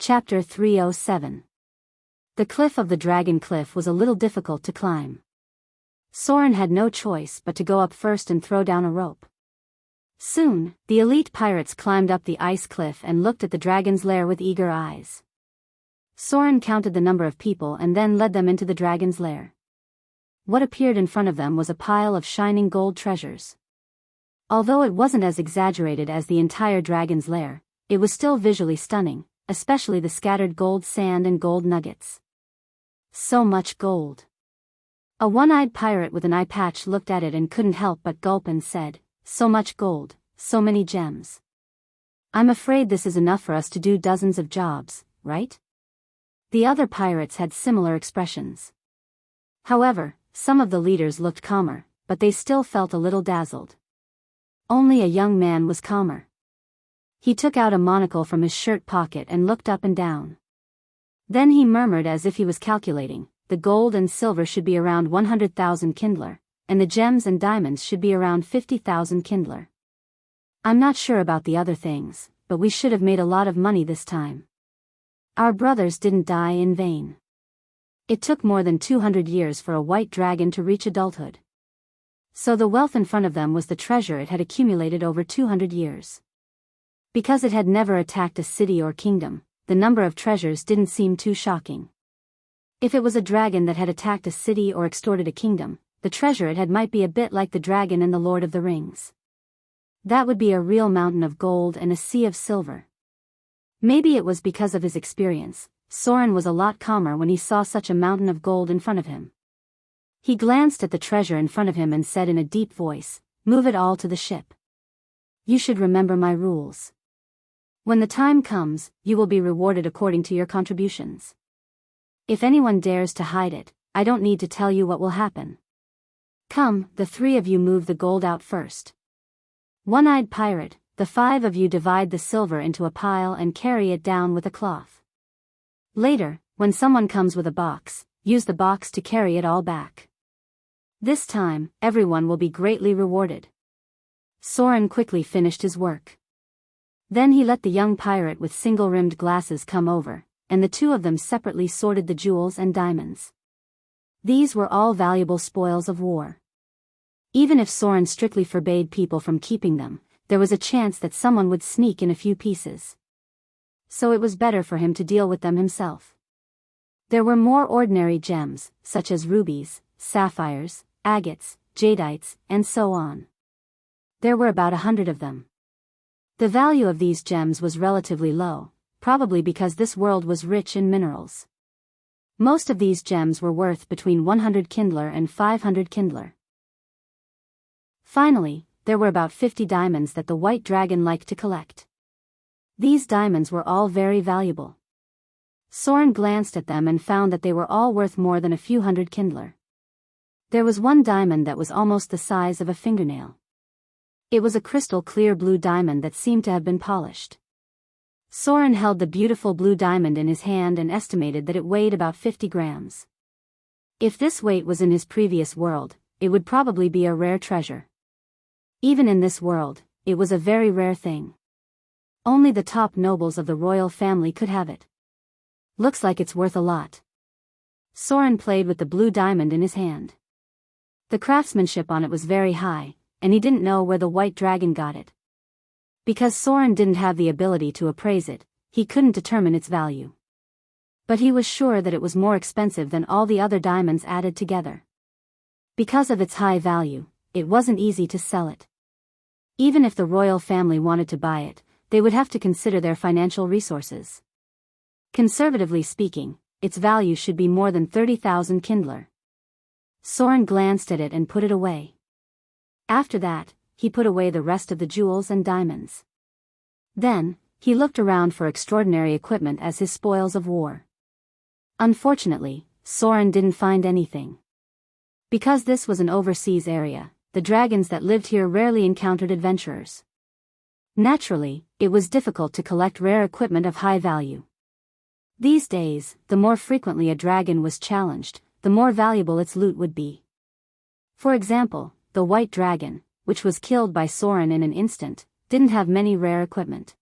Chapter 307. The cliff of the Dragon Cliff was a little difficult to climb. Soren had no choice but to go up first and throw down a rope. Soon, the elite pirates climbed up the ice cliff and looked at the dragon's lair with eager eyes. Soren counted the number of people and then led them into the dragon's lair. What appeared in front of them was a pile of shining gold treasures. Although it wasn't as exaggerated as the entire dragon's lair, it was still visually stunning, especially the scattered gold sand and gold nuggets. So much gold. A one-eyed pirate with an eye patch looked at it and couldn't help but gulp and said, "So much gold, so many gems. I'm afraid this is enough for us to do dozens of jobs, right?" The other pirates had similar expressions. However, some of the leaders looked calmer, but they still felt a little dazzled. Only a young man was calmer. He took out a monocle from his shirt pocket and looked up and down. Then he murmured as if he was calculating, the gold and silver should be around 100,000 kindler, and the gems and diamonds should be around 50,000 kindler. I'm not sure about the other things, but we should have made a lot of money this time. Our brothers didn't die in vain. It took more than 200 years for a white dragon to reach adulthood. So the wealth in front of them was the treasure it had accumulated over 200 years. Because it had never attacked a city or kingdom, the number of treasures didn't seem too shocking. If it was a dragon that had attacked a city or extorted a kingdom, the treasure it had might be a bit like the dragon in The Lord of the Rings. That would be a real mountain of gold and a sea of silver. Maybe it was because of his experience, Soren was a lot calmer when he saw such a mountain of gold in front of him. He glanced at the treasure in front of him and said in a deep voice, "Move it all to the ship. You should remember my rules. When the time comes, you will be rewarded according to your contributions. If anyone dares to hide it, I don't need to tell you what will happen. Come, the three of you move the gold out first. One-eyed pirate, the five of you divide the silver into a pile and carry it down with a cloth. Later, when someone comes with a box, use the box to carry it all back. This time, everyone will be greatly rewarded." Soren quickly finished his work. Then he let the young pirate with single-rimmed glasses come over, and the two of them separately sorted the jewels and diamonds. These were all valuable spoils of war. Even if Soren strictly forbade people from keeping them, there was a chance that someone would sneak in a few pieces. So it was better for him to deal with them himself. There were more ordinary gems, such as rubies, sapphires, agates, jadeite, and so on. There were about 100 of them. The value of these gems was relatively low, probably because this world was rich in minerals. Most of these gems were worth between 100 kindler and 500 kindler. Finally, there were about 50 diamonds that the white dragon liked to collect. These diamonds were all very valuable. Soren glanced at them and found that they were all worth more than a few hundred kindler. There was one diamond that was almost the size of a fingernail. It was a crystal clear blue diamond that seemed to have been polished. Soren held the beautiful blue diamond in his hand and estimated that it weighed about 50 grams. If this weight was in his previous world, it would probably be a rare treasure. Even in this world, it was a very rare thing. Only the top nobles of the royal family could have it. Looks like it's worth a lot. Soren played with the blue diamond in his hand. The craftsmanship on it was very high, and he didn't know where the white dragon got it. Because Soren didn't have the ability to appraise it, he couldn't determine its value. But he was sure that it was more expensive than all the other diamonds added together. Because of its high value, it wasn't easy to sell it. Even if the royal family wanted to buy it, they would have to consider their financial resources. Conservatively speaking, its value should be more than 30,000 kindler. Soren glanced at it and put it away. After that, he put away the rest of the jewels and diamonds. Then, he looked around for extraordinary equipment as his spoils of war. Unfortunately, Soren didn't find anything. Because this was an overseas area, the dragons that lived here rarely encountered adventurers. Naturally, it was difficult to collect rare equipment of high value. These days, the more frequently a dragon was challenged, the more valuable its loot would be. For example, the white dragon, which was killed by Soren in an instant, didn't have many rare equipment.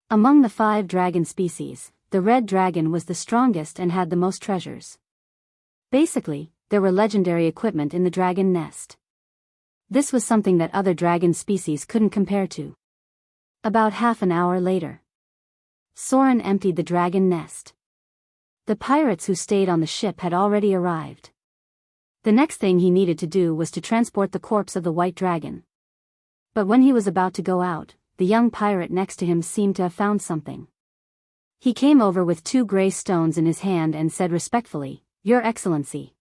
Among the 5 dragon species, the red dragon was the strongest and had the most treasures. Basically, there were legendary equipment in the dragon nest. This was something that other dragon species couldn't compare to. About half an hour later, Soren emptied the dragon nest. The pirates who stayed on the ship had already arrived. The next thing he needed to do was to transport the corpse of the white dragon. But when he was about to go out, the young pirate next to him seemed to have found something. He came over with 2 gray stones in his hand and said respectfully, "Your Excellency,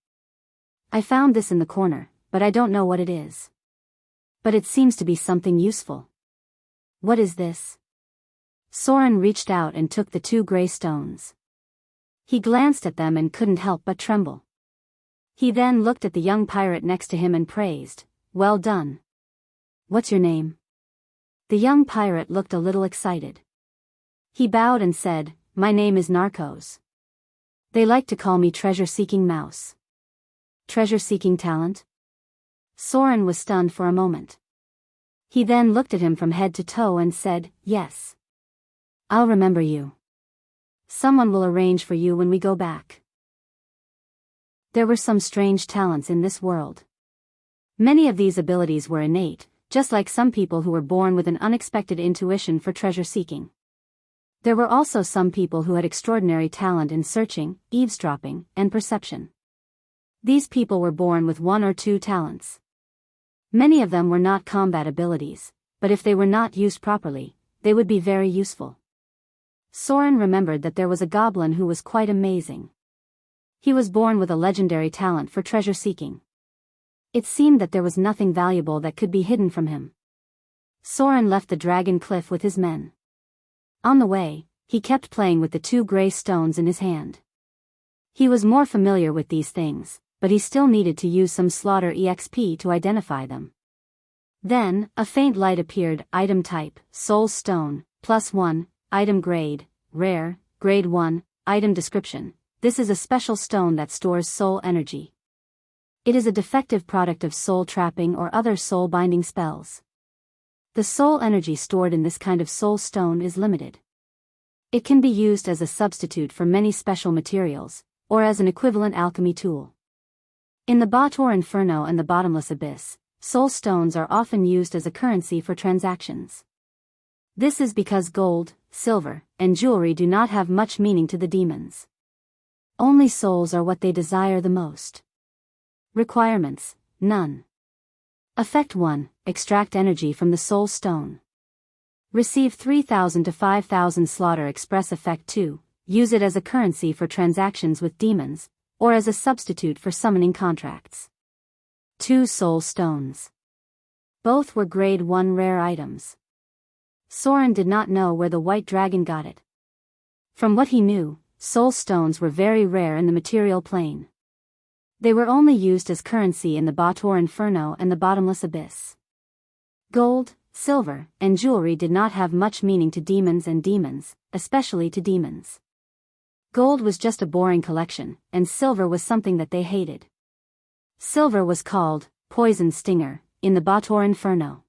I found this in the corner, but I don't know what it is. But it seems to be something useful." "What is this?" Soren reached out and took the 2 gray stones. He glanced at them and couldn't help but tremble. He then looked at the young pirate next to him and praised, "Well done. What's your name?" The young pirate looked a little excited. He bowed and said, "My name is Narcos. They like to call me treasure-seeking mouse." Treasure-seeking talent? Soren was stunned for a moment. He then looked at him from head to toe and said, "Yes. I'll remember you. Someone will arrange for you when we go back." There were some strange talents in this world. Many of these abilities were innate, just like some people who were born with an unexpected intuition for treasure-seeking. There were also some people who had extraordinary talent in searching, eavesdropping, and perception. These people were born with 1 or 2 talents. Many of them were not combat abilities, but if they were not used properly, they would be very useful. Soren remembered that there was a goblin who was quite amazing. He was born with a legendary talent for treasure-seeking. It seemed that there was nothing valuable that could be hidden from him. Soren left the dragon cliff with his men. On the way, he kept playing with the 2 gray stones in his hand. He was more familiar with these things, but he still needed to use some slaughter EXP to identify them. Then, a faint light appeared. Item type, Soul Stone, +1, item grade, rare, grade 1, item description. This is a special stone that stores soul energy. It is a defective product of soul trapping or other soul binding spells. The soul energy stored in this kind of soul stone is limited. It can be used as a substitute for many special materials, or as an equivalent alchemy tool. In the Bottor Inferno and the Bottomless Abyss, soul stones are often used as a currency for transactions. This is because gold, silver, and jewelry do not have much meaning to the demons. Only souls are what they desire the most. Requirements: none. Effect 1. Extract energy from the soul stone. Receive 3,000 to 5,000 slaughter. Express Effect 2. Use it as a currency for transactions with demons, or as a substitute for summoning contracts. 2 soul stones. Both were grade 1 rare items. Soren did not know where the white dragon got it. From what he knew, soul stones were very rare in the material plane. They were only used as currency in the Bottor Inferno and the Bottomless Abyss. Gold, silver, and jewelry did not have much meaning to demons, especially to demons. Gold was just a boring collection, and silver was something that they hated. Silver was called poison stinger in the Bottor Inferno.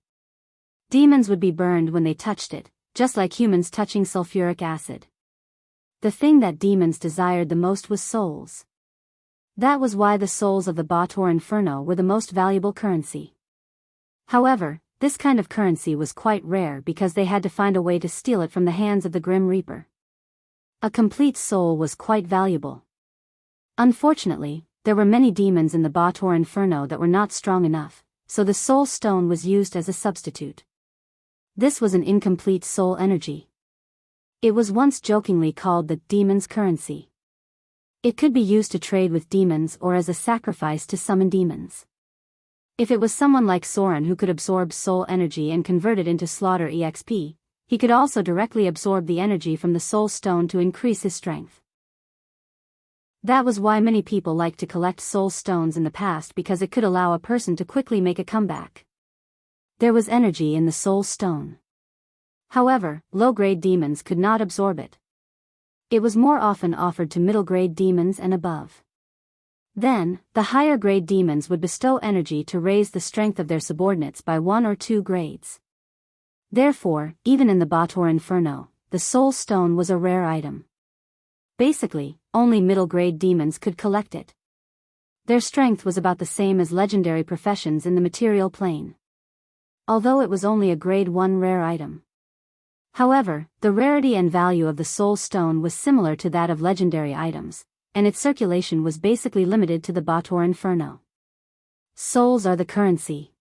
Demons would be burned when they touched it, just like humans touching sulfuric acid. The thing that demons desired the most was souls. That was why the souls of the Bottor Inferno were the most valuable currency. However, this kind of currency was quite rare because they had to find a way to steal it from the hands of the Grim Reaper. A complete soul was quite valuable. Unfortunately, there were many demons in the Bottor Inferno that were not strong enough, so the soul stone was used as a substitute. This was an incomplete soul energy. It was once jokingly called the demon's currency. It could be used to trade with demons or as a sacrifice to summon demons. If it was someone like Soren who could absorb soul energy and convert it into slaughter EXP, he could also directly absorb the energy from the soul stone to increase his strength. That was why many people liked to collect soul stones in the past, because it could allow a person to quickly make a comeback. There was energy in the soul stone. However, low-grade demons could not absorb it. It was more often offered to middle-grade demons and above. Then, the higher-grade demons would bestow energy to raise the strength of their subordinates by 1 or 2 grades. Therefore, even in the Bottor Inferno, the soul stone was a rare item. Basically, only middle-grade demons could collect it. Their strength was about the same as legendary professions in the material plane, although it was only a grade 1 rare item. However, the rarity and value of the soul stone was similar to that of legendary items, and its circulation was basically limited to the Bator Inferno. Souls are the currency.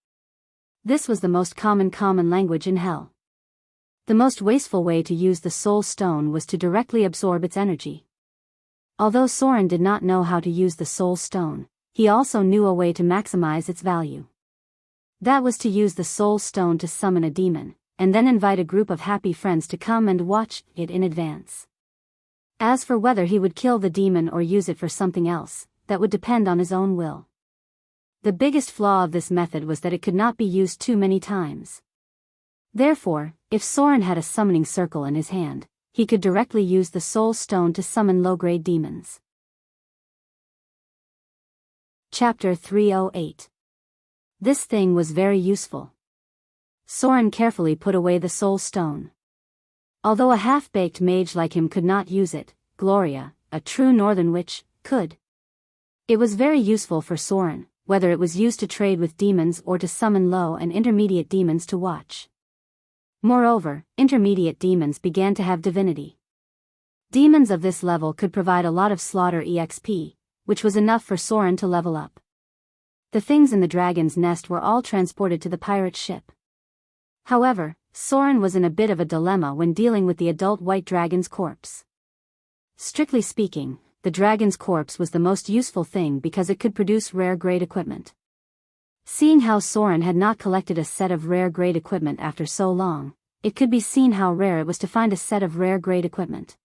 This was the most common language in Hell. The most wasteful way to use the soul stone was to directly absorb its energy. Although Soren did not know how to use the soul stone, he also knew a way to maximize its value. That was to use the soul stone to summon a demon, and then invite a group of happy friends to come and watch it in advance. As for whether he would kill the demon or use it for something else, that would depend on his own will. The biggest flaw of this method was that it could not be used too many times. Therefore, if Soren had a summoning circle in his hand, he could directly use the soul stone to summon low-grade demons. Chapter 308. This thing was very useful. Soren carefully put away the soul stone. Although a half-baked mage like him could not use it, Gloria, a true northern witch, could. It was very useful for Soren, whether it was used to trade with demons or to summon low and intermediate demons to watch. Moreover, intermediate demons began to have divinity. Demons of this level could provide a lot of slaughter EXP, which was enough for Soren to level up. The things in the dragon's nest were all transported to the pirate ship. However, Soren was in a bit of a dilemma when dealing with the adult white dragon's corpse. Strictly speaking, the dragon's corpse was the most useful thing because it could produce rare grade equipment. Seeing how Soren had not collected a set of rare grade equipment after so long, it could be seen how rare it was to find a set of rare grade equipment.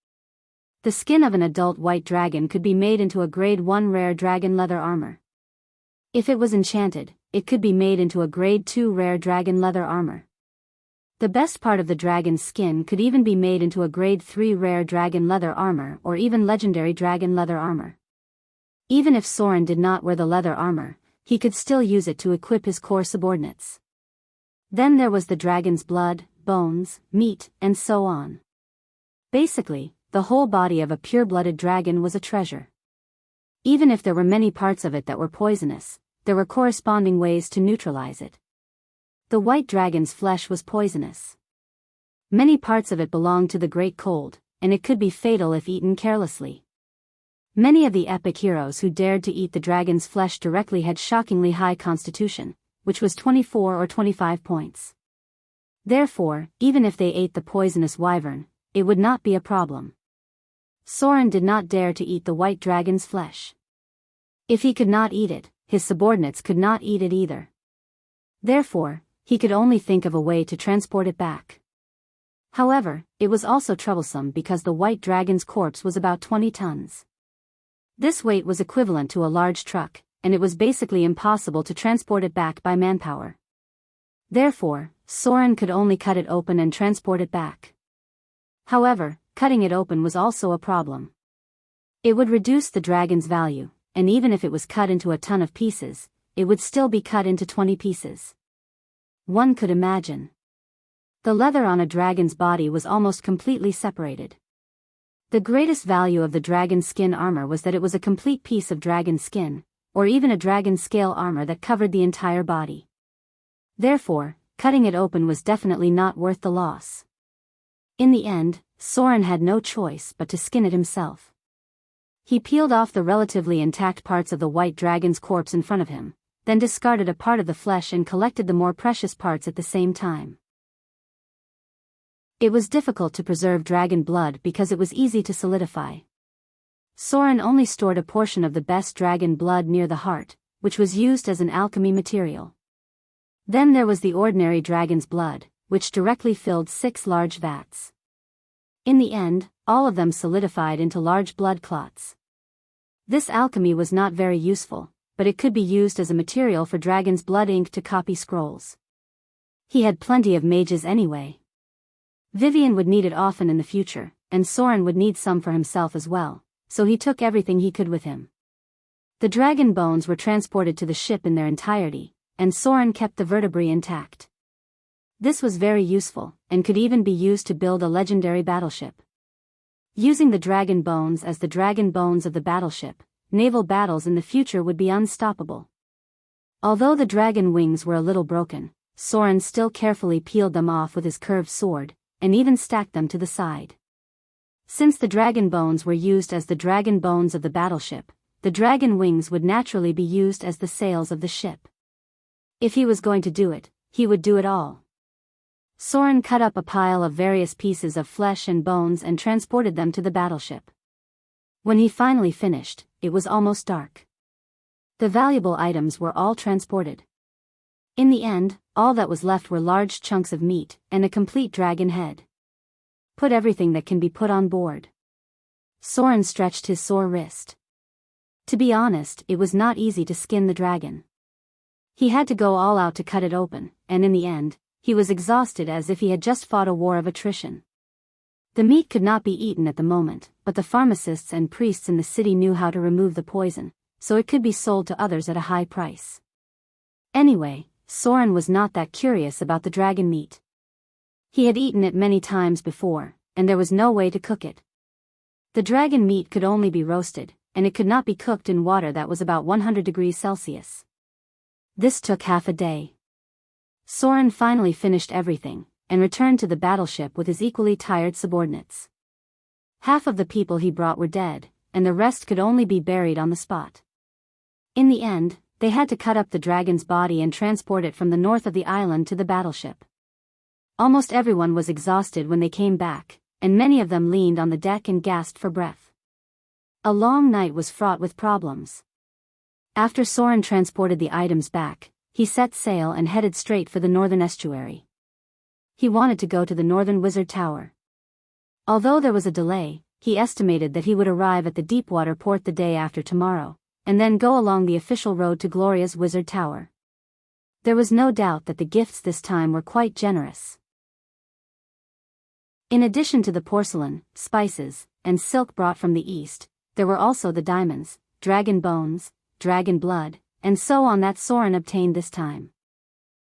The skin of an adult white dragon could be made into a grade 1 rare dragon leather armor. If it was enchanted, it could be made into a grade 2 rare dragon leather armor. The best part of the dragon's skin could even be made into a grade 3 rare dragon leather armor or even legendary dragon leather armor. Even if Soren did not wear the leather armor, he could still use it to equip his core subordinates. Then there was the dragon's blood, bones, meat, and so on. Basically, the whole body of a pure-blooded dragon was a treasure. Even if there were many parts of it that were poisonous, there were corresponding ways to neutralize it. The white dragon's flesh was poisonous. Many parts of it belonged to the Great Cold, and it could be fatal if eaten carelessly. Many of the epic heroes who dared to eat the dragon's flesh directly had shockingly high constitution, which was 24 or 25 points. Therefore, even if they ate the poisonous wyvern, it would not be a problem. Soren did not dare to eat the white dragon's flesh. If he could not eat it, his subordinates could not eat it either. Therefore, he could only think of a way to transport it back. However, it was also troublesome because the white dragon's corpse was about 20 tons. This weight was equivalent to a large truck, and it was basically impossible to transport it back by manpower. Therefore, Soren could only cut it open and transport it back. However, cutting it open was also a problem. It would reduce the dragon's value, and even if it was cut into a ton of pieces, it would still be cut into 20 pieces. One could imagine. The leather on a dragon's body was almost completely separated. The greatest value of the dragon skin armor was that it was a complete piece of dragon skin, or even a dragon scale armor that covered the entire body. Therefore, cutting it open was definitely not worth the loss. In the end, Soren had no choice but to skin it himself. He peeled off the relatively intact parts of the white dragon's corpse in front of him, then discarded a part of the flesh and collected the more precious parts at the same time. It was difficult to preserve dragon blood because it was easy to solidify. Soren only stored a portion of the best dragon blood near the heart, which was used as an alchemy material. Then there was the ordinary dragon's blood, which directly filled 6 large vats. In the end, all of them solidified into large blood clots. This alchemy was not very useful, but it could be used as a material for dragon's blood ink to copy scrolls. He had plenty of mages anyway. Vivian would need it often in the future, and Soren would need some for himself as well, so he took everything he could with him. The dragon bones were transported to the ship in their entirety, and Soren kept the vertebrae intact. This was very useful, and could even be used to build a legendary battleship. Using the dragon bones as the dragon bones of the battleship, naval battles in the future would be unstoppable. Although the dragon wings were a little broken, Soren still carefully peeled them off with his curved sword, and even stacked them to the side. Since the dragon bones were used as the dragon bones of the battleship, the dragon wings would naturally be used as the sails of the ship. If he was going to do it, he would do it all. Soren cut up a pile of various pieces of flesh and bones and transported them to the battleship. When he finally finished, it was almost dark. The valuable items were all transported. In the end, all that was left were large chunks of meat and a complete dragon head. Put everything that can be put on board. Soren stretched his sore wrist. To be honest, it was not easy to skin the dragon. He had to go all out to cut it open, and in the end, he was exhausted as if he had just fought a war of attrition. The meat could not be eaten at the moment, but the pharmacists and priests in the city knew how to remove the poison, so it could be sold to others at a high price. Anyway, Soren was not that curious about the dragon meat. He had eaten it many times before, and there was no way to cook it. The dragon meat could only be roasted, and it could not be cooked in water that was about 100 degrees Celsius. This took half a day. Soren finally finished everything, and returned to the battleship with his equally tired subordinates. Half of the people he brought were dead, and the rest could only be buried on the spot. In the end, they had to cut up the dragon's body and transport it from the north of the island to the battleship. Almost everyone was exhausted when they came back, and many of them leaned on the deck and gasped for breath. A long night was fraught with problems. After Soren transported the items back, he set sail and headed straight for the northern estuary. He wanted to go to the northern wizard tower. Although there was a delay, he estimated that he would arrive at the deepwater port the day after tomorrow, and then go along the official road to Gloria's wizard tower. There was no doubt that the gifts this time were quite generous. In addition to the porcelain, spices, and silk brought from the east, there were also the diamonds, dragon bones, dragon blood, and so on that Soren obtained this time.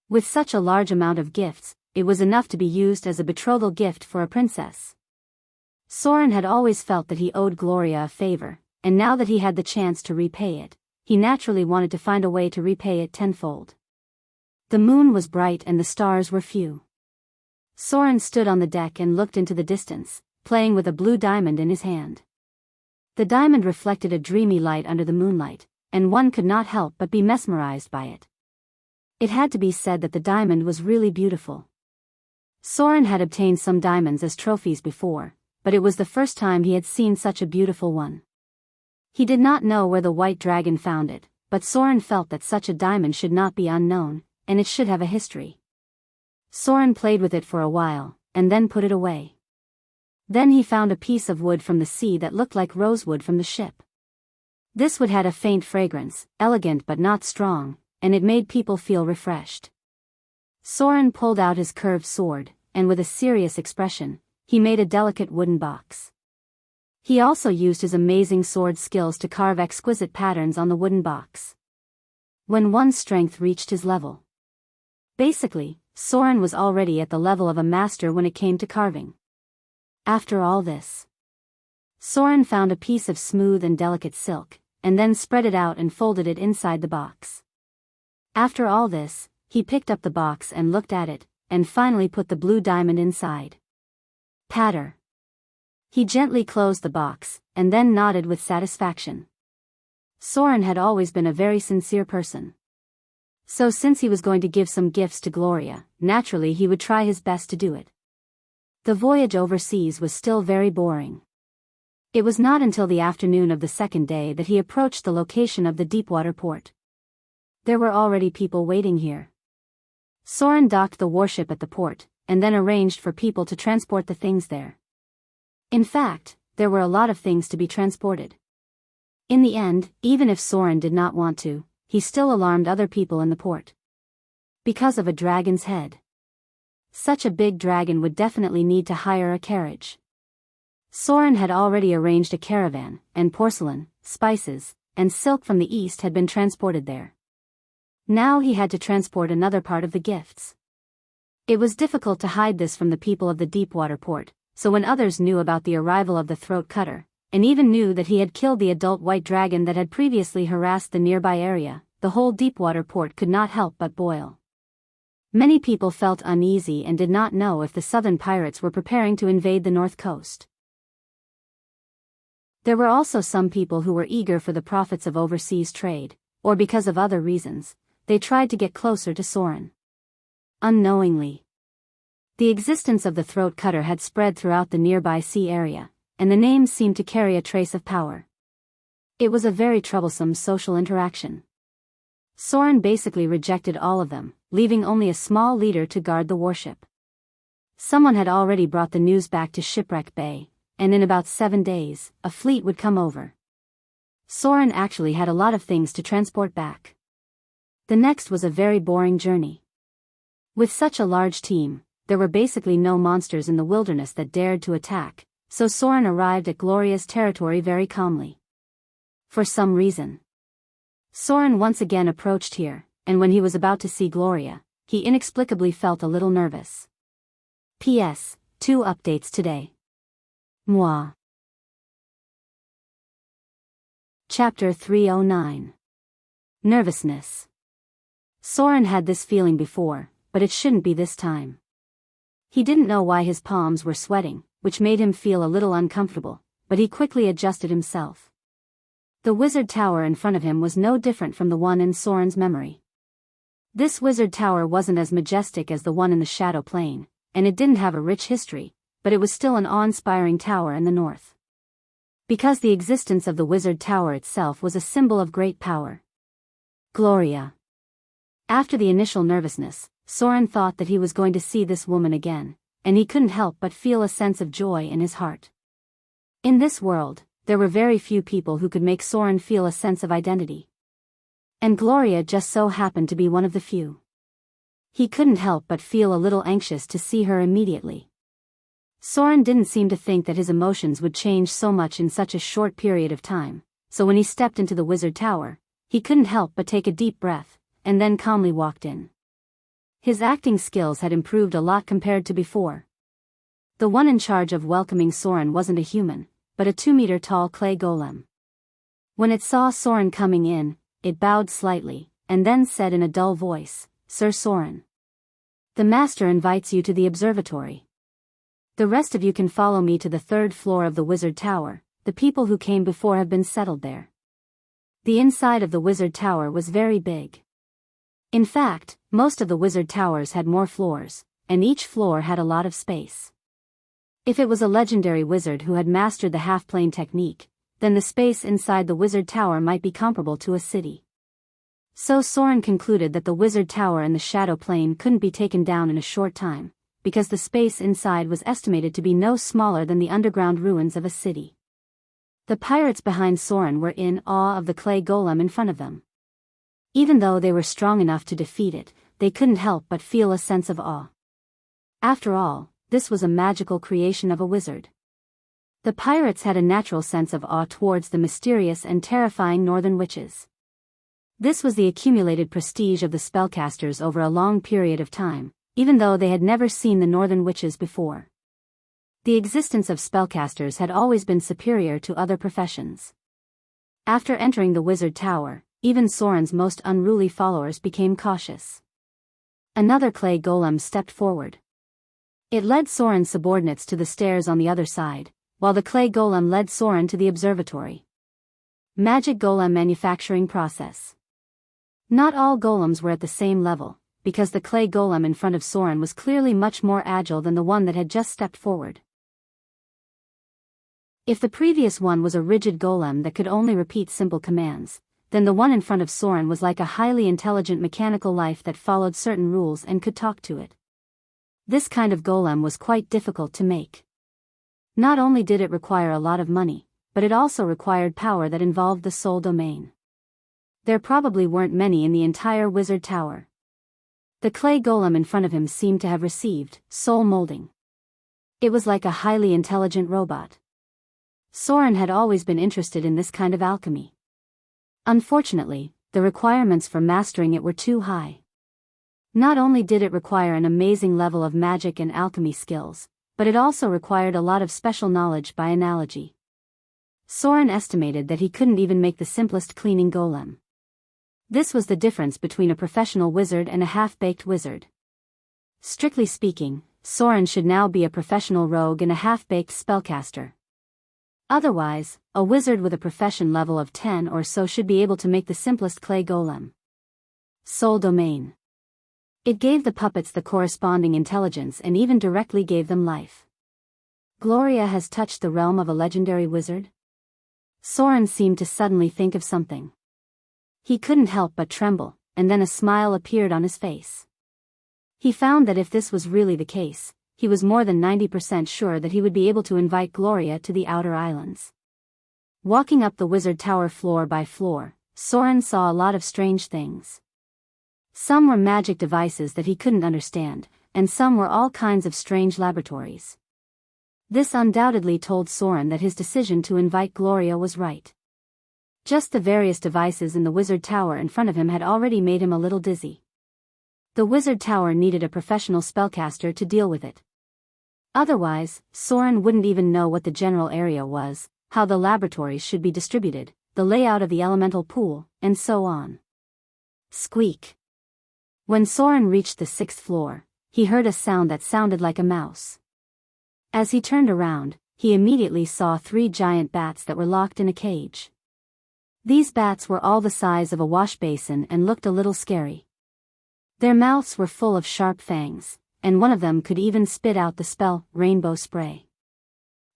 With such a large amount of gifts, it was enough to be used as a betrothal gift for a princess. Soren had always felt that he owed Gloria a favor, and now that he had the chance to repay it, he naturally wanted to find a way to repay it tenfold. The moon was bright and the stars were few. Soren stood on the deck and looked into the distance, playing with a blue diamond in his hand. The diamond reflected a dreamy light under the moonlight, and one could not help but be mesmerized by it. It had to be said that the diamond was really beautiful. Soren had obtained some diamonds as trophies before, but it was the first time he had seen such a beautiful one. He did not know where the white dragon found it, but Soren felt that such a diamond should not be unknown, and it should have a history. Soren played with it for a while, and then put it away. Then he found a piece of wood from the sea that looked like rosewood from the ship. This wood had a faint fragrance, elegant but not strong, and it made people feel refreshed. Soren pulled out his curved sword, and with a serious expression, he made a delicate wooden box. He also used his amazing sword skills to carve exquisite patterns on the wooden box. When one's strength reached his level. Basically, Soren was already at the level of a master when it came to carving. After all this, Soren found a piece of smooth and delicate silk, and then spread it out and folded it inside the box. After all this, he picked up the box and looked at it, and finally put the blue diamond inside. Patter. He gently closed the box, and then nodded with satisfaction. Soren had always been a very sincere person. So since he was going to give some gifts to Gloria, naturally he would try his best to do it. The voyage overseas was still very boring. It was not until the afternoon of the second day that he approached the location of the deepwater port. There were already people waiting here. Soren docked the warship at the port, and then arranged for people to transport the things there. In fact, there were a lot of things to be transported. In the end, even if Soren did not want to, he still alarmed other people in the port. Because of a dragon's head. Such a big dragon would definitely need to hire a carriage. Soren had already arranged a caravan, and porcelain, spices, and silk from the east had been transported there. Now he had to transport another part of the gifts. It was difficult to hide this from the people of the deepwater port, so when others knew about the arrival of the throat cutter, and even knew that he had killed the adult white dragon that had previously harassed the nearby area, the whole deepwater port could not help but boil. Many people felt uneasy and did not know if the southern pirates were preparing to invade the north coast. There were also some people who were eager for the profits of overseas trade, or because of other reasons, they tried to get closer to Soren. Unknowingly, the existence of the throat cutter had spread throughout the nearby sea area, and the name seemed to carry a trace of power. It was a very troublesome social interaction. Soren basically rejected all of them, leaving only a small leader to guard the warship. Someone had already brought the news back to Shipwreck Bay, and in about 7 days, a fleet would come over. Soren actually had a lot of things to transport back. The next was a very boring journey. With such a large team, there were basically no monsters in the wilderness that dared to attack, so Soren arrived at Gloria's territory very calmly. For some reason, Soren once again approached here, and when he was about to see Gloria, he inexplicably felt a little nervous. P.S. 2 updates today. Moi. Chapter 309. Nervousness. Soren had this feeling before, but it shouldn't be this time. He didn't know why his palms were sweating, which made him feel a little uncomfortable, but he quickly adjusted himself. The wizard tower in front of him was no different from the one in Soren's memory. This wizard tower wasn't as majestic as the one in the Shadow Plain, and it didn't have a rich history, but it was still an awe-inspiring tower in the north. Because the existence of the wizard tower itself was a symbol of great power. Gloria. After the initial nervousness, Soren thought that he was going to see this woman again, and he couldn't help but feel a sense of joy in his heart. In this world, there were very few people who could make Soren feel a sense of identity. And Gloria just so happened to be one of the few. He couldn't help but feel a little anxious to see her immediately. Soren didn't seem to think that his emotions would change so much in such a short period of time, so when he stepped into the wizard tower, he couldn't help but take a deep breath, and then calmly walked in. His acting skills had improved a lot compared to before. The one in charge of welcoming Soren wasn't a human, but a 2-meter-tall clay golem. When it saw Soren coming in, it bowed slightly, and then said in a dull voice, "Sir Soren. The master invites you to the observatory. The rest of you can follow me to the 3rd floor of the wizard tower, the people who came before have been settled there." The inside of the wizard tower was very big. In fact, most of the wizard towers had more floors, and each floor had a lot of space. If it was a legendary wizard who had mastered the half-plane technique, then the space inside the wizard tower might be comparable to a city. So Soren concluded that the wizard tower and the Shadow Plane couldn't be taken down in a short time, because the space inside was estimated to be no smaller than the underground ruins of a city. The pirates behind Soren were in awe of the clay golem in front of them. Even though they were strong enough to defeat it, they couldn't help but feel a sense of awe. After all, this was a magical creation of a wizard. The pirates had a natural sense of awe towards the mysterious and terrifying northern witches. This was the accumulated prestige of the spellcasters over a long period of time, even though they had never seen the northern witches before. The existence of spellcasters had always been superior to other professions. After entering the wizard tower, even Soren's most unruly followers became cautious. Another clay golem stepped forward. It led Soren's subordinates to the stairs on the other side, while the clay golem led Soren to the observatory. Magic golem manufacturing process. Not all golems were at the same level, because the clay golem in front of Soren was clearly much more agile than the one that had just stepped forward. If the previous one was a rigid golem that could only repeat simple commands, then the one in front of Soren was like a highly intelligent mechanical life that followed certain rules and could talk to it. This kind of golem was quite difficult to make. Not only did it require a lot of money, but it also required power that involved the soul domain. There probably weren't many in the entire wizard tower. The clay golem in front of him seemed to have received soul molding. It was like a highly intelligent robot. Soren had always been interested in this kind of alchemy. Unfortunately, the requirements for mastering it were too high. Not only did it require an amazing level of magic and alchemy skills, but it also required a lot of special knowledge by analogy. Soren estimated that he couldn't even make the simplest cleaning golem. This was the difference between a professional wizard and a half-baked wizard. Strictly speaking, Soren should now be a professional rogue and a half-baked spellcaster. Otherwise, a wizard with a profession level of 10 or so should be able to make the simplest clay golem. Soul domain. It gave the puppets the corresponding intelligence and even directly gave them life. Gloria has touched the realm of a legendary wizard? Soren seemed to suddenly think of something. He couldn't help but tremble, and then a smile appeared on his face. He found that if this was really the case, he was more than 90% sure that he would be able to invite Gloria to the outer islands. Walking up the wizard tower floor by floor, Soren saw a lot of strange things. Some were magic devices that he couldn't understand, and some were all kinds of strange laboratories. This undoubtedly told Soren that his decision to invite Gloria was right. Just the various devices in the wizard tower in front of him had already made him a little dizzy. The wizard tower needed a professional spellcaster to deal with it. Otherwise, Soren wouldn't even know what the general area was, how the laboratories should be distributed, the layout of the elemental pool, and so on. Squeak. When Soren reached the 6th floor, he heard a sound that sounded like a mouse. As he turned around, he immediately saw 3 giant bats that were locked in a cage. These bats were all the size of a wash basin and looked a little scary. Their mouths were full of sharp fangs, and one of them could even spit out the spell, rainbow spray.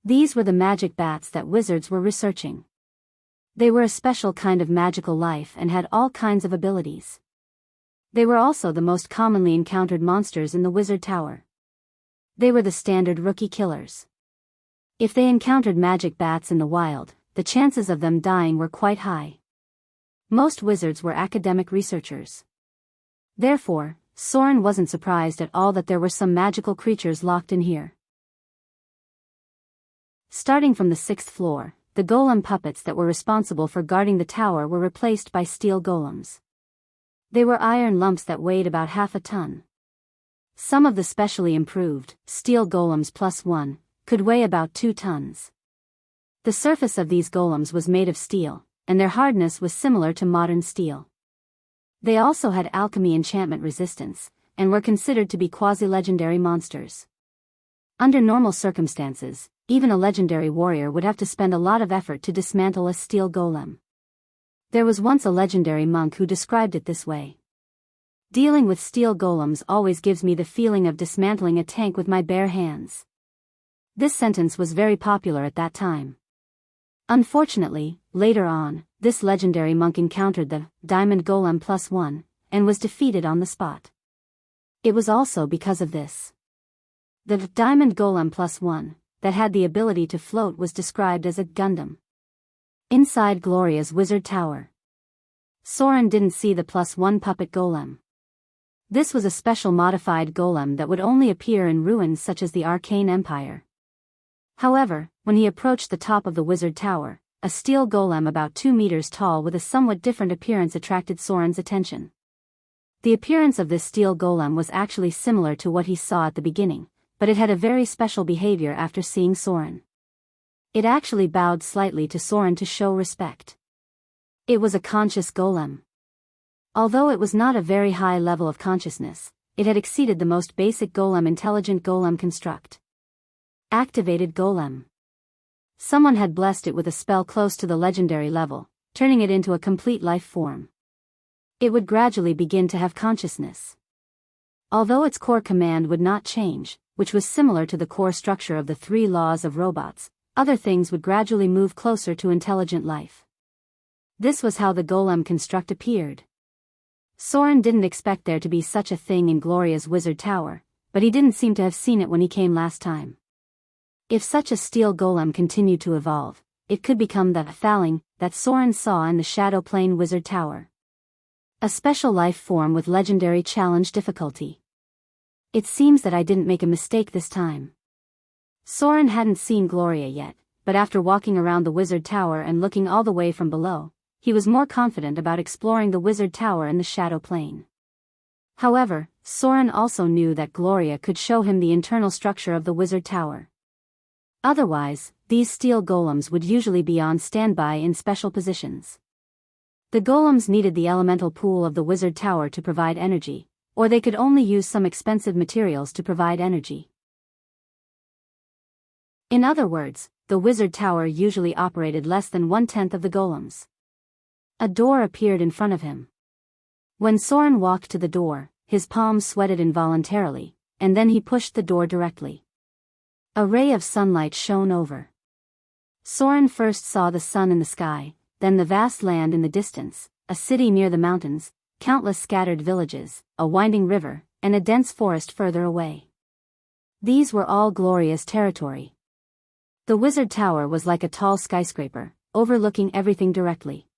These were the magic bats that wizards were researching. They were a special kind of magical life and had all kinds of abilities. They were also the most commonly encountered monsters in the wizard tower. They were the standard rookie killers. If they encountered magic bats in the wild, the chances of them dying were quite high. Most wizards were academic researchers. Therefore, Soren wasn't surprised at all that there were some magical creatures locked in here. Starting from the 6th floor, the golem puppets that were responsible for guarding the tower were replaced by steel golems. They were iron lumps that weighed about half a ton. Some of the specially improved, steel golems +1, could weigh about 2 tons. The surface of these golems was made of steel, and their hardness was similar to modern steel. They also had alchemy enchantment resistance, and were considered to be quasi-legendary monsters. Under normal circumstances, even a legendary warrior would have to spend a lot of effort to dismantle a steel golem. There was once a legendary monk who described it this way. Dealing with steel golems always gives me the feeling of dismantling a tank with my bare hands. This sentence was very popular at that time. Unfortunately, later on, this legendary monk encountered the diamond golem +1, and was defeated on the spot. It was also because of this. The diamond golem +1, that had the ability to float, was described as a Gundam. Inside Gloria's wizard tower, Soren didn't see the +1 puppet golem. This was a special modified golem that would only appear in ruins such as the Arcane Empire. However, when he approached the top of the wizard tower, a steel golem about 2 meters tall with a somewhat different appearance attracted Soren's attention. The appearance of this steel golem was actually similar to what he saw at the beginning, but it had a very special behavior after seeing Soren. It actually bowed slightly to Soren to show respect. It was a conscious golem. Although it was not a very high level of consciousness, it had exceeded the most basic golem intelligent golem construct. Activated golem. Someone had blessed it with a spell close to the legendary level, turning it into a complete life form. It would gradually begin to have consciousness. Although its core command would not change, which was similar to the core structure of the 3 laws of robots, other things would gradually move closer to intelligent life. This was how the golem construct appeared. Soren didn't expect there to be such a thing in Gloria's wizard tower, but he didn't seem to have seen it when he came last time. If such a steel golem continued to evolve, it could become the Thaling that Soren saw in the Shadow Plane Wizard Tower. A special life form with legendary challenge difficulty. It seems that I didn't make a mistake this time. Soren hadn't seen Gloria yet, but after walking around the wizard tower and looking all the way from below, he was more confident about exploring the wizard tower in the Shadow Plane. However, Soren also knew that Gloria could show him the internal structure of the wizard tower. Otherwise, these steel golems would usually be on standby in special positions. The golems needed the elemental pool of the wizard tower to provide energy, or they could only use some expensive materials to provide energy. In other words, the wizard tower usually operated less than 1/10 of the golems. A door appeared in front of him. When Soren walked to the door, his palms sweated involuntarily, and then he pushed the door directly. A ray of sunlight shone over. Soren first saw the sun in the sky, then the vast land in the distance, a city near the mountains, countless scattered villages, a winding river, and a dense forest further away. These were all Gloria's territory. The wizard tower was like a tall skyscraper, overlooking everything directly.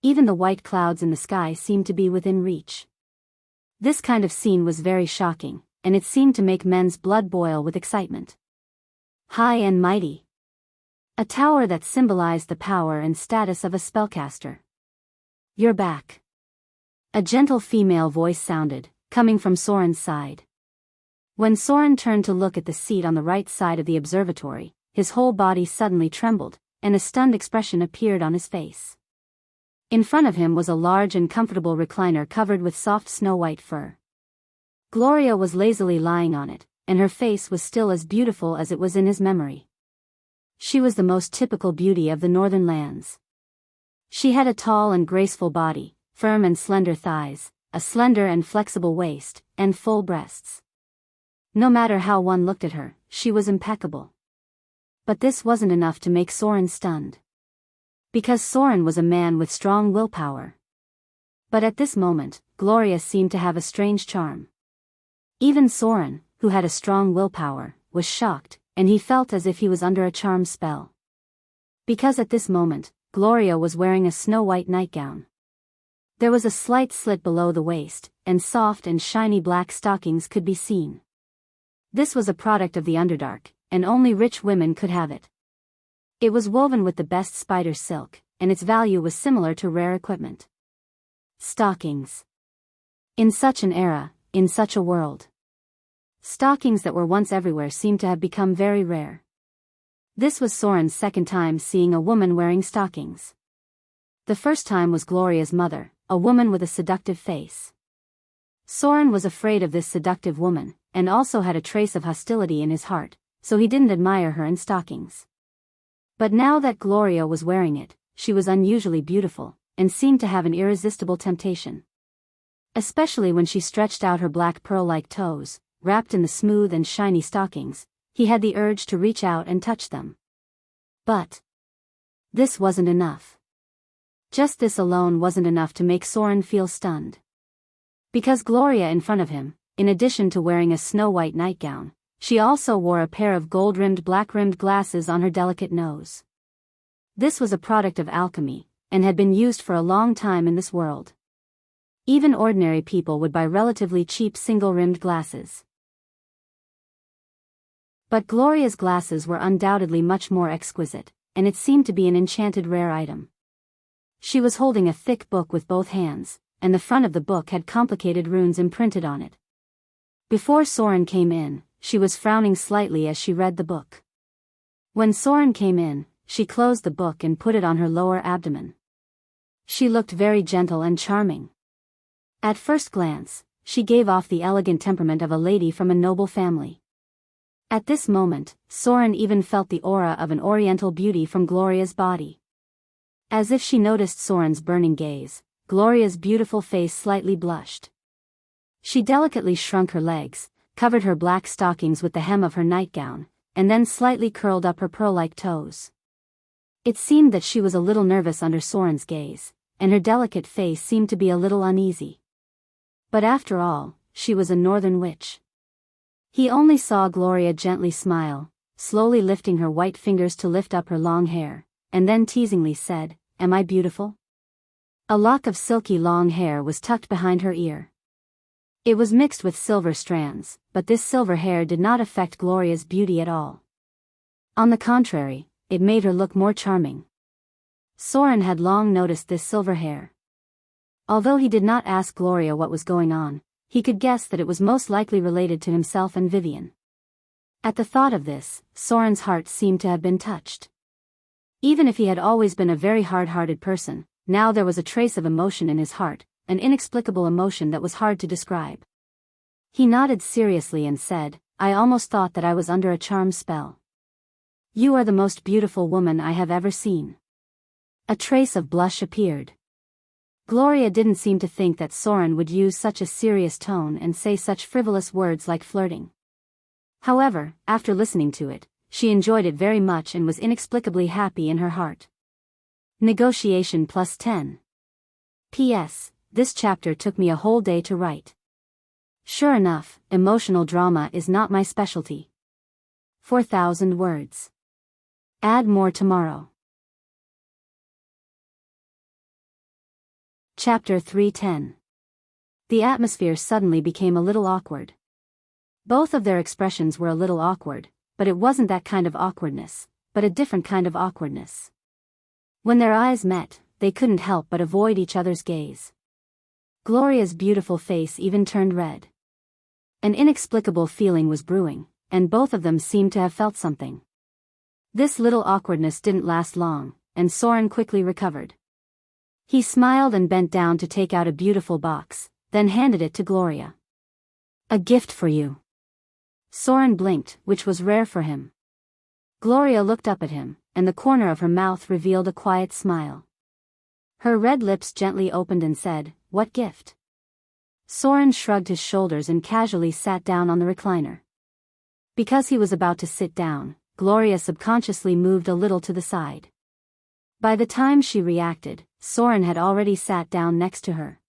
Even the white clouds in the sky seemed to be within reach. This kind of scene was very shocking, and it seemed to make men's blood boil with excitement. High and mighty. A tower that symbolized the power and status of a spellcaster. "You're back." A gentle female voice sounded, coming from Soren's side. When Soren turned to look at the seat on the right side of the observatory, his whole body suddenly trembled, and a stunned expression appeared on his face. In front of him was a large and comfortable recliner covered with soft snow-white fur. Gloria was lazily lying on it, and her face was still as beautiful as it was in his memory. She was the most typical beauty of the northern lands. She had a tall and graceful body, firm and slender thighs, a slender and flexible waist, and full breasts. No matter how one looked at her, she was impeccable. But this wasn't enough to make Soren stunned. Because Soren was a man with strong willpower. But at this moment, Gloria seemed to have a strange charm. Even Soren, who had a strong willpower, was shocked, and he felt as if he was under a charm spell. Because at this moment, Gloria was wearing a snow-white nightgown. There was a slight slit below the waist, and soft and shiny black stockings could be seen. This was a product of the Underdark, and only rich women could have it. It was woven with the best spider silk, and its value was similar to rare equipment. Stockings. In such an era, in such a world. Stockings that were once everywhere seemed to have become very rare. This was Soren's second time seeing a woman wearing stockings. The first time was Gloria's mother, a woman with a seductive face. Soren was afraid of this seductive woman, and also had a trace of hostility in his heart, so he didn't admire her in stockings. But now that Gloria was wearing it, she was unusually beautiful, and seemed to have an irresistible temptation. Especially when she stretched out her black pearl-like toes, wrapped in the smooth and shiny stockings, he had the urge to reach out and touch them. But this wasn't enough. Just this alone wasn't enough to make Soren feel stunned. Because Gloria in front of him, in addition to wearing a snow-white nightgown, she also wore a pair of gold-rimmed black-rimmed glasses on her delicate nose. This was a product of alchemy, and had been used for a long time in this world. Even ordinary people would buy relatively cheap single-rimmed glasses. But Gloria's glasses were undoubtedly much more exquisite, and it seemed to be an enchanted rare item. She was holding a thick book with both hands, and the front of the book had complicated runes imprinted on it. Before Soren came in, she was frowning slightly as she read the book. When Soren came in, she closed the book and put it on her lower abdomen. She looked very gentle and charming. At first glance, she gave off the elegant temperament of a lady from a noble family. At this moment, Soren even felt the aura of an oriental beauty from Gloria's body. As if she noticed Soren's burning gaze, Gloria's beautiful face slightly blushed. She delicately shrunk her legs, covered her black stockings with the hem of her nightgown, and then slightly curled up her pearl-like toes. It seemed that she was a little nervous under Soren's gaze, and her delicate face seemed to be a little uneasy. But after all, she was a northern witch. He only saw Gloria gently smile, slowly lifting her white fingers to lift up her long hair, and then teasingly said, "Am I beautiful?" A lock of silky long hair was tucked behind her ear. It was mixed with silver strands, but this silver hair did not affect Gloria's beauty at all. On the contrary, it made her look more charming. Soren had long noticed this silver hair. Although he did not ask Gloria what was going on, he could guess that it was most likely related to himself and Vivian. At the thought of this, Soren's heart seemed to have been touched. Even if he had always been a very hard-hearted person, now there was a trace of emotion in his heart, an inexplicable emotion that was hard to describe. He nodded seriously and said, "I almost thought that I was under a charm spell. You are the most beautiful woman I have ever seen." A trace of blush appeared. Gloria didn't seem to think that Soren would use such a serious tone and say such frivolous words like flirting. However, after listening to it, she enjoyed it very much and was inexplicably happy in her heart. Negotiation +10. P.S. This chapter took me a whole day to write. Sure enough, emotional drama is not my specialty. 4,000 words. Add more tomorrow. Chapter 310. The atmosphere suddenly became a little awkward. Both of their expressions were a little awkward, but it wasn't that kind of awkwardness, but a different kind of awkwardness. When their eyes met, they couldn't help but avoid each other's gaze. Gloria's beautiful face even turned red. An inexplicable feeling was brewing, and both of them seemed to have felt something. This little awkwardness didn't last long, and Soren quickly recovered. He smiled and bent down to take out a beautiful box, then handed it to Gloria. "A gift for you." Soren blinked, which was rare for him. Gloria looked up at him, and the corner of her mouth revealed a quiet smile. Her red lips gently opened and said, "What gift?" Soren shrugged his shoulders and casually sat down on the recliner. Because he was about to sit down, Gloria subconsciously moved a little to the side. By the time she reacted, Soren had already sat down next to her.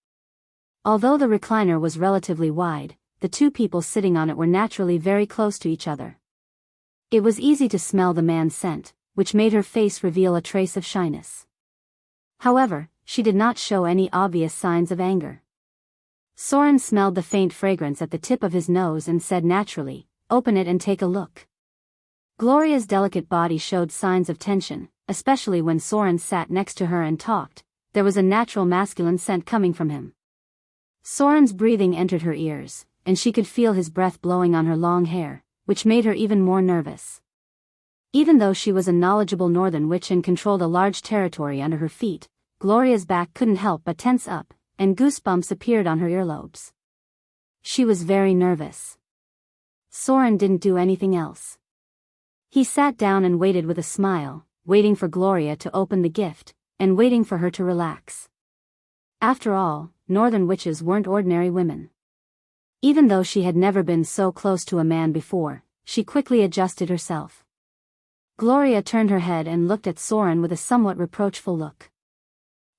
Although the recliner was relatively wide, the two people sitting on it were naturally very close to each other. It was easy to smell the man's scent, which made her face reveal a trace of shyness. However, she did not show any obvious signs of anger. Soren smelled the faint fragrance at the tip of his nose and said naturally, "Open it and take a look." Gloria's delicate body showed signs of tension, especially when Soren sat next to her and talked. There was a natural masculine scent coming from him. Soren's breathing entered her ears, and she could feel his breath blowing on her long hair, which made her even more nervous. Even though she was a knowledgeable northern witch and controlled a large territory under her feet, Gloria's back couldn't help but tense up, and goosebumps appeared on her earlobes. She was very nervous. Soren didn't do anything else. He sat down and waited with a smile, waiting for Gloria to open the gift, and waiting for her to relax. After all, northern witches weren't ordinary women. Even though she had never been so close to a man before, she quickly adjusted herself. Gloria turned her head and looked at Soren with a somewhat reproachful look.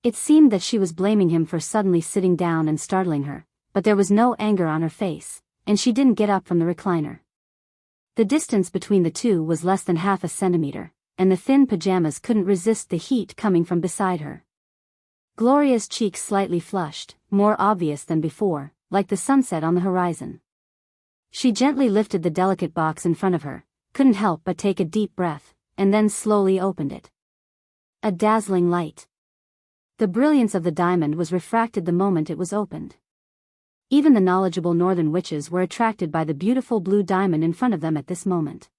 It seemed that she was blaming him for suddenly sitting down and startling her, but there was no anger on her face, and she didn't get up from the recliner. The distance between the two was less than half a centimeter, and the thin pajamas couldn't resist the heat coming from beside her. Gloria's cheeks slightly flushed, more obvious than before, like the sunset on the horizon. She gently lifted the delicate box in front of her, couldn't help but take a deep breath, and then slowly opened it. A dazzling light. The brilliance of the diamond was refracted the moment it was opened. Even the knowledgeable northern witches were attracted by the beautiful blue diamond in front of them at this moment.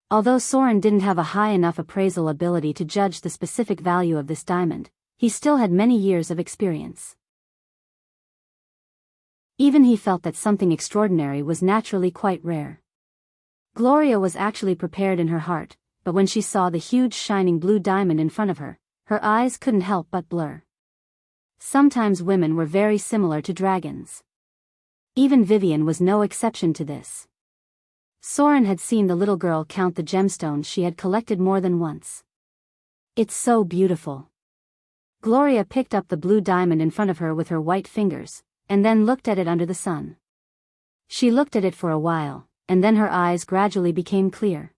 Although Soren didn't have a high enough appraisal ability to judge the specific value of this diamond, he still had many years of experience. Even he felt that something extraordinary was naturally quite rare. Gloria was actually prepared in her heart, but when she saw the huge shining blue diamond in front of her, her eyes couldn't help but blur. Sometimes women were very similar to dragons. Even Vivian was no exception to this. Soren had seen the little girl count the gemstones she had collected more than once. "It's so beautiful." Gloria picked up the blue diamond in front of her with her white fingers, and then looked at it under the sun. She looked at it for a while, and then her eyes gradually became clear.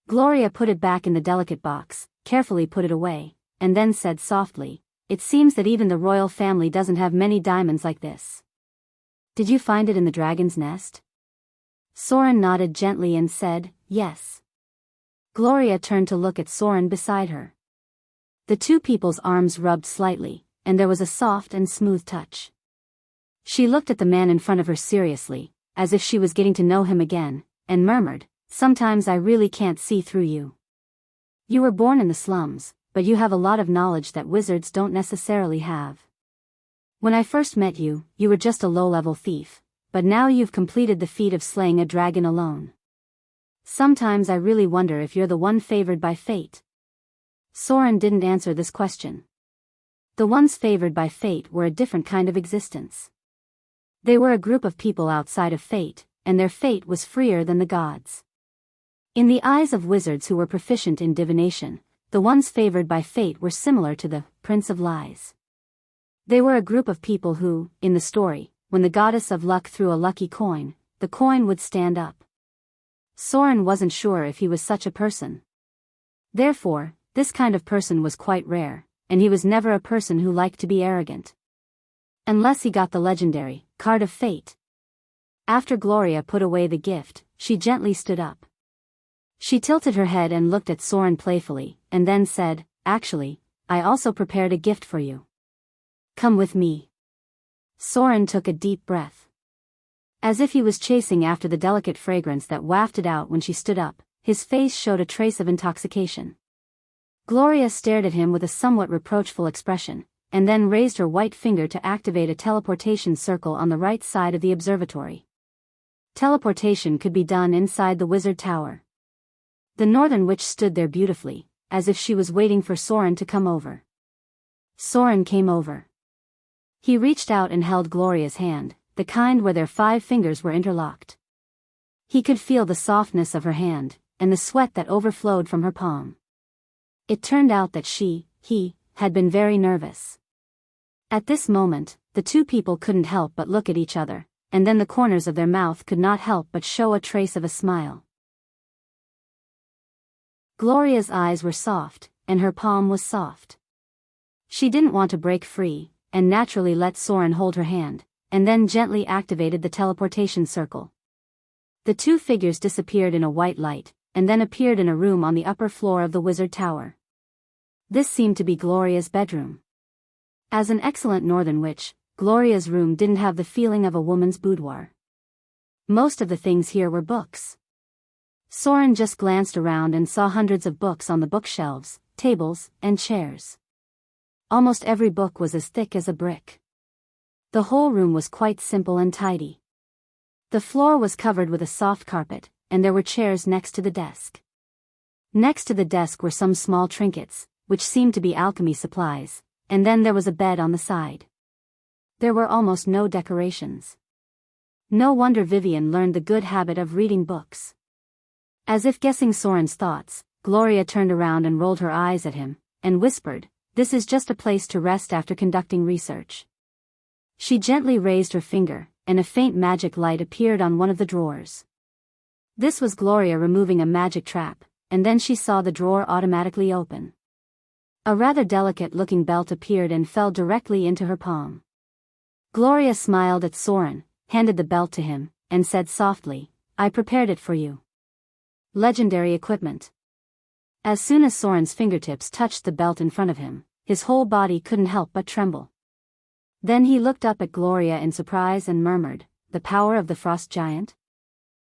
Gloria put it back in the delicate box, carefully put it away, and then said softly, "It seems that even the royal family doesn't have many diamonds like this. Did you find it in the dragon's nest?" Soren nodded gently and said, "Yes." Gloria turned to look at Soren beside her. The two people's arms rubbed slightly, and there was a soft and smooth touch. She looked at the man in front of her seriously, as if she was getting to know him again, and murmured, "Sometimes I really can't see through you. You were born in the slums, but you have a lot of knowledge that wizards don't necessarily have. When I first met you, you were just a low-level thief, but now you've completed the feat of slaying a dragon alone. Sometimes I really wonder if you're the one favored by fate." Soren didn't answer this question. The ones favored by fate were a different kind of existence. They were a group of people outside of fate, and their fate was freer than the gods. In the eyes of wizards who were proficient in divination, the ones favored by fate were similar to the Prince of Lies. They were a group of people who, in the story, when the goddess of luck threw a lucky coin, the coin would stand up. Soren wasn't sure if he was such a person. Therefore, this kind of person was quite rare, and he was never a person who liked to be arrogant. Unless he got the legendary card of fate. After Gloria put away the gift, she gently stood up. She tilted her head and looked at Soren playfully, and then said, "Actually, I also prepared a gift for you. Come with me." Soren took a deep breath. As if he was chasing after the delicate fragrance that wafted out when she stood up, his face showed a trace of intoxication. Gloria stared at him with a somewhat reproachful expression, and then raised her white finger to activate a teleportation circle on the right side of the observatory. Teleportation could be done inside the wizard tower. The Northern Witch stood there beautifully, as if she was waiting for Soren to come over. Soren came over. He reached out and held Gloria's hand, the kind where their 5 fingers were interlocked. He could feel the softness of her hand, and the sweat that overflowed from her palm. It turned out that he, had been very nervous. At this moment, the two people couldn't help but look at each other, and then the corners of their mouth could not help but show a trace of a smile. Gloria's eyes were soft, and her palm was soft. She didn't want to break free, and naturally let Soren hold her hand, and then gently activated the teleportation circle. The 2 figures disappeared in a white light, and then appeared in a room on the upper floor of the wizard tower. This seemed to be Gloria's bedroom. As an excellent Northern Witch, Gloria's room didn't have the feeling of a woman's boudoir. Most of the things here were books. Soren just glanced around and saw hundreds of books on the bookshelves, tables, and chairs. Almost every book was as thick as a brick. The whole room was quite simple and tidy. The floor was covered with a soft carpet, and there were chairs next to the desk. Next to the desk were some small trinkets, which seemed to be alchemy supplies, and then there was a bed on the side. There were almost no decorations. No wonder Vivian learned the good habit of reading books. As if guessing Soren's thoughts, Gloria turned around and rolled her eyes at him, and whispered, "This is just a place to rest after conducting research." She gently raised her finger, and a faint magic light appeared on one of the drawers. This was Gloria removing a magic trap, and then she saw the drawer automatically open. A rather delicate-looking belt appeared and fell directly into her palm. Gloria smiled at Soren, handed the belt to him, and said softly, "I prepared it for you. Legendary equipment." As soon as Soren's fingertips touched the belt in front of him, his whole body couldn't help but tremble. Then he looked up at Gloria in surprise and murmured, "The power of the frost giant?"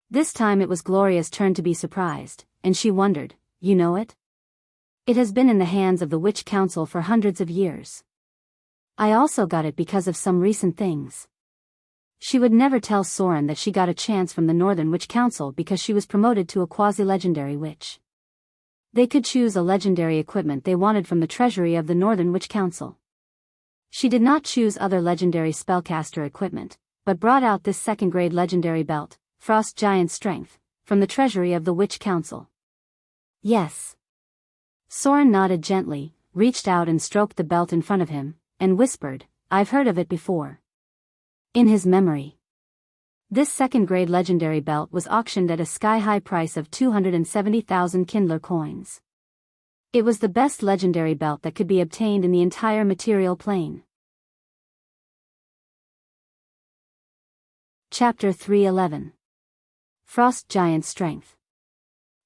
This time it was Gloria's turn to be surprised, and she wondered, "You know it? It has been in the hands of the Witch Council for hundreds of years. I also got it because of some recent things." She would never tell Soren that she got a chance from the Northern Witch Council because she was promoted to a quasi-legendary witch. They could choose a legendary equipment they wanted from the treasury of the Northern Witch Council. She did not choose other legendary spellcaster equipment, but brought out this second-grade legendary belt, Frost Giant Strength, from the treasury of the Witch Council. "Yes." Soren nodded gently, reached out and stroked the belt in front of him, and whispered, "I've heard of it before." In his memory. This second-grade legendary belt was auctioned at a sky-high price of 270,000 Kindler coins. It was the best legendary belt that could be obtained in the entire material plane. Chapter 311. Frost Giant Strength.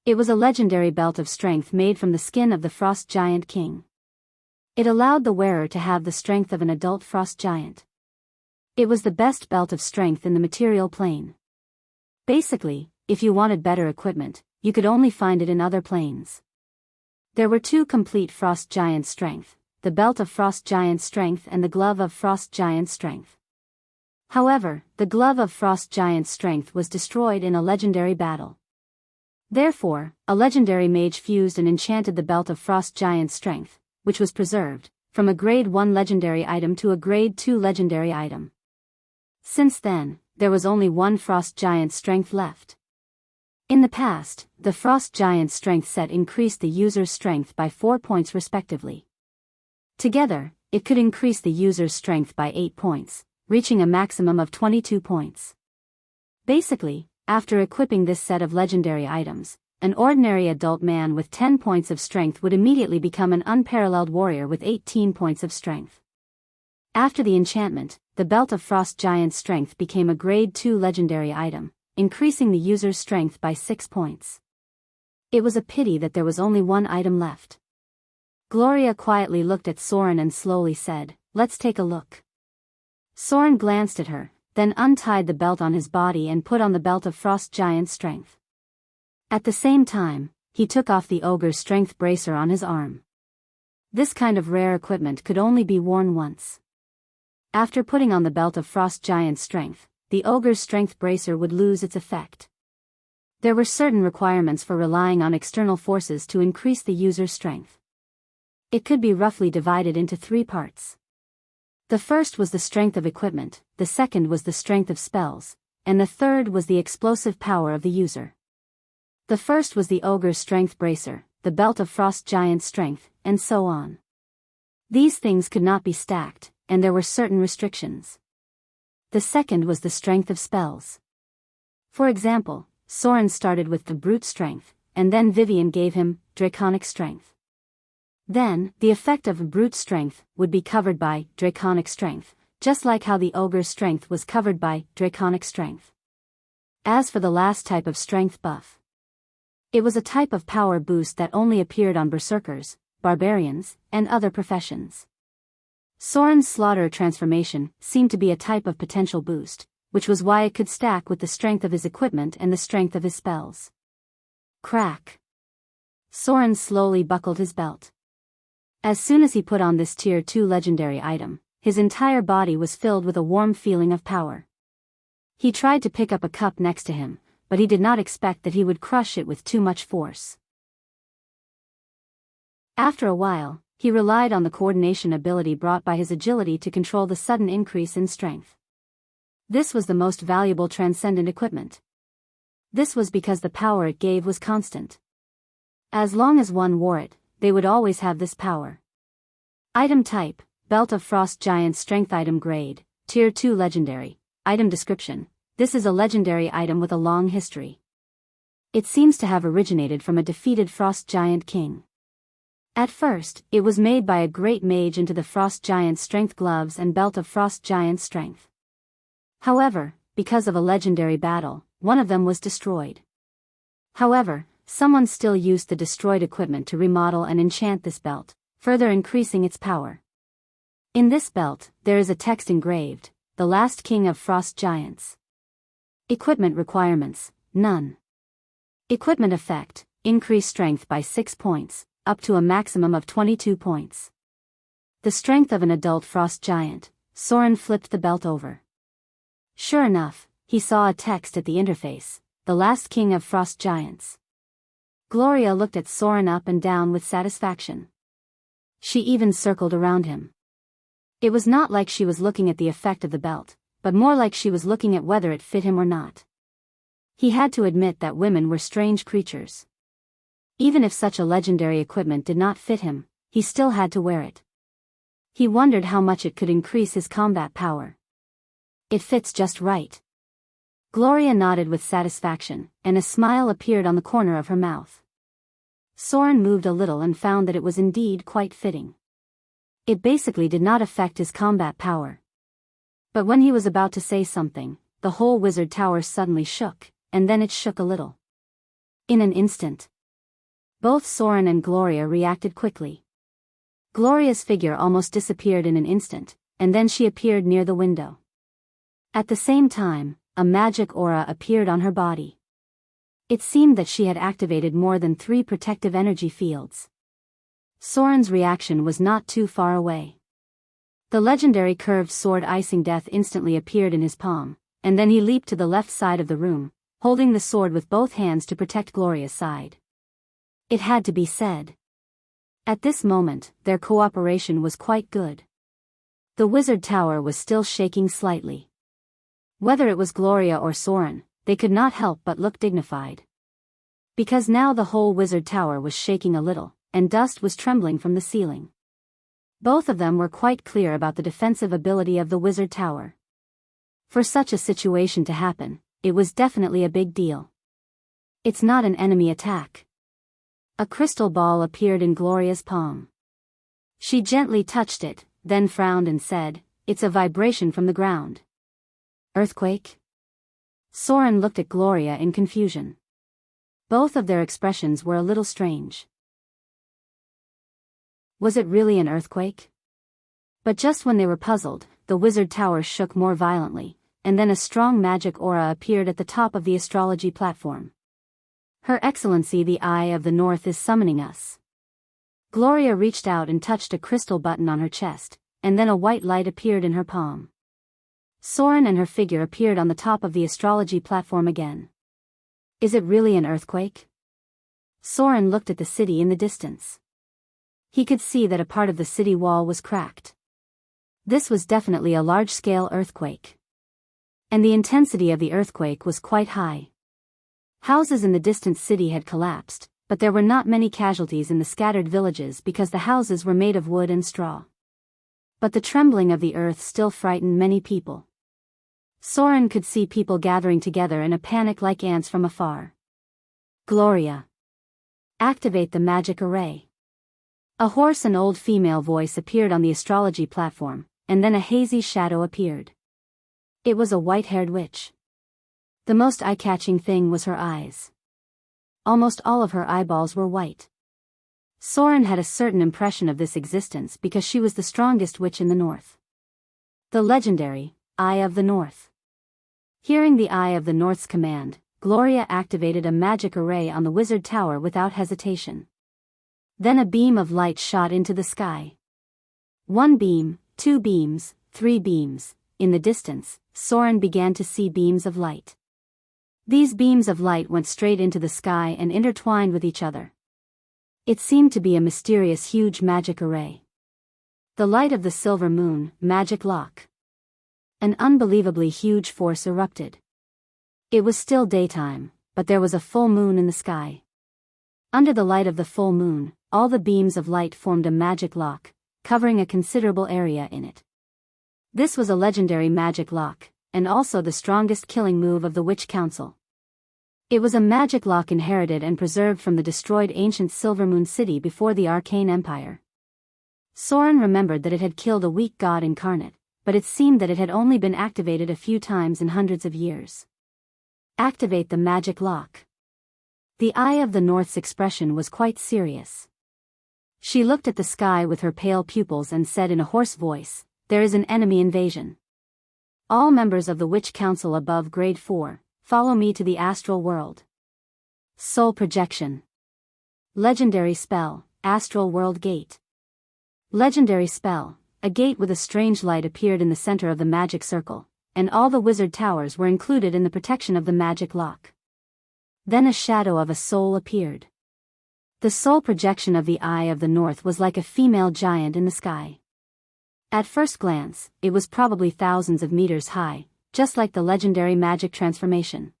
It was a legendary belt of strength made from the skin of the Frost Giant King. It allowed the wearer to have the strength of an adult frost giant. It was the best belt of strength in the material plane. Basically, if you wanted better equipment, you could only find it in other planes. There were two complete Frost Giant strength, the belt of Frost Giant strength and the glove of Frost Giant strength. However, the glove of Frost Giant strength was destroyed in a legendary battle. Therefore, a legendary mage fused and enchanted the belt of Frost Giant strength, which was preserved, from a grade 1 legendary item to a grade 2 legendary item. Since then, there was only one Frost Giant strength left. In the past, the Frost Giant strength set increased the user's strength by 4 points respectively. Together, it could increase the user's strength by 8 points, reaching a maximum of 22 points. Basically, after equipping this set of legendary items, an ordinary adult man with 10 points of strength would immediately become an unparalleled warrior with 18 points of strength. After the enchantment, the belt of Frost Giant strength became a grade 2 legendary item, increasing the user's strength by 6 points. It was a pity that there was only one item left. Gloria quietly looked at Soren and slowly said, "Let's take a look." Soren glanced at her, then untied the belt on his body and put on the belt of Frost Giant strength. At the same time, he took off the ogre's strength bracer on his arm. This kind of rare equipment could only be worn once. After putting on the belt of Frost Giant strength, the ogre's strength bracer would lose its effect. There were certain requirements for relying on external forces to increase the user's strength. It could be roughly divided into 3 parts. The first was the strength of equipment, the second was the strength of spells, and the third was the explosive power of the user. The first was the ogre's strength bracer, the belt of Frost Giant strength, and so on. These things could not be stacked, and there were certain restrictions. The second was the strength of spells. For example, Soren started with the brute strength, and then Vivian gave him draconic strength. Then, the effect of brute strength would be covered by draconic strength, just like how the ogre's strength was covered by draconic strength. As for the last type of strength buff, it was a type of power boost that only appeared on berserkers, barbarians, and other professions. Soren's slaughter transformation seemed to be a type of potential boost, which was why it could stack with the strength of his equipment and the strength of his spells. Crack! Soren slowly buckled his belt. As soon as he put on this tier 2 legendary item, his entire body was filled with a warm feeling of power. He tried to pick up a cup next to him, but he did not expect that he would crush it with too much force. After a while, he relied on the coordination ability brought by his agility to control the sudden increase in strength. This was the most valuable transcendent equipment. This was because the power it gave was constant. As long as one wore it, they would always have this power. Item type, Belt of Frost Giant strength item grade, Tier 2 legendary. Item description, this is a legendary item with a long history. It seems to have originated from a defeated Frost Giant king. At first, it was made by a great mage into the Frost Giant strength gloves and Belt of Frost Giant strength. However, because of a legendary battle, one of them was destroyed. However, someone still used the destroyed equipment to remodel and enchant this belt, further increasing its power. In this belt, there is a text engraved, "The Last King of Frost Giants." Equipment requirements, none. Equipment effect, increase strength by 6 points, up to a maximum of 22 points. The strength of an adult Frost Giant. Soren flipped the belt over. Sure enough, he saw a text at the interface, "The Last King of Frost Giants." Gloria looked at Soren up and down with satisfaction. She even circled around him. It was not like she was looking at the effect of the belt, but more like she was looking at whether it fit him or not. He had to admit that women were strange creatures. Even if such a legendary equipment did not fit him, he still had to wear it. He wondered how much it could increase his combat power. It fits just right. Gloria nodded with satisfaction, and a smile appeared on the corner of her mouth. Soren moved a little and found that it was indeed quite fitting. It basically did not affect his combat power. But when he was about to say something, the whole wizard tower suddenly shook, and then it shook a little. In an instant, both Soren and Gloria reacted quickly. Gloria's figure almost disappeared in an instant, and then she appeared near the window. At the same time, a magic aura appeared on her body. It seemed that she had activated more than 3 protective energy fields. Soren's reaction was not too far away. The legendary curved sword Icing Death instantly appeared in his palm, and then he leaped to the left side of the room, holding the sword with both hands to protect Gloria's side. It had to be said. At this moment, their cooperation was quite good. The wizard tower was still shaking slightly. Whether it was Gloria or Soren, they could not help but look dignified. Because now the whole wizard tower was shaking a little, and dust was trembling from the ceiling. Both of them were quite clear about the defensive ability of the wizard tower. For such a situation to happen, it was definitely a big deal. It's not an enemy attack. A crystal ball appeared in Gloria's palm. She gently touched it, then frowned and said, "It's a vibration from the ground." Earthquake? Soren looked at Gloria in confusion. Both of their expressions were a little strange. Was it really an earthquake? But just when they were puzzled, the wizard tower shook more violently, and then a strong magic aura appeared at the top of the astrology platform. "Her Excellency the Eye of the North is summoning us." Gloria reached out and touched a crystal button on her chest, and then a white light appeared in her palm. Soren and her figure appeared on the top of the astrology platform again. Is it really an earthquake? Soren looked at the city in the distance. He could see that a part of the city wall was cracked. This was definitely a large-scale earthquake. And the intensity of the earthquake was quite high. Houses in the distant city had collapsed, but there were not many casualties in the scattered villages because the houses were made of wood and straw. But the trembling of the earth still frightened many people. Soren could see people gathering together in a panic like ants from afar. Gloria. Activate the magic array. A hoarse and old female voice appeared on the astrology platform, and then a hazy shadow appeared. It was a white-haired witch. The most eye-catching thing was her eyes. Almost all of her eyeballs were white. Soren had a certain impression of this existence because she was the strongest witch in the north. The legendary Eye of the North. Hearing the Eye of the North's command, Gloria activated a magic array on the wizard tower without hesitation. Then a beam of light shot into the sky. 1 beam, 2 beams, 3 beams. In the distance, Soren began to see beams of light. These beams of light went straight into the sky and intertwined with each other. It seemed to be a mysterious huge magic array. The light of the silver moon, magic lock. An unbelievably huge force erupted. It was still daytime, but there was a full moon in the sky. Under the light of the full moon, all the beams of light formed a magic lock, covering a considerable area in it. This was a legendary magic lock, and also the strongest killing move of the Witch Council. It was a magic lock inherited and preserved from the destroyed ancient Silvermoon City before the Arcane Empire. Soren remembered that it had killed a weak god incarnate, but it seemed that it had only been activated a few times in hundreds of years. Activate the magic lock. The Eye of the North's expression was quite serious. She looked at the sky with her pale pupils and said in a hoarse voice, "There is an enemy invasion. All members of the Witch Council above Grade 4, follow me to the astral world." Soul projection. Legendary spell, Astral World Gate. Legendary spell, a gate with a strange light appeared in the center of the magic circle, and all the wizard towers were included in the protection of the magic lock. Then a shadow of a soul appeared. The soul projection of the Eye of the North was like a female giant in the sky. At first glance, it was probably thousands of meters high, just like the legendary magic transformation.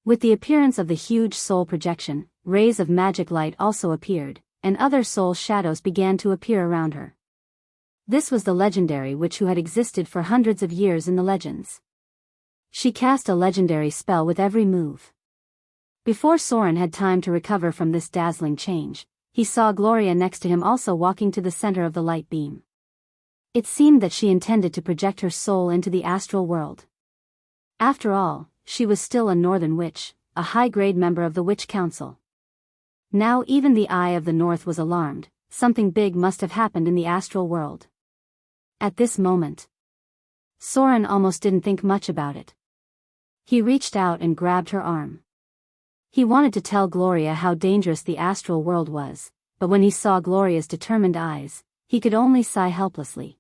With the appearance of the huge soul projection, rays of magic light also appeared, and other soul shadows began to appear around her. This was the legendary witch who had existed for hundreds of years in the legends. She cast a legendary spell with every move. Before Soren had time to recover from this dazzling change, he saw Gloria next to him also walking to the center of the light beam. It seemed that she intended to project her soul into the astral world. After all, she was still a northern witch, a high-grade member of the Witch Council. Now even the Eye of the North was alarmed. Something big must have happened in the astral world. At this moment, Soren almost didn't think much about it. He reached out and grabbed her arm. He wanted to tell Gloria how dangerous the astral world was, but when he saw Gloria's determined eyes, he could only sigh helplessly.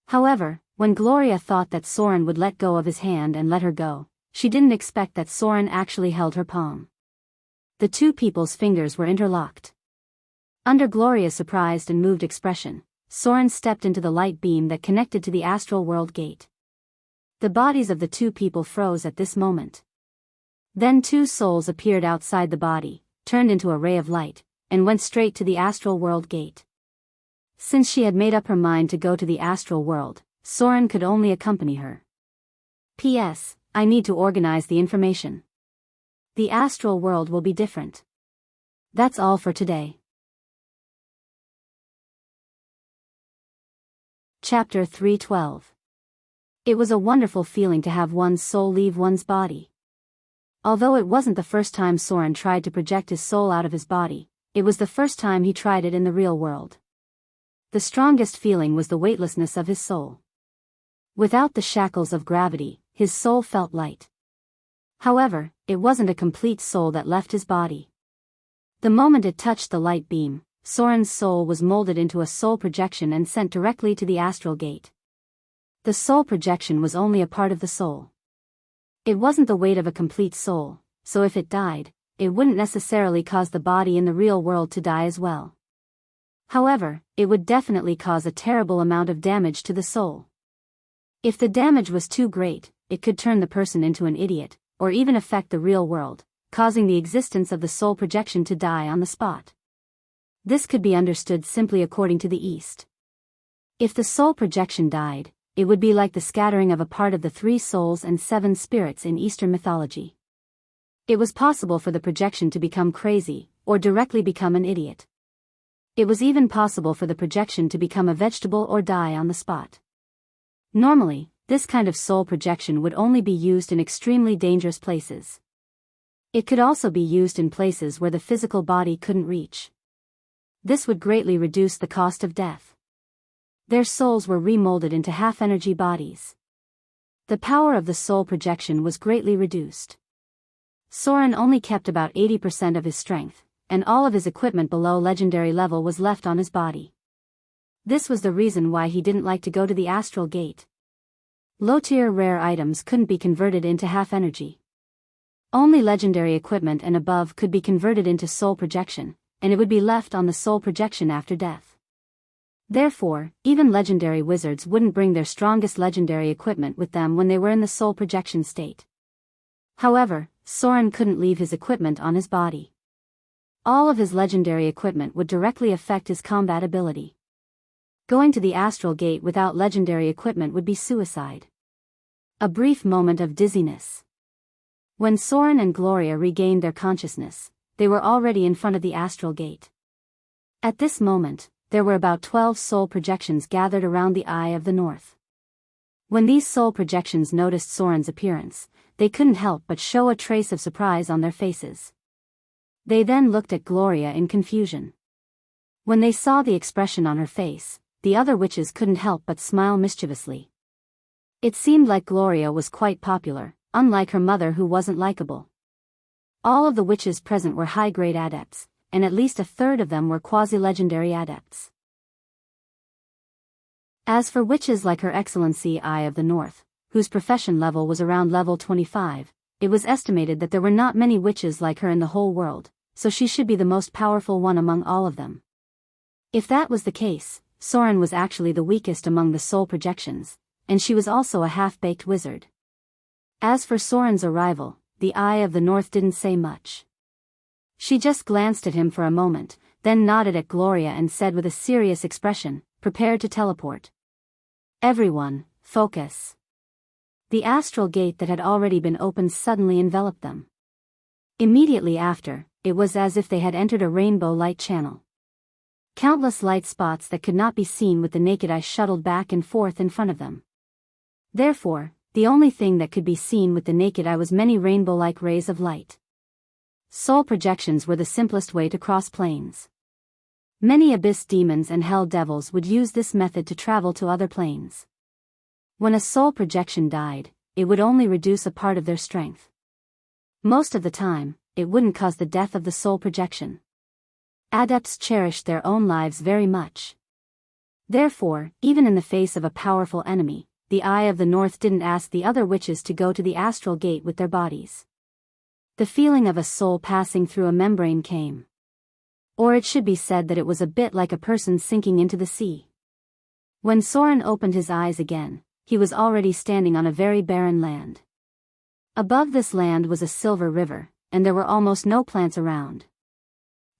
However, when Gloria thought that Soren would let go of his hand and let her go, she didn't expect that Soren actually held her palm. The two people's fingers were interlocked. Under Gloria's surprised and moved expression, Soren stepped into the light beam that connected to the astral world gate. The bodies of the two people froze at this moment. Then two souls appeared outside the body, turned into a ray of light, and went straight to the astral world gate. Since she had made up her mind to go to the astral world, Soren could only accompany her. P.S. I need to organize the information. The astral world will be different. That's all for today. Chapter 312. It was a wonderful feeling to have one's soul leave one's body. Although it wasn't the first time Soren tried to project his soul out of his body, it was the first time he tried it in the real world. The strongest feeling was the weightlessness of his soul. Without the shackles of gravity, his soul felt light. However, it wasn't a complete soul that left his body. The moment it touched the light beam, Soren's soul was molded into a soul projection and sent directly to the astral gate. The soul projection was only a part of the soul. It wasn't the weight of a complete soul, so if it died, it wouldn't necessarily cause the body in the real world to die as well. However, it would definitely cause a terrible amount of damage to the soul. If the damage was too great, it could turn the person into an idiot, or even affect the real world, causing the existence of the soul projection to die on the spot. This could be understood simply according to the East. If the soul projection died, it would be like the scattering of a part of the 3 souls and 7 spirits in Eastern mythology. It was possible for the projection to become crazy, or directly become an idiot. It was even possible for the projection to become a vegetable or die on the spot. Normally, this kind of soul projection would only be used in extremely dangerous places. It could also be used in places where the physical body couldn't reach. This would greatly reduce the cost of death. Their souls were remolded into half-energy bodies. The power of the soul projection was greatly reduced. Soren only kept about 80% of his strength, and all of his equipment below legendary level was left on his body. This was the reason why he didn't like to go to the astral gate. Low-tier rare items couldn't be converted into half-energy. Only legendary equipment and above could be converted into soul projection, and it would be left on the soul projection after death. Therefore, even legendary wizards wouldn't bring their strongest legendary equipment with them when they were in the soul projection state. However, Soren couldn't leave his equipment on his body. All of his legendary equipment would directly affect his combat ability. Going to the astral gate without legendary equipment would be suicide. A brief moment of dizziness. When Soren and Gloria regained their consciousness, they were already in front of the astral gate. At this moment, there were about 12 soul projections gathered around the Eye of the North. When these soul projections noticed Soren's appearance, they couldn't help but show a trace of surprise on their faces. They then looked at Gloria in confusion. When they saw the expression on her face, the other witches couldn't help but smile mischievously. It seemed like Gloria was quite popular, unlike her mother who wasn't likable. All of the witches present were high-grade adepts, and at least a third of them were quasi-legendary adepts. As for witches like Her Excellency Eye of the North, whose profession level was around level 25, it was estimated that there were not many witches like her in the whole world, so she should be the most powerful one among all of them. If that was the case, Soren was actually the weakest among the soul projections, and she was also a half-baked wizard. As for Soren's arrival, the Eye of the North didn't say much. She just glanced at him for a moment, then nodded at Gloria and said with a serious expression, "Prepare to teleport. Everyone, focus." The astral gate that had already been opened suddenly enveloped them. Immediately after, it was as if they had entered a rainbow light channel. Countless light spots that could not be seen with the naked eye shuttled back and forth in front of them. Therefore, the only thing that could be seen with the naked eye was many rainbow-like rays of light. Soul projections were the simplest way to cross planes. Many abyss demons and hell devils would use this method to travel to other planes. When a soul projection died, it would only reduce a part of their strength. Most of the time, it wouldn't cause the death of the soul projection. Adepts cherished their own lives very much. Therefore, even in the face of a powerful enemy, the Eye of the North didn't ask the other witches to go to the astral gate with their bodies. The feeling of a soul passing through a membrane came. Or it should be said that it was a bit like a person sinking into the sea. When Soren opened his eyes again, he was already standing on a very barren land. Above this land was a silver river, and there were almost no plants around.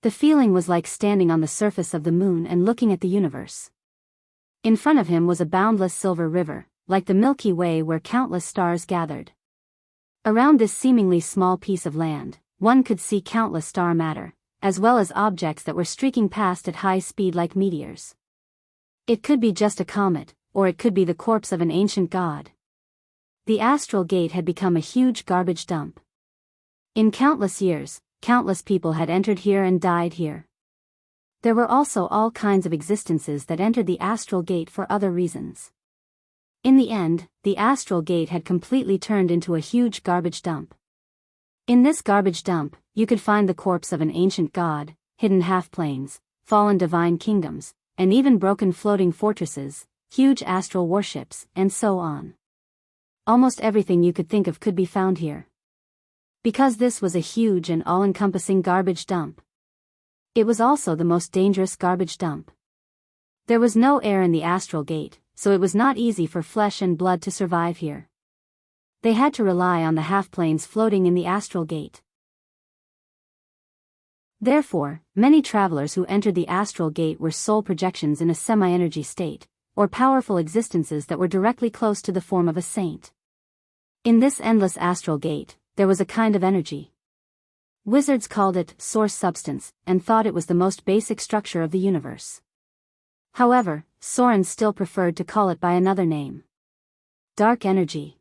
The feeling was like standing on the surface of the moon and looking at the universe. In front of him was a boundless silver river, like the Milky Way where countless stars gathered. Around this seemingly small piece of land, one could see countless star matter, as well as objects that were streaking past at high speed like meteors. It could be just a comet, or it could be the corpse of an ancient god. The astral gate had become a huge garbage dump. In countless years, countless people had entered here and died here. There were also all kinds of existences that entered the astral gate for other reasons. In the end, the astral gate had completely turned into a huge garbage dump. In this garbage dump, you could find the corpse of an ancient god, hidden half-planes, fallen divine kingdoms, and even broken floating fortresses, huge astral warships, and so on. Almost everything you could think of could be found here. Because this was a huge and all-encompassing garbage dump. It was also the most dangerous garbage dump. There was no air in the astral gate, so it was not easy for flesh and blood to survive here. They had to rely on the half-planes floating in the astral gate. Therefore, many travelers who entered the astral gate were soul projections in a semi-energy state, or powerful existences that were directly close to the form of a saint. In this endless astral gate, there was a kind of energy. Wizards called it source substance, and thought it was the most basic structure of the universe. However, Soren still preferred to call it by another name. Dark energy.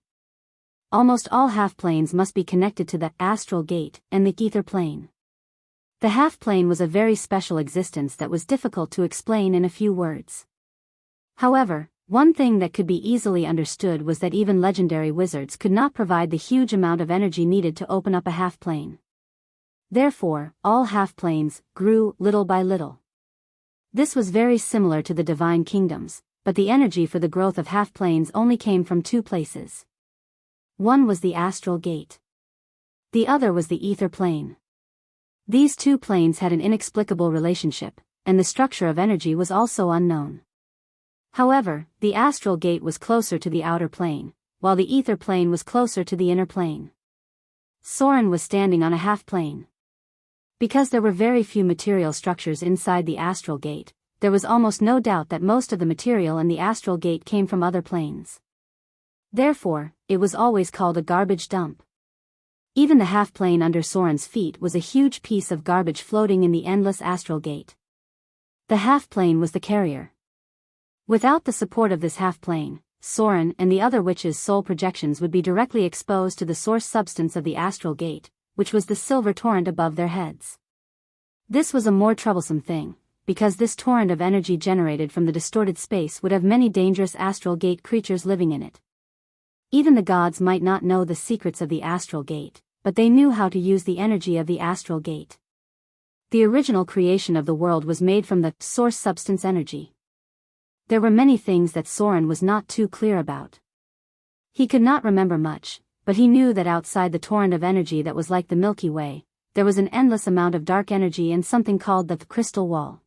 Almost all half-planes must be connected to the astral gate and the ether plane. The half-plane was a very special existence that was difficult to explain in a few words. However, one thing that could be easily understood was that even legendary wizards could not provide the huge amount of energy needed to open up a half-plane. Therefore, all half-planes grew little by little. This was very similar to the divine kingdoms, but the energy for the growth of half-planes only came from two places. One was the astral gate. The other was the ether plane. These two planes had an inexplicable relationship, and the structure of energy was also unknown. However, the astral gate was closer to the outer plane, while the ether plane was closer to the inner plane. Soren was standing on a half-plane. Because there were very few material structures inside the astral gate, there was almost no doubt that most of the material in the astral gate came from other planes. Therefore, it was always called a garbage dump. Even the half-plane under Soren's feet was a huge piece of garbage floating in the endless astral gate. The half-plane was the carrier. Without the support of this half-plane, Soren and the other witches' soul projections would be directly exposed to the source substance of the astral gate, which was the silver torrent above their heads. This was a more troublesome thing, because this torrent of energy generated from the distorted space would have many dangerous astral gate creatures living in it. Even the gods might not know the secrets of the astral gate, but they knew how to use the energy of the astral gate. The original creation of the world was made from the source substance energy. There were many things that Soren was not too clear about. He could not remember much, but he knew that outside the torrent of energy that was like the Milky Way, there was an endless amount of dark energy and something called the crystal wall.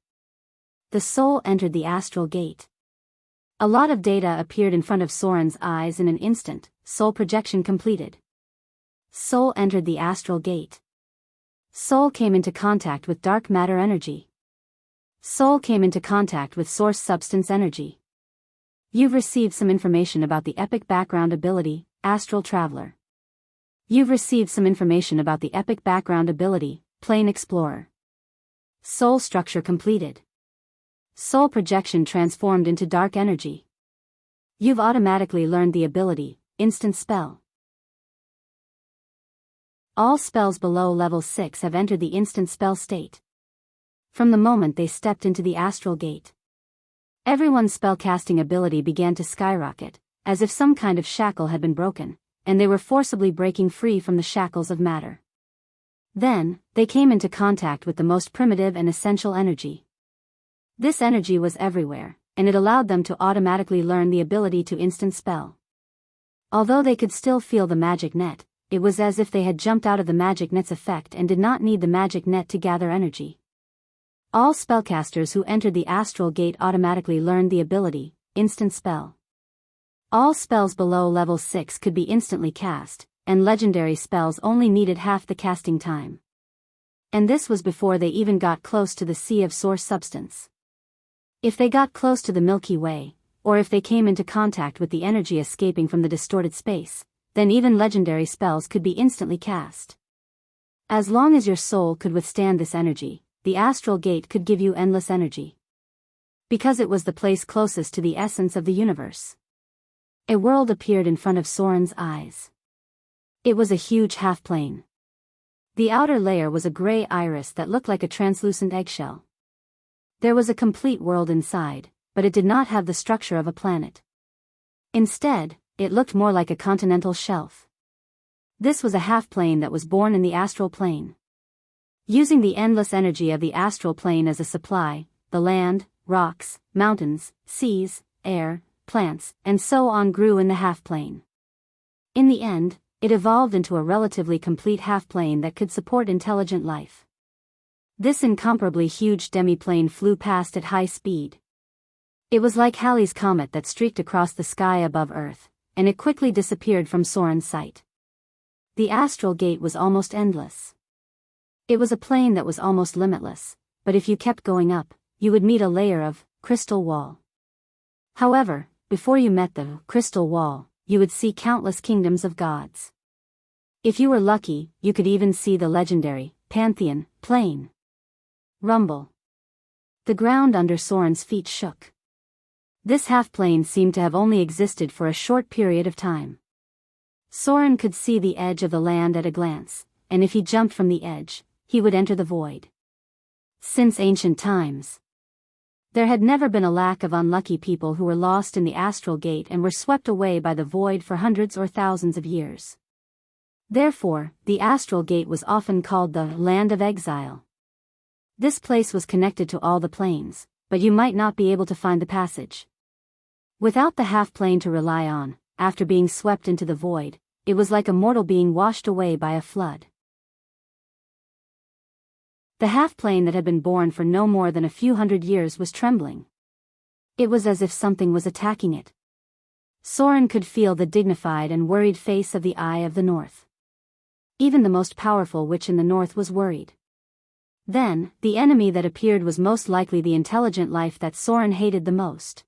The soul entered the astral gate. A lot of data appeared in front of Soren's eyes in an instant. Soul projection completed. Soul entered the astral gate. Soul came into contact with dark matter energy. Soul came into contact with source substance energy. You've received some information about the epic background ability, Astral Traveler. You've received some information about the epic background ability, Plane Explorer. Soul structure completed. Soul projection transformed into dark energy. You've automatically learned the ability, Instant Spell. All spells below level 6 have entered the instant spell state. From the moment they stepped into the astral gate, everyone's spellcasting ability began to skyrocket, as if some kind of shackle had been broken, and they were forcibly breaking free from the shackles of matter. Then, they came into contact with the most primitive and essential energy. This energy was everywhere, and it allowed them to automatically learn the ability to instant spell. Although they could still feel the magic net, it was as if they had jumped out of the magic net's effect and did not need the magic net to gather energy. All spellcasters who entered the astral gate automatically learned the ability, instant spell. All spells below level 6 could be instantly cast, and legendary spells only needed half the casting time. And this was before they even got close to the sea of source substance. If they got close to the Milky Way, or if they came into contact with the energy escaping from the distorted space, then even legendary spells could be instantly cast. As long as your soul could withstand this energy, the astral gate could give you endless energy. Because it was the place closest to the essence of the universe. A world appeared in front of Soren's eyes. It was a huge half-plane. The outer layer was a gray iris that looked like a translucent eggshell. There was a complete world inside, but it did not have the structure of a planet. Instead, it looked more like a continental shelf. This was a half-plane that was born in the astral plane. Using the endless energy of the astral plane as a supply, the land, rocks, mountains, seas, air, plants, and so on grew in the half-plane. In the end, it evolved into a relatively complete half-plane that could support intelligent life. This incomparably huge demi-plane flew past at high speed. It was like Halley's Comet that streaked across the sky above Earth, and it quickly disappeared from Soren's sight. The astral gate was almost endless. It was a plane that was almost limitless, but if you kept going up, you would meet a layer of crystal wall. However, before you met the crystal wall, you would see countless kingdoms of gods. If you were lucky, you could even see the legendary Pantheon plane. Rumble. The ground under Soren's feet shook. This half-plane seemed to have only existed for a short period of time. Soren could see the edge of the land at a glance, and if he jumped from the edge, he would enter the void. Since ancient times, there had never been a lack of unlucky people who were lost in the astral gate and were swept away by the void for hundreds or thousands of years. Therefore, the astral gate was often called the land of exile. This place was connected to all the planes, but you might not be able to find the passage. Without the half-plane to rely on, after being swept into the void, it was like a mortal being washed away by a flood. The half-plane that had been born for no more than a few hundred years was trembling. It was as if something was attacking it. Soren could feel the dignified and worried face of the Eye of the North. Even the most powerful witch in the North was worried. Then, the enemy that appeared was most likely the intelligent life that Soren hated the most.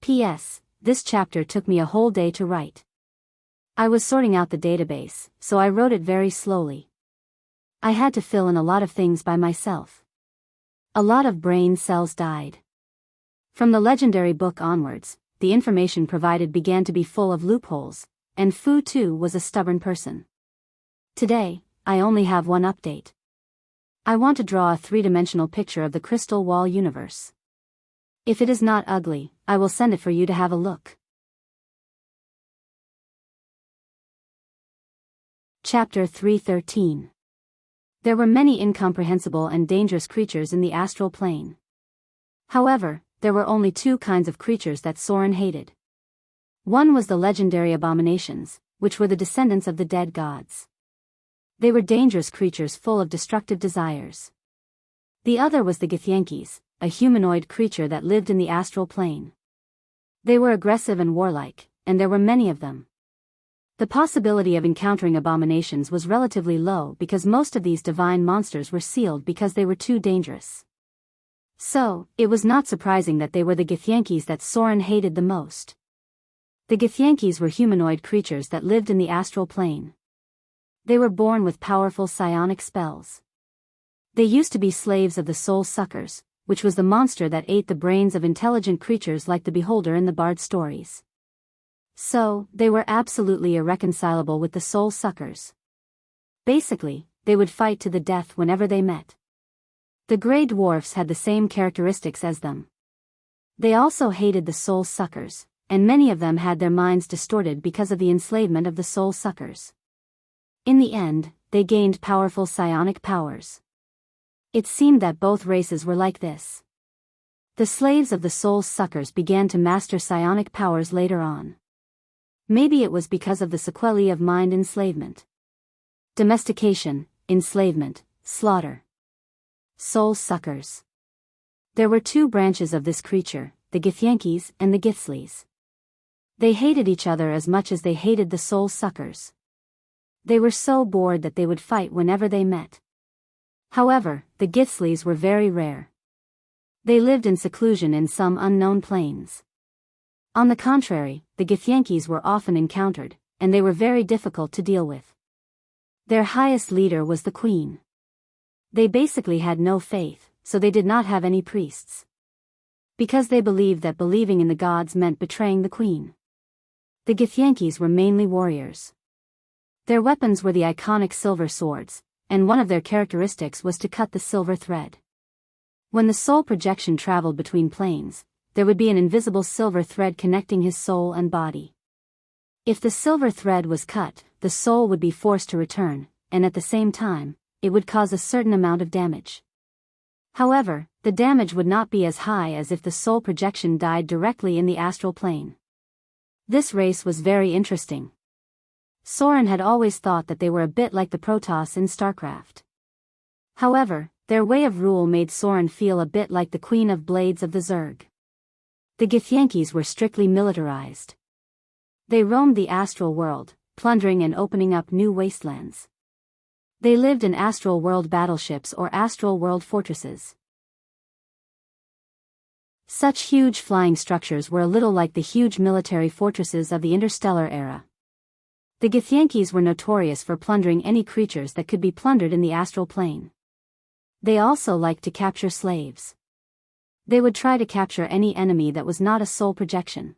P.S. This chapter took me a whole day to write. I was sorting out the database, so I wrote it very slowly. I had to fill in a lot of things by myself. A lot of brain cells died. From the legendary book onwards, the information provided began to be full of loopholes, and Fu too was a stubborn person. Today, I only have one update. I want to draw a three-dimensional picture of the crystal wall universe. If it is not ugly, I will send it for you to have a look. Chapter 313. There were many incomprehensible and dangerous creatures in the astral plane. However, there were only two kinds of creatures that Soren hated. One was the legendary abominations, which were the descendants of the dead gods. They were dangerous creatures full of destructive desires. The other was the Githyankis, a humanoid creature that lived in the astral plane. They were aggressive and warlike, and there were many of them. The possibility of encountering abominations was relatively low because most of these divine monsters were sealed because they were too dangerous. So, it was not surprising that they were the Githyankis that Soren hated the most. The Githyankis were humanoid creatures that lived in the astral plane. They were born with powerful psionic spells. They used to be slaves of the soul suckers, which was the monster that ate the brains of intelligent creatures like the beholder in the bard stories. So, they were absolutely irreconcilable with the soul suckers. Basically, they would fight to the death whenever they met. The Grey Dwarfs had the same characteristics as them. They also hated the soul suckers, and many of them had their minds distorted because of the enslavement of the soul suckers. In the end, they gained powerful psionic powers. It seemed that both races were like this. The slaves of the soul suckers began to master psionic powers later on. Maybe it was because of the sequelae of mind enslavement. Domestication, enslavement, slaughter. Soul suckers. There were two branches of this creature, the Githyankis and the Githsleys. They hated each other as much as they hated the soul suckers. They were so bored that they would fight whenever they met. However, the Githsleys were very rare. They lived in seclusion in some unknown plains. On the contrary, the Githyankis were often encountered, and they were very difficult to deal with. Their highest leader was the queen. They basically had no faith, so they did not have any priests. Because they believed that believing in the gods meant betraying the queen. The Githyankis were mainly warriors. Their weapons were the iconic silver swords, and one of their characteristics was to cut the silver thread. When the soul projection traveled between planes, there would be an invisible silver thread connecting his soul and body. If the silver thread was cut, the soul would be forced to return, and at the same time, it would cause a certain amount of damage. However, the damage would not be as high as if the soul projection died directly in the astral plane. This race was very interesting. Soren had always thought that they were a bit like the Protoss in StarCraft. However, their way of rule made Soren feel a bit like the Queen of Blades of the Zerg. The Githyankis were strictly militarized. They roamed the astral world, plundering and opening up new wastelands. They lived in astral world battleships or astral world fortresses. Such huge flying structures were a little like the huge military fortresses of the interstellar era. The Githyankis were notorious for plundering any creatures that could be plundered in the astral plane. They also liked to capture slaves. They would try to capture any enemy that was not a soul projection.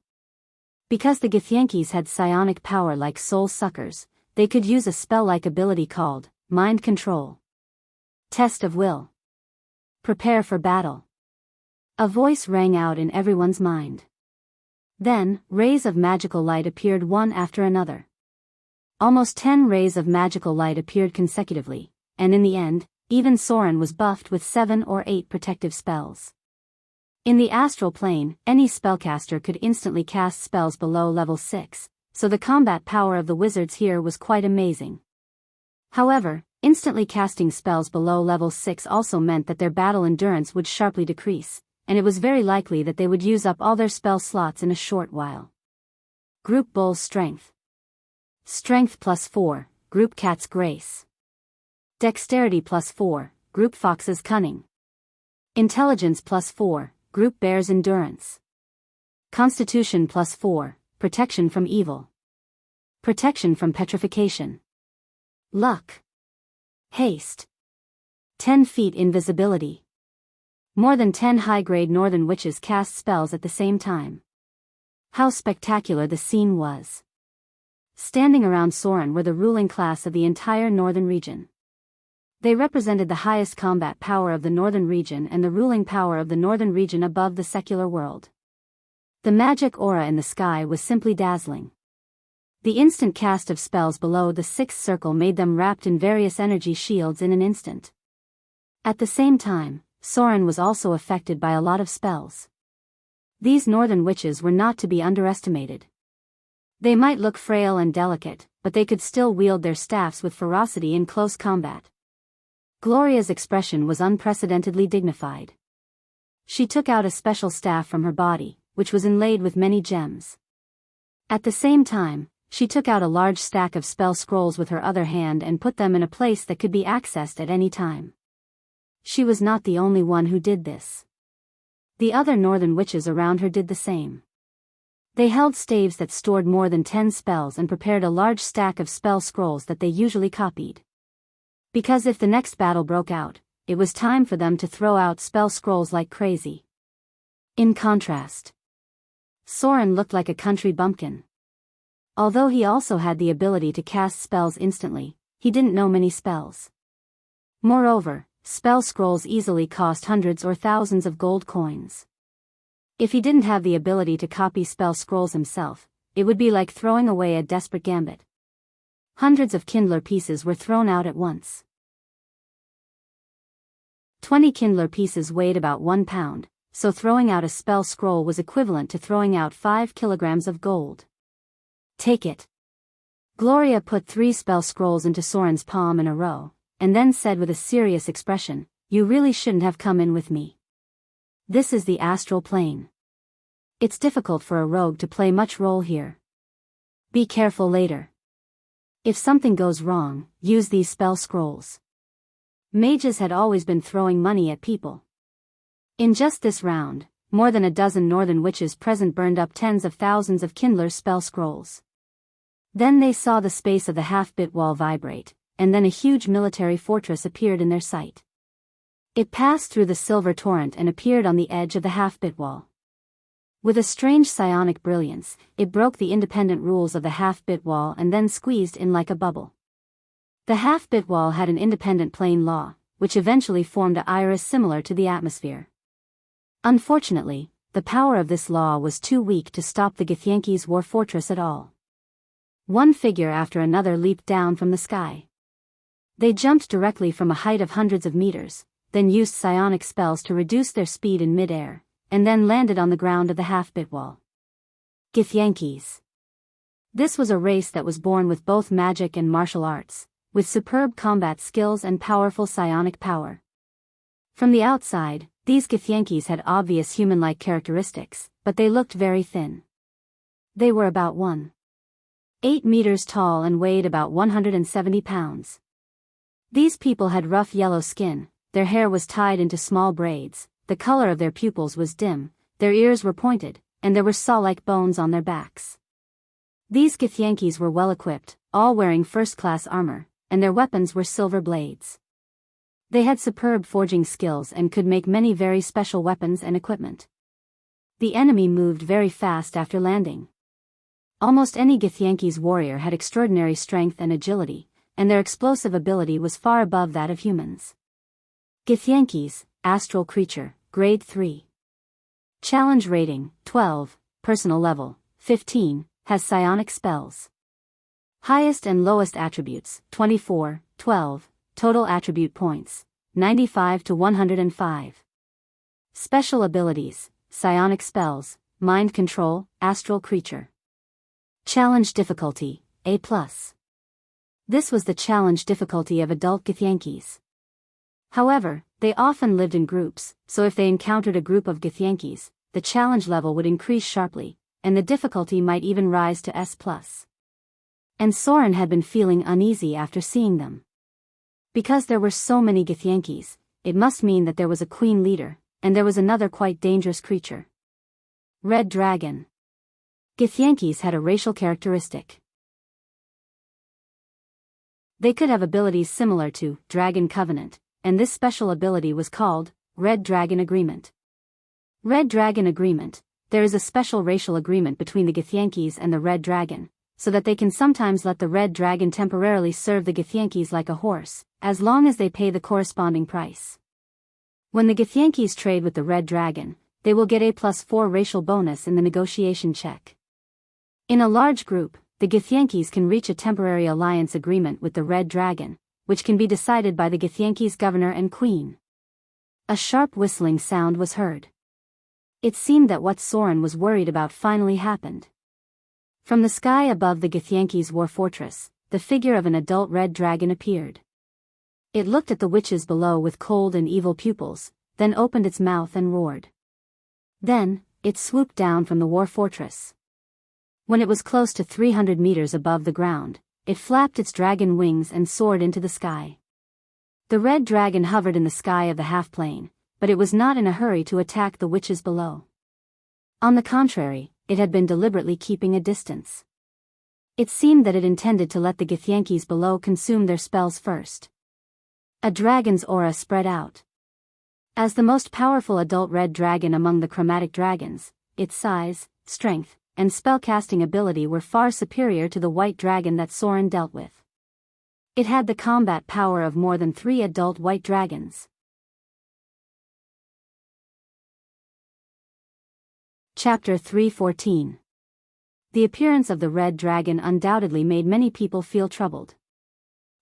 Because the Githyankis had psionic power like soul suckers, they could use a spell-like ability called mind control. Test of will. Prepare for battle. A voice rang out in everyone's mind. Then, rays of magical light appeared one after another. Almost 10 rays of magical light appeared consecutively, and in the end, even Soren was buffed with 7 or 8 protective spells. In the astral plane, any spellcaster could instantly cast spells below level 6, so the combat power of the wizards here was quite amazing. However, instantly casting spells below level 6 also meant that their battle endurance would sharply decrease, and it was very likely that they would use up all their spell slots in a short while. Group Bull's Strength. Strength +4, Group Cat's Grace. Dexterity +4, Group Fox's Cunning. Intelligence +4, Group Bear's Endurance. Constitution +4, Protection from Evil. Protection from Petrification. Luck. Haste. 10 feet invisibility. More than 10 high-grade northern witches cast spells at the same time. How spectacular the scene was. Standing around Soren were the ruling class of the entire northern region. They represented the highest combat power of the northern region and the ruling power of the northern region above the secular world. The magic aura in the sky was simply dazzling. The instant cast of spells below the 6th circle made them wrapped in various energy shields in an instant. At the same time, Soren was also affected by a lot of spells. These northern witches were not to be underestimated. They might look frail and delicate, but they could still wield their staffs with ferocity in close combat. Gloria's expression was unprecedentedly dignified. She took out a special staff from her body, which was inlaid with many gems. At the same time, she took out a large stack of spell scrolls with her other hand and put them in a place that could be accessed at any time. She was not the only one who did this. The other northern witches around her did the same. They held staves that stored more than 10 spells and prepared a large stack of spell scrolls that they usually copied. Because if the next battle broke out, it was time for them to throw out spell scrolls like crazy. In contrast, Soren looked like a country bumpkin. Although he also had the ability to cast spells instantly, he didn't know many spells. Moreover, spell scrolls easily cost hundreds or thousands of gold coins. If he didn't have the ability to copy spell scrolls himself, it would be like throwing away a desperate gambit. Hundreds of Kindler pieces were thrown out at once. 20 Kindler pieces weighed about 1 pound, so throwing out a spell scroll was equivalent to throwing out 5 kilograms of gold. Take it. Gloria put 3 spell scrolls into Soren's palm in a row, and then said with a serious expression, "You really shouldn't have come in with me. This is the astral plane. It's difficult for a rogue to play much role here. Be careful later. If something goes wrong, use these spell scrolls." Mages had always been throwing money at people. In just this round, more than a dozen northern witches present burned up tens of thousands of Kindler's spell scrolls. Then they saw the space of the half-bit wall vibrate, and then a huge military fortress appeared in their sight. It passed through the silver torrent and appeared on the edge of the half-bit wall. With a strange psionic brilliance, it broke the independent rules of the half-bit wall and then squeezed in like a bubble. The half-bit wall had an independent plane law, which eventually formed an iris similar to the atmosphere. Unfortunately, the power of this law was too weak to stop the Githyanki's war fortress at all. One figure after another leaped down from the sky. They jumped directly from a height of hundreds of meters, then used psionic spells to reduce their speed in mid-air, and then landed on the ground of the half-bit wall. Githyankis. This was a race that was born with both magic and martial arts, with superb combat skills and powerful psionic power. From the outside, these Githyankis had obvious human-like characteristics, but they looked very thin. They were about 1.8 meters tall and weighed about 170 pounds. These people had rough yellow skin, their hair was tied into small braids, the color of their pupils was dim, their ears were pointed, and there were saw-like bones on their backs. These Githyankis were well equipped, all wearing first-class armor, and their weapons were silver blades. They had superb forging skills and could make many very special weapons and equipment. The enemy moved very fast after landing. Almost any Githyanki's warrior had extraordinary strength and agility, and their explosive ability was far above that of humans. Githyankis, astral creature, grade 3. Challenge rating, 12, personal level, 15, has psionic spells. Highest and lowest attributes, 24, 12, total attribute points, 95 to 105. Special abilities, psionic spells, mind control, astral creature. Challenge difficulty, A+. This was the challenge difficulty of adult Githyankis. However, they often lived in groups, so if they encountered a group of Githyankis, the challenge level would increase sharply, and the difficulty might even rise to S+. And Soren had been feeling uneasy after seeing them. Because there were so many Githyankis, it must mean that there was a queen leader, and there was another quite dangerous creature. Red Dragon. Githyankis had a racial characteristic. They could have abilities similar to Dragon Covenant, and this special ability was called Red Dragon Agreement. Red Dragon Agreement, there is a special racial agreement between the Githyankis and the Red Dragon, so that they can sometimes let the Red Dragon temporarily serve the Githyankis like a horse, as long as they pay the corresponding price. When the Githyankis trade with the Red Dragon, they will get a +4 racial bonus in the negotiation check. In a large group, the Githyankis can reach a temporary alliance agreement with the Red Dragon, which can be decided by the Githyankis' governor and queen. A sharp whistling sound was heard. It seemed that what Soren was worried about finally happened. From the sky above the Githyankis' war fortress, the figure of an adult red dragon appeared. It looked at the witches below with cold and evil pupils, then opened its mouth and roared. Then, it swooped down from the war fortress. When it was close to 300 meters above the ground, it flapped its dragon wings and soared into the sky. The red dragon hovered in the sky of the half-plane, but it was not in a hurry to attack the witches below. On the contrary, it had been deliberately keeping a distance. It seemed that it intended to let the Githyankis below consume their spells first. A dragon's aura spread out. As the most powerful adult red dragon among the chromatic dragons, its size, strength, and spellcasting ability were far superior to the white dragon that Soren dealt with. It had the combat power of more than 3 adult white dragons. Chapter 3:14. The appearance of the red dragon undoubtedly made many people feel troubled.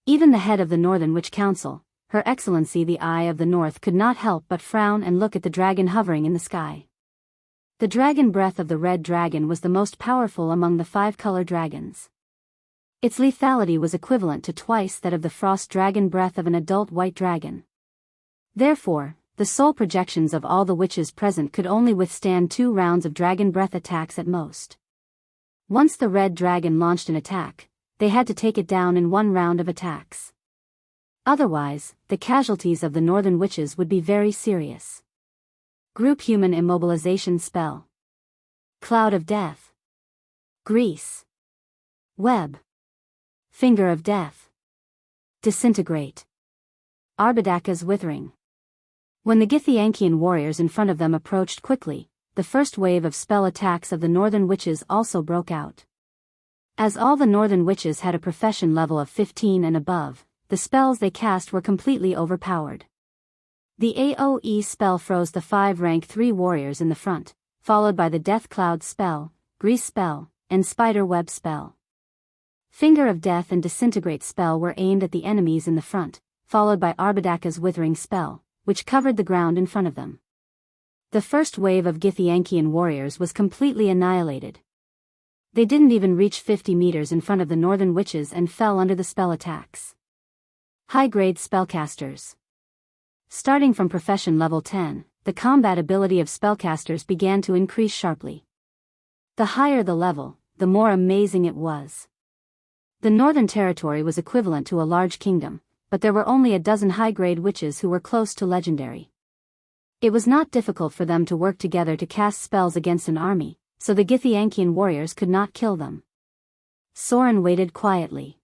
Even the head of the Northern Witch Council, Her Excellency the Eye of the North, could not help but frown and look at the dragon hovering in the sky. The dragon breath of the red dragon was the most powerful among the 5-color dragons. Its lethality was equivalent to twice that of the frost dragon breath of an adult white dragon. Therefore, the soul projections of all the witches present could only withstand 2 rounds of dragon breath attacks at most. Once the red dragon launched an attack, they had to take it down in 1 round of attacks. Otherwise, the casualties of the Northern Witches would be very serious. Group Human Immobilization Spell. Cloud of Death. Grease. Web. Finger of Death. Disintegrate. Arbadaka's Withering. When the Githyankian warriors in front of them approached quickly, the first wave of spell attacks of the Northern Witches also broke out. As all the Northern Witches had a profession level of 15 and above, the spells they cast were completely overpowered. The AoE spell froze the 5 rank 3 warriors in the front, followed by the Death Cloud spell, Grease spell, and Spider Web spell. Finger of Death and Disintegrate spell were aimed at the enemies in the front, followed by Arbadaka's Withering spell, which covered the ground in front of them. The first wave of Githyankian warriors was completely annihilated. They didn't even reach 50 meters in front of the Northern Witches and fell under the spell attacks. High-grade spellcasters. Starting from profession level 10, the combat ability of spellcasters began to increase sharply. The higher the level, the more amazing it was. The Northern Territory was equivalent to a large kingdom, but there were only a dozen high-grade witches who were close to legendary. It was not difficult for them to work together to cast spells against an army, so the Githyankian warriors could not kill them. Soren waited quietly.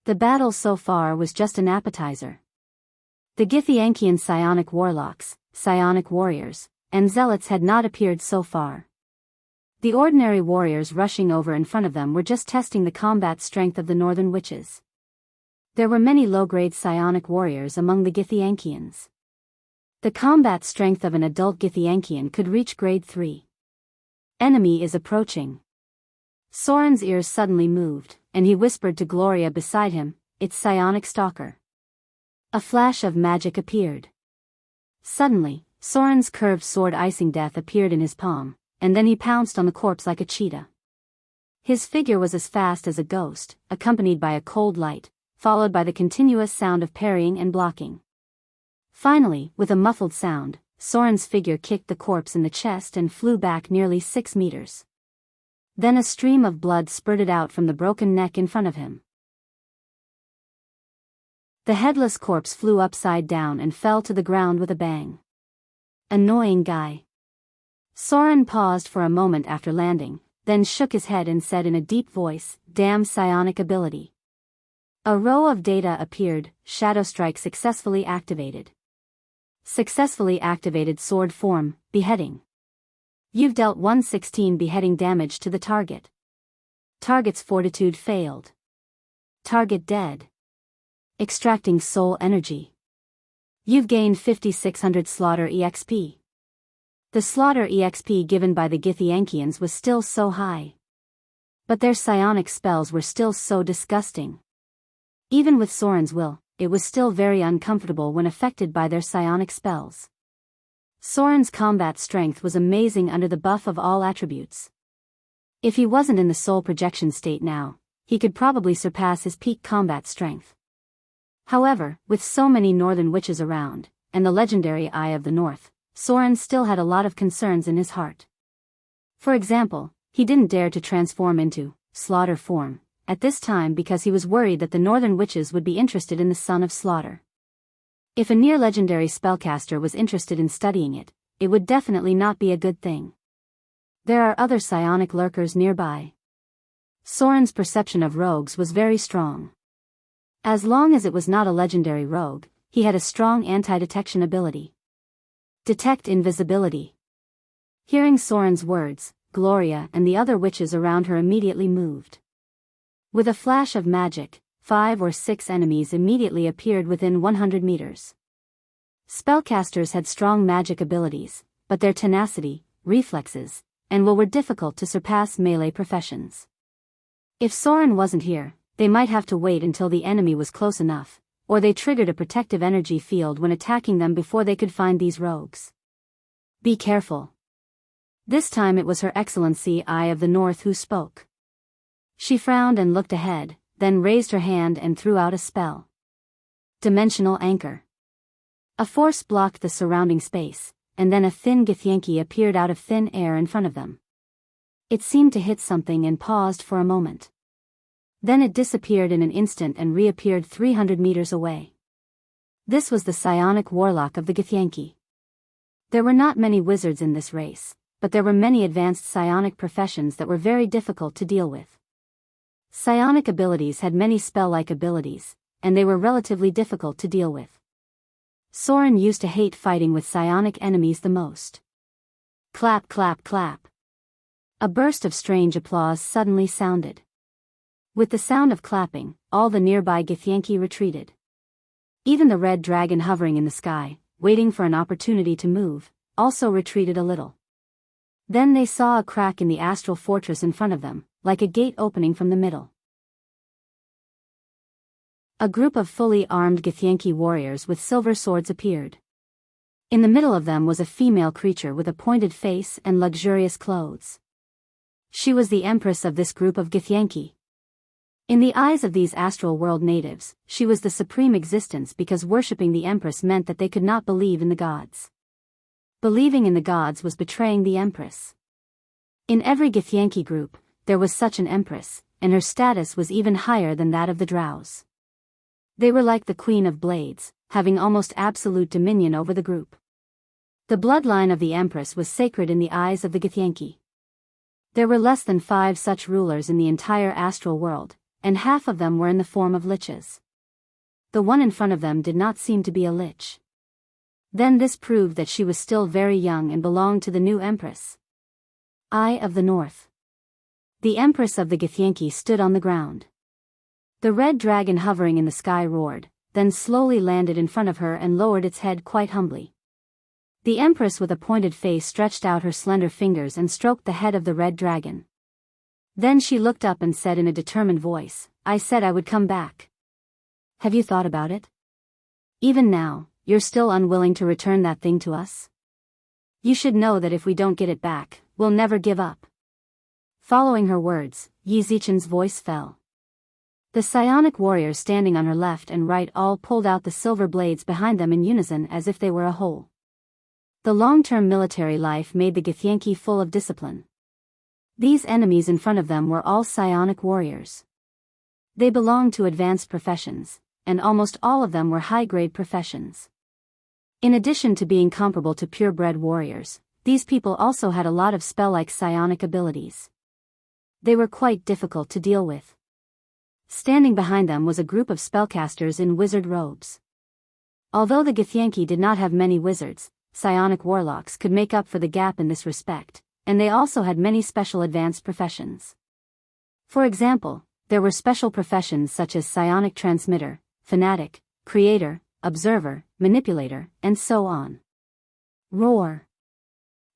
The battle so far was just an appetizer. The Githyankian psionic warlocks, psionic warriors, and zealots had not appeared so far. The ordinary warriors rushing over in front of them were just testing the combat strength of the Northern Witches. There were many low-grade psionic warriors among the Githyankians. The combat strength of an adult Githyankian could reach grade 3. Enemy is approaching. Soren's ears suddenly moved, and he whispered to Gloria beside him, "It's psionic stalker." A flash of magic appeared. Suddenly, Soren's curved sword Icing Death appeared in his palm, and then he pounced on the corpse like a cheetah. His figure was as fast as a ghost, accompanied by a cold light, followed by the continuous sound of parrying and blocking. Finally, with a muffled sound, Soren's figure kicked the corpse in the chest and flew back nearly 6 meters. Then a stream of blood spurted out from the broken neck in front of him. The headless corpse flew upside down and fell to the ground with a bang. Annoying guy. Soren paused for a moment after landing, then shook his head and said in a deep voice, "Damn psionic ability." A row of data appeared, Shadow Strike successfully activated. Successfully activated sword form, beheading. You've dealt 116 beheading damage to the target. Target's fortitude failed. Target dead. Extracting soul energy. You've gained 5600 slaughter EXP. The slaughter EXP given by the Githyankians was still so high. But their psionic spells were still so disgusting. Even with Soren's will, it was still very uncomfortable when affected by their psionic spells. Soren's combat strength was amazing under the buff of all attributes. If he wasn't in the soul projection state now, he could probably surpass his peak combat strength. However, with so many Northern Witches around, and the legendary Eye of the North, Soren still had a lot of concerns in his heart. For example, he didn't dare to transform into Slaughter form at this time because he was worried that the Northern Witches would be interested in the Son of Slaughter. If a near-legendary spellcaster was interested in studying it, it would definitely not be a good thing. There are other psionic lurkers nearby. Soren's perception of rogues was very strong. As long as it was not a legendary rogue, he had a strong anti-detection ability. Detect invisibility. Hearing Soren's words, Gloria and the other witches around her immediately moved. With a flash of magic, 5 or 6 enemies immediately appeared within 100 meters. Spellcasters had strong magic abilities, but their tenacity, reflexes, and were difficult to surpass melee professions. If Soren wasn't here, they might have to wait until the enemy was close enough, or they triggered a protective energy field when attacking them before they could find these rogues. Be careful. This time it was Her Excellency Eye of the North who spoke. She frowned and looked ahead, then raised her hand and threw out a spell. Dimensional Anchor. A force blocked the surrounding space, and then a thin Githyanki appeared out of thin air in front of them. It seemed to hit something and paused for a moment. Then it disappeared in an instant and reappeared 300 meters away. This was the psionic warlock of the Githyanki. There were not many wizards in this race, but there were many advanced psionic professions that were very difficult to deal with. Psionic abilities had many spell-like abilities, and they were relatively difficult to deal with. Soren used to hate fighting with psionic enemies the most. Clap, clap, clap. A burst of strange applause suddenly sounded. With the sound of clapping, all the nearby Githyanki retreated. Even the red dragon hovering in the sky, waiting for an opportunity to move, also retreated a little. Then they saw a crack in the astral fortress in front of them, like a gate opening from the middle. A group of fully armed Githyanki warriors with silver swords appeared. In the middle of them was a female creature with a pointed face and luxurious clothes. She was the empress of this group of Githyanki. In the eyes of these astral world natives, she was the supreme existence because worshipping the empress meant that they could not believe in the gods. Believing in the gods was betraying the empress. In every Githyanki group, there was such an empress, and her status was even higher than that of the drows. They were like the Queen of Blades, having almost absolute dominion over the group. The bloodline of the empress was sacred in the eyes of the Githyanki. There were less than 5 such rulers in the entire astral world, and half of them were in the form of liches. The one in front of them did not seem to be a lich. Then this proved that she was still very young and belonged to the new empress. Eye of the North. The empress of the Githyanki stood on the ground. The red dragon hovering in the sky roared, then slowly landed in front of her and lowered its head quite humbly. The empress with a pointed face stretched out her slender fingers and stroked the head of the red dragon. Then she looked up and said in a determined voice, "I said I would come back. Have you thought about it? Even now, you're still unwilling to return that thing to us? You should know that if we don't get it back, we'll never give up." Following her words, Yi Zichen's voice fell. The psionic warriors standing on her left and right all pulled out the silver blades behind them in unison as if they were a whole. The long-term military life made the Githyanki full of discipline. These enemies in front of them were all psionic warriors. They belonged to advanced professions, and almost all of them were high-grade professions. In addition to being comparable to purebred warriors, these people also had a lot of spell-like psionic abilities. They were quite difficult to deal with. Standing behind them was a group of spellcasters in wizard robes. Although the Githyanki did not have many wizards, psionic warlocks could make up for the gap in this respect, and they also had many special advanced professions. For example, there were special professions such as psionic transmitter, fanatic, creator, observer, manipulator, and so on. Roar.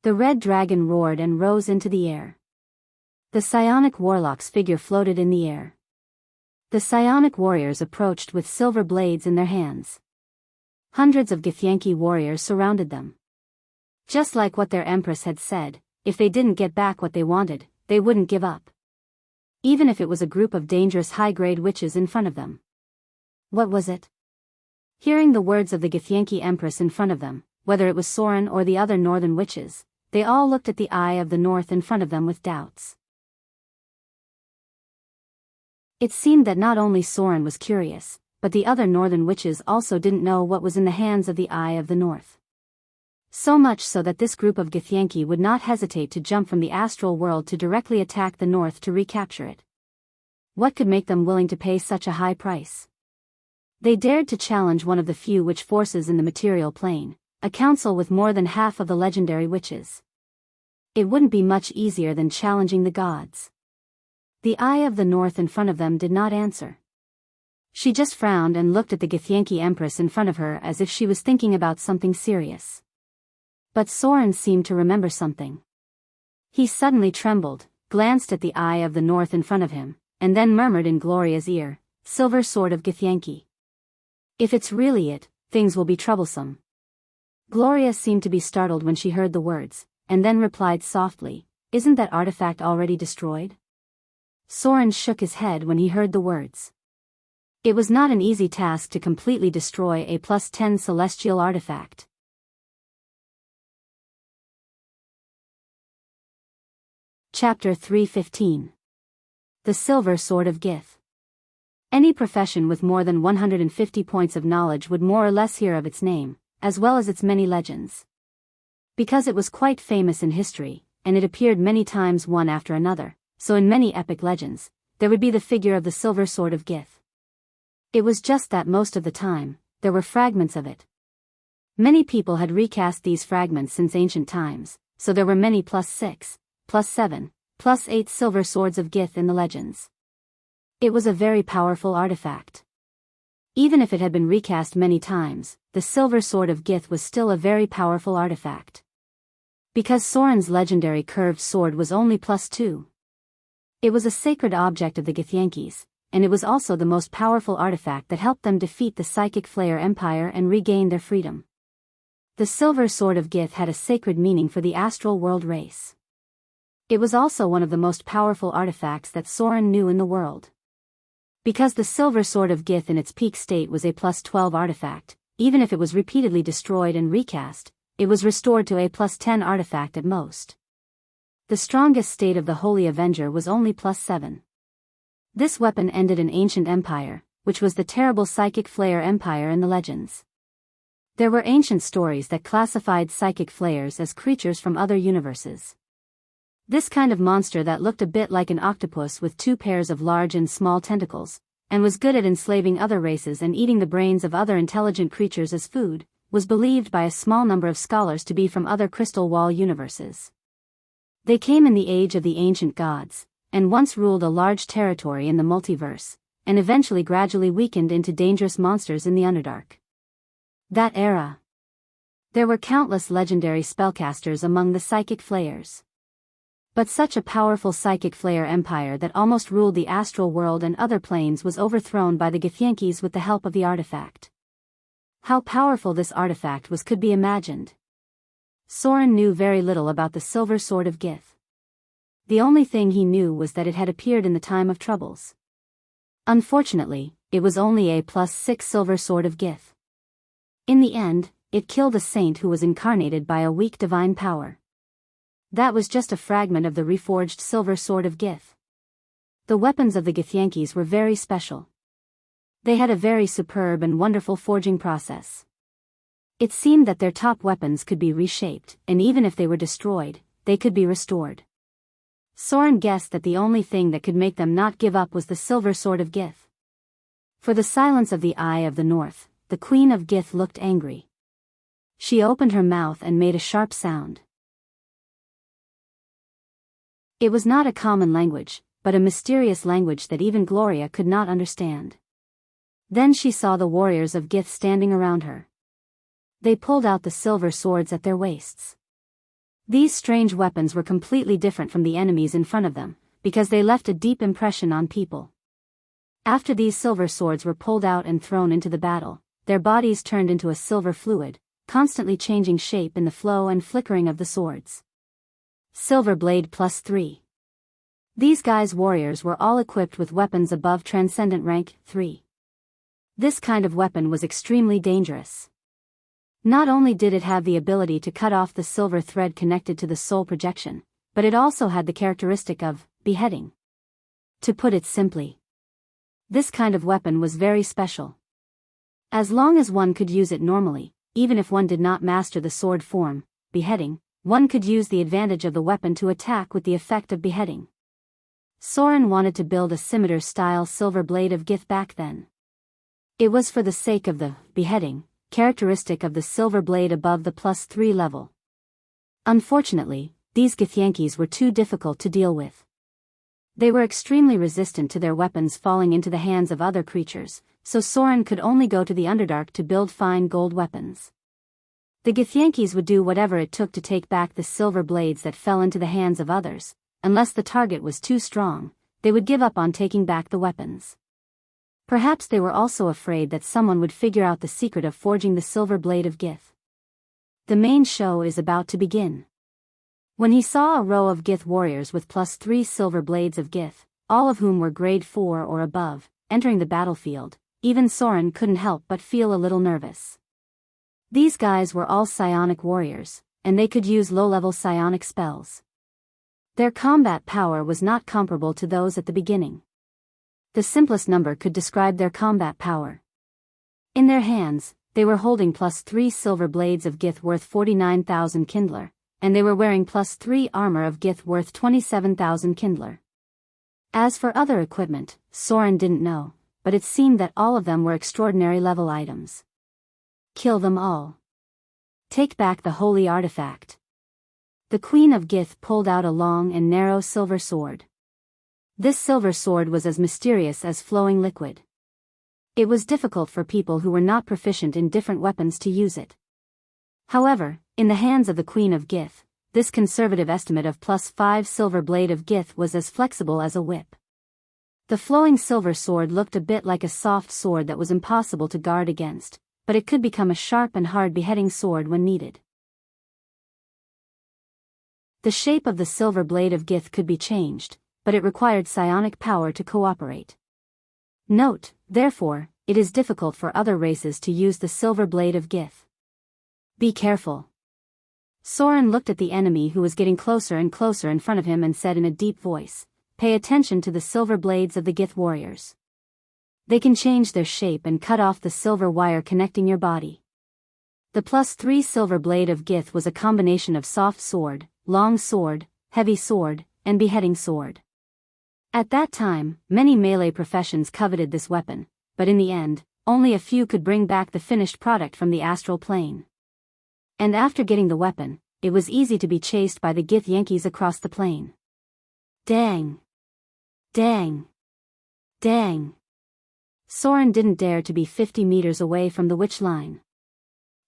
The red dragon roared and rose into the air. The psionic warlock's figure floated in the air. The psionic warriors approached with silver blades in their hands. Hundreds of Githyanki warriors surrounded them. Just like what their empress had said, if they didn't get back what they wanted, they wouldn't give up. Even if it was a group of dangerous high-grade witches in front of them. What was it? Hearing the words of the Githyanki empress in front of them, whether it was Soren or the other northern witches, they all looked at the Eye of the North in front of them with doubts. It seemed that not only Soren was curious, but the other northern witches also didn't know what was in the hands of the Eye of the North. So much so that this group of Githyanki would not hesitate to jump from the astral world to directly attack the north to recapture it. What could make them willing to pay such a high price? They dared to challenge one of the few witch forces in the material plane, a council with more than half of the legendary witches. It wouldn't be much easier than challenging the gods. The Eye of the North in front of them did not answer. She just frowned and looked at the Githyanki empress in front of her as if she was thinking about something serious. But Soren seemed to remember something. He suddenly trembled, glanced at the eye of the north in front of him, and then murmured in Gloria's ear, "Silver sword of Githyanki. If it's really it, things will be troublesome." Gloria seemed to be startled when she heard the words, and then replied softly, "Isn't that artifact already destroyed?" Soren shook his head when he heard the words. It was not an easy task to completely destroy a +10 celestial artifact. Chapter 315. The Silver Sword of Gith. Any profession with more than 150 points of knowledge would more or less hear of its name, as well as its many legends. Because it was quite famous in history, and it appeared many times one after another, so in many epic legends, there would be the figure of the Silver Sword of Gith. It was just that most of the time, there were fragments of it. Many people had recast these fragments since ancient times, so there were many +6, +7, +8 silver swords of Gith in the legends. It was a very powerful artifact. Even if it had been recast many times, the Silver Sword of Gith was still a very powerful artifact. Because Soren's legendary curved sword was only +2. It was a sacred object of the Githyankis, and it was also the most powerful artifact that helped them defeat the Psychic Flayer Empire and regain their freedom. The Silver Sword of Gith had a sacred meaning for the astral world race. It was also one of the most powerful artifacts that Soren knew in the world. Because the Silver Sword of Gith in its peak state was a +12 artifact, even if it was repeatedly destroyed and recast, it was restored to a +10 artifact at most. The strongest state of the Holy Avenger was only +7. This weapon ended an ancient empire, which was the terrible Psychic Flayer Empire in the legends. There were ancient stories that classified Psychic Flayers as creatures from other universes. This kind of monster that looked a bit like an octopus with 2 pairs of large and small tentacles, and was good at enslaving other races and eating the brains of other intelligent creatures as food, was believed by a small number of scholars to be from other Crystal Wall universes. They came in the age of the ancient gods, and once ruled a large territory in the multiverse, and eventually gradually weakened into dangerous monsters in the Underdark. That era. There were countless legendary spellcasters among the Psychic Flayers. But such a powerful Psychic Flayer empire that almost ruled the astral world and other planes was overthrown by the Githyankis with the help of the artifact. How powerful this artifact was could be imagined. Soren knew very little about the Silver Sword of Gith. The only thing he knew was that it had appeared in the time of troubles. Unfortunately, it was only a +6 Silver Sword of Gith. In the end, it killed a saint who was incarnated by a weak divine power. That was just a fragment of the reforged Silver Sword of Gith. The weapons of the Githyankis were very special. They had a very superb and wonderful forging process. It seemed that their top weapons could be reshaped, and even if they were destroyed, they could be restored. Soren guessed that the only thing that could make them not give up was the Silver Sword of Gith. For the silence of the Eye of the North, the Queen of Gith looked angry. She opened her mouth and made a sharp sound. It was not a common language, but a mysterious language that even Gloria could not understand. Then she saw the warriors of Gith standing around her. They pulled out the silver swords at their waists. These strange weapons were completely different from the enemies in front of them, because they left a deep impression on people. After these silver swords were pulled out and thrown into the battle, their bodies turned into a silver fluid, constantly changing shape in the flow and flickering of the swords. Silver Blade +3. These guys' warriors were all equipped with weapons above Transcendent Rank 3. This kind of weapon was extremely dangerous. Not only did it have the ability to cut off the silver thread connected to the soul projection, but it also had the characteristic of beheading. To put it simply, this kind of weapon was very special. As long as one could use it normally, even if one did not master the sword form, beheading, one could use the advantage of the weapon to attack with the effect of beheading. Soren wanted to build a scimitar-style silver blade of Gith back then. It was for the sake of the beheading characteristic of the silver blade above the +3 level. Unfortunately, these Githyankis were too difficult to deal with. They were extremely resistant to their weapons falling into the hands of other creatures, so Soren could only go to the Underdark to build fine gold weapons. The Githyanki's would do whatever it took to take back the silver blades that fell into the hands of others. Unless the target was too strong, they would give up on taking back the weapons. Perhaps they were also afraid that someone would figure out the secret of forging the silver blade of Gith. The main show is about to begin. When he saw a row of Gith warriors with +3 silver blades of Gith, all of whom were grade 4 or above, entering the battlefield, even Soren couldn't help but feel a little nervous. These guys were all psionic warriors, and they could use low-level psionic spells. Their combat power was not comparable to those at the beginning. The simplest number could describe their combat power. In their hands, they were holding +3 silver blades of Gith worth 49,000 Kindler, and they were wearing +3 armor of Gith worth 27,000 Kindler. As for other equipment, Soren didn't know, but it seemed that all of them were extraordinary level items. Kill them all. Take back the holy artifact. The Queen of Gith pulled out a long and narrow silver sword. This silver sword was as mysterious as flowing liquid. It was difficult for people who were not proficient in different weapons to use it. However, in the hands of the Queen of Gith, this conservative estimate of +5 silver blade of Gith was as flexible as a whip. The flowing silver sword looked a bit like a soft sword that was impossible to guard against, but it could become a sharp and hard beheading sword when needed. The shape of the silver blade of Gith could be changed, but it required psionic power to cooperate. Note, therefore, it is difficult for other races to use the silver blade of Gith. Be careful. Soren looked at the enemy who was getting closer and closer in front of him and said in a deep voice, "Pay attention to the silver blades of the Gith warriors. They can change their shape and cut off the silver wire connecting your body." The +3 silver blade of Gith was a combination of soft sword, long sword, heavy sword, and beheading sword. At that time, many melee professions coveted this weapon, but in the end, only a few could bring back the finished product from the astral plane. And after getting the weapon, it was easy to be chased by the Githyanki's across the plane. Dang! Dang! Dang! Soren didn't dare to be 50 meters away from the witch line.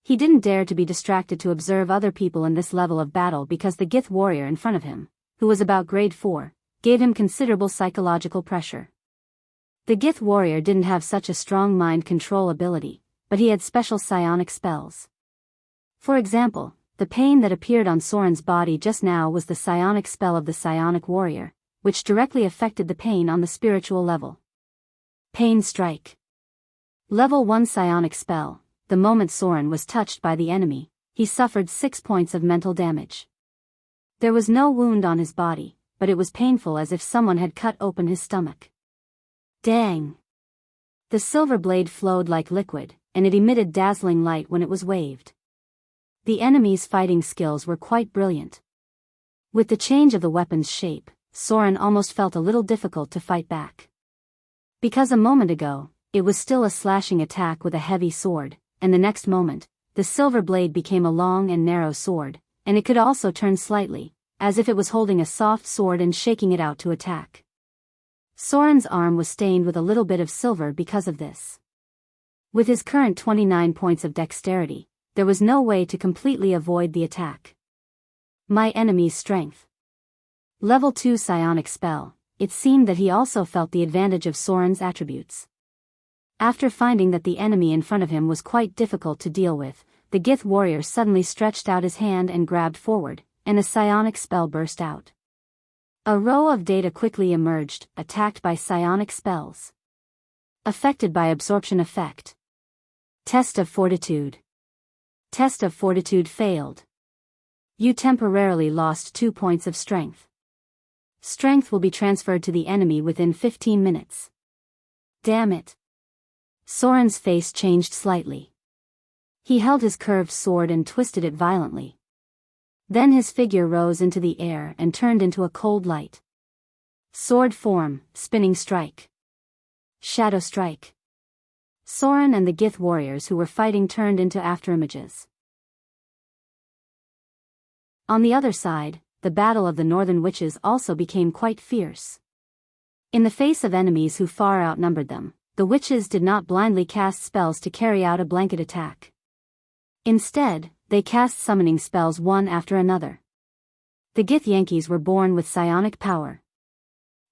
He didn't dare to be distracted to observe other people in this level of battle because the Gith warrior in front of him, who was about grade 4, gave him considerable psychological pressure. The Gith warrior didn't have such a strong mind control ability, but he had special psionic spells. For example, the pain that appeared on Soren's body just now was the psionic spell of the psionic warrior, which directly affected the pain on the spiritual level. Pain Strike. Level 1 psionic spell. The moment Soren was touched by the enemy, he suffered 6 points of mental damage. There was no wound on his body, but it was painful as if someone had cut open his stomach. Dang! The silver blade flowed like liquid, and it emitted dazzling light when it was waved. The enemy's fighting skills were quite brilliant. With the change of the weapon's shape, Soren almost felt a little difficult to fight back. Because a moment ago, it was still a slashing attack with a heavy sword, and the next moment, the silver blade became a long and narrow sword, and it could also turn slightly, as if it was holding a soft sword and shaking it out to attack. Soren's arm was stained with a little bit of silver because of this. With his current 29 points of dexterity, there was no way to completely avoid the attack. My enemy's strength. Level 2 psionic spell. It seemed that he also felt the advantage of Soren's attributes. After finding that the enemy in front of him was quite difficult to deal with, the Gith warrior suddenly stretched out his hand and grabbed forward, and a psionic spell burst out. A row of data quickly emerged, attacked by psionic spells. Affected by absorption effect. Test of fortitude. Test of fortitude failed. You temporarily lost 2 points of strength. Strength will be transferred to the enemy within 15 minutes. Damn it. Soren's face changed slightly. He held his curved sword and twisted it violently. Then his figure rose into the air and turned into a cold light. Sword form, spinning strike. Shadow strike. Soren and the Gith warriors who were fighting turned into afterimages. On the other side, the battle of the northern witches also became quite fierce. In the face of enemies who far outnumbered them, the witches did not blindly cast spells to carry out a blanket attack. Instead, they cast summoning spells one after another. The Githyanks were born with psionic power.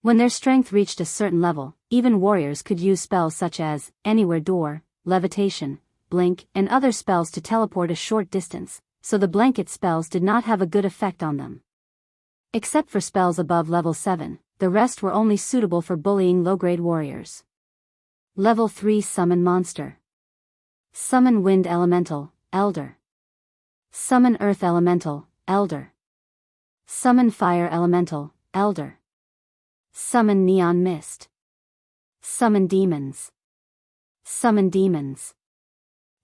When their strength reached a certain level, even warriors could use spells such as Anywhere Door, Levitation, Blink, and other spells to teleport a short distance, so the blanket spells did not have a good effect on them. Except for spells above level 7, the rest were only suitable for bullying low-grade warriors. Level 3 Summon Monster. Summon Wind Elemental, Elder. Summon Earth Elemental, Elder. Summon Fire Elemental, Elder. Summon Neon Mist. Summon Demons. Summon Demons.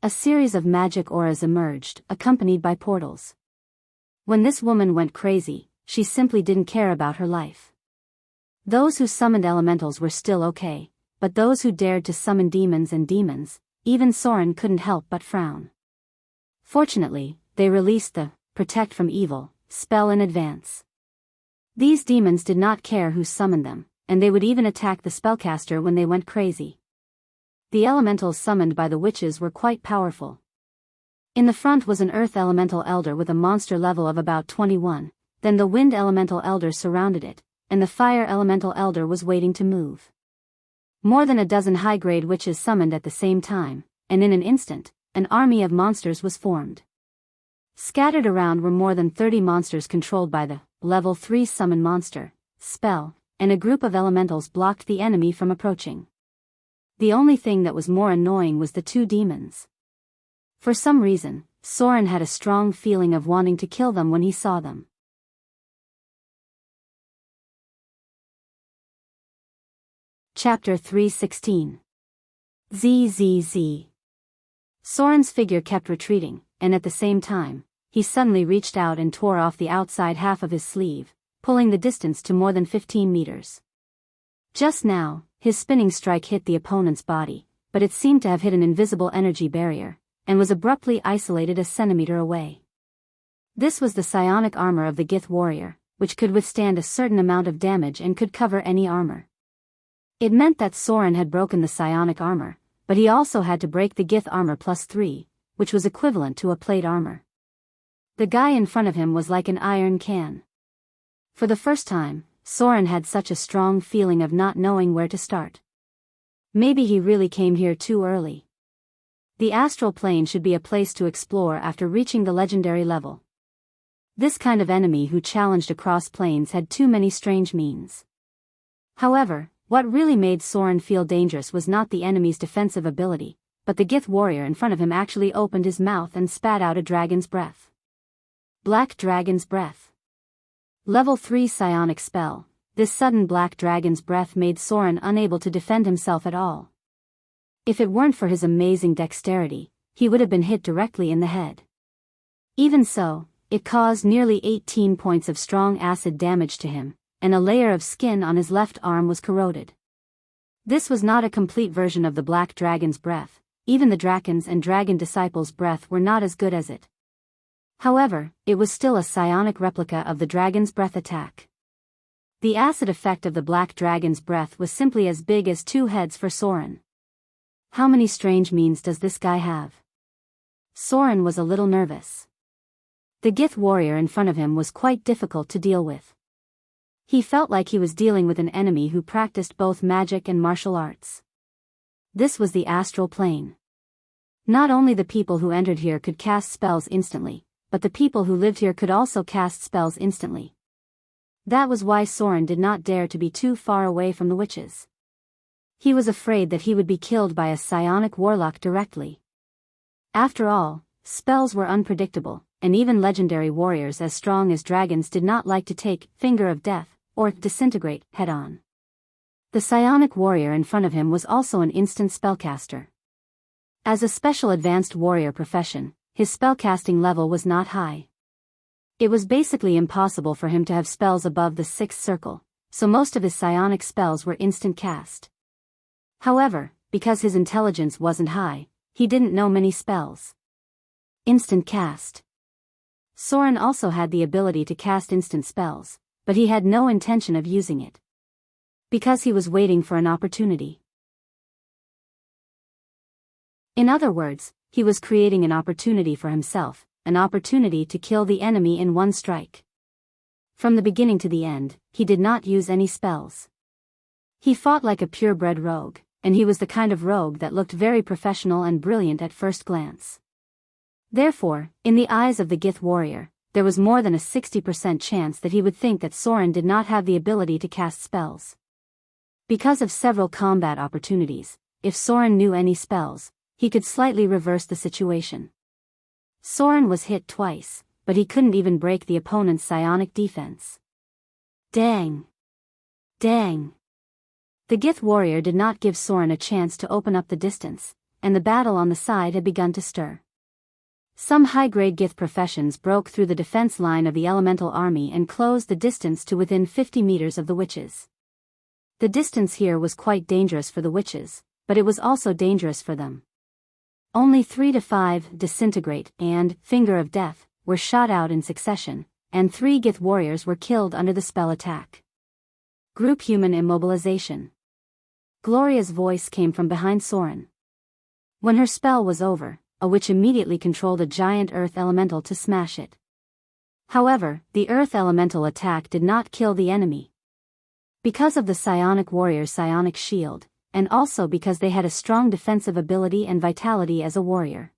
A series of magic auras emerged, accompanied by portals. When this woman went crazy, she simply didn't care about her life. Those who summoned elementals were still okay, but those who dared to summon demons and demons, even Soren couldn't help but frown. Fortunately, they released the Protect from Evil spell in advance. These demons did not care who summoned them, and they would even attack the spellcaster when they went crazy. The elementals summoned by the witches were quite powerful. In the front was an Earth Elemental Elder with a monster level of about 21, then the Wind Elemental Elder surrounded it, and the Fire Elemental Elder was waiting to move. More than a dozen high-grade witches summoned at the same time, and in an instant, an army of monsters was formed. Scattered around were more than 30 monsters controlled by the Level 3 Summon Monster spell, and a group of elementals blocked the enemy from approaching. The only thing that was more annoying was the two demons. For some reason, Soren had a strong feeling of wanting to kill them when he saw them. Chapter 316. ZZZ. Soren's figure kept retreating, and at the same time, he suddenly reached out and tore off the outside half of his sleeve, pulling the distance to more than 15 meters. Just now, his spinning strike hit the opponent's body, but it seemed to have hit an invisible energy barrier, and was abruptly isolated a centimeter away. This was the psionic armor of the Gith warrior, which could withstand a certain amount of damage and could cover any armor. It meant that Soren had broken the psionic armor, but he also had to break the Gith armor +3, which was equivalent to a plate armor. The guy in front of him was like an iron can. For the first time, Soren had such a strong feeling of not knowing where to start. Maybe he really came here too early. The astral plane should be a place to explore after reaching the legendary level. This kind of enemy who challenged across planes had too many strange means. However, what really made Soren feel dangerous was not the enemy's defensive ability, but the Gith warrior in front of him actually opened his mouth and spat out a dragon's breath. Black Dragon's Breath. Level 3 Psionic Spell. This sudden Black Dragon's Breath made Soren unable to defend himself at all. If it weren't for his amazing dexterity, he would have been hit directly in the head. Even so, it caused nearly 18 points of strong acid damage to him, and a layer of skin on his left arm was corroded. This was not a complete version of the Black Dragon's Breath. Even the Draken's and Dragon Disciples' breath were not as good as it. However, it was still a psionic replica of the Dragon's Breath attack. The acid effect of the Black Dragon's Breath was simply as big as 2 heads for Soren. How many strange means does this guy have? Soren was a little nervous. The Gith warrior in front of him was quite difficult to deal with. He felt like he was dealing with an enemy who practiced both magic and martial arts. This was the astral plane. Not only the people who entered here could cast spells instantly, but the people who lived here could also cast spells instantly. That was why Soren did not dare to be too far away from the witches. He was afraid that he would be killed by a psionic warlock directly. After all, spells were unpredictable, and even legendary warriors as strong as dragons did not like to take Finger of Death, or disintegrate, head-on. The psionic warrior in front of him was also an instant spellcaster. As a special advanced warrior profession, his spellcasting level was not high. It was basically impossible for him to have spells above the 6th circle, so most of his psionic spells were instant cast. However, because his intelligence wasn't high, he didn't know many spells. Instant cast. Soren also had the ability to cast instant spells, but he had no intention of using it. Because he was waiting for an opportunity. In other words, he was creating an opportunity for himself, an opportunity to kill the enemy in one strike. From the beginning to the end, he did not use any spells. He fought like a purebred rogue, and he was the kind of rogue that looked very professional and brilliant at first glance. Therefore, in the eyes of the Gith warrior, there was more than a 60% chance that he would think that Soren did not have the ability to cast spells. Because of several combat opportunities, if Soren knew any spells, he could slightly reverse the situation. Soren was hit twice, but he couldn't even break the opponent's psionic defense. Dang! Dang! The Gith warrior did not give Soren a chance to open up the distance, and the battle on the side had begun to stir. Some high-grade Gith professions broke through the defense line of the elemental army and closed the distance to within 50 meters of the witches. The distance here was quite dangerous for the witches, but it was also dangerous for them. Only 3 to 5 disintegrate and finger of death were shot out in succession, and 3 Gith warriors were killed under the spell attack. Group human immobilization. Gloria's voice came from behind Soren. When her spell was over, a witch immediately controlled a giant earth elemental to smash it. However, the earth elemental attack did not kill the enemy. Because of the psionic warrior's psionic shield, and also because they had a strong defensive ability and vitality as a warrior.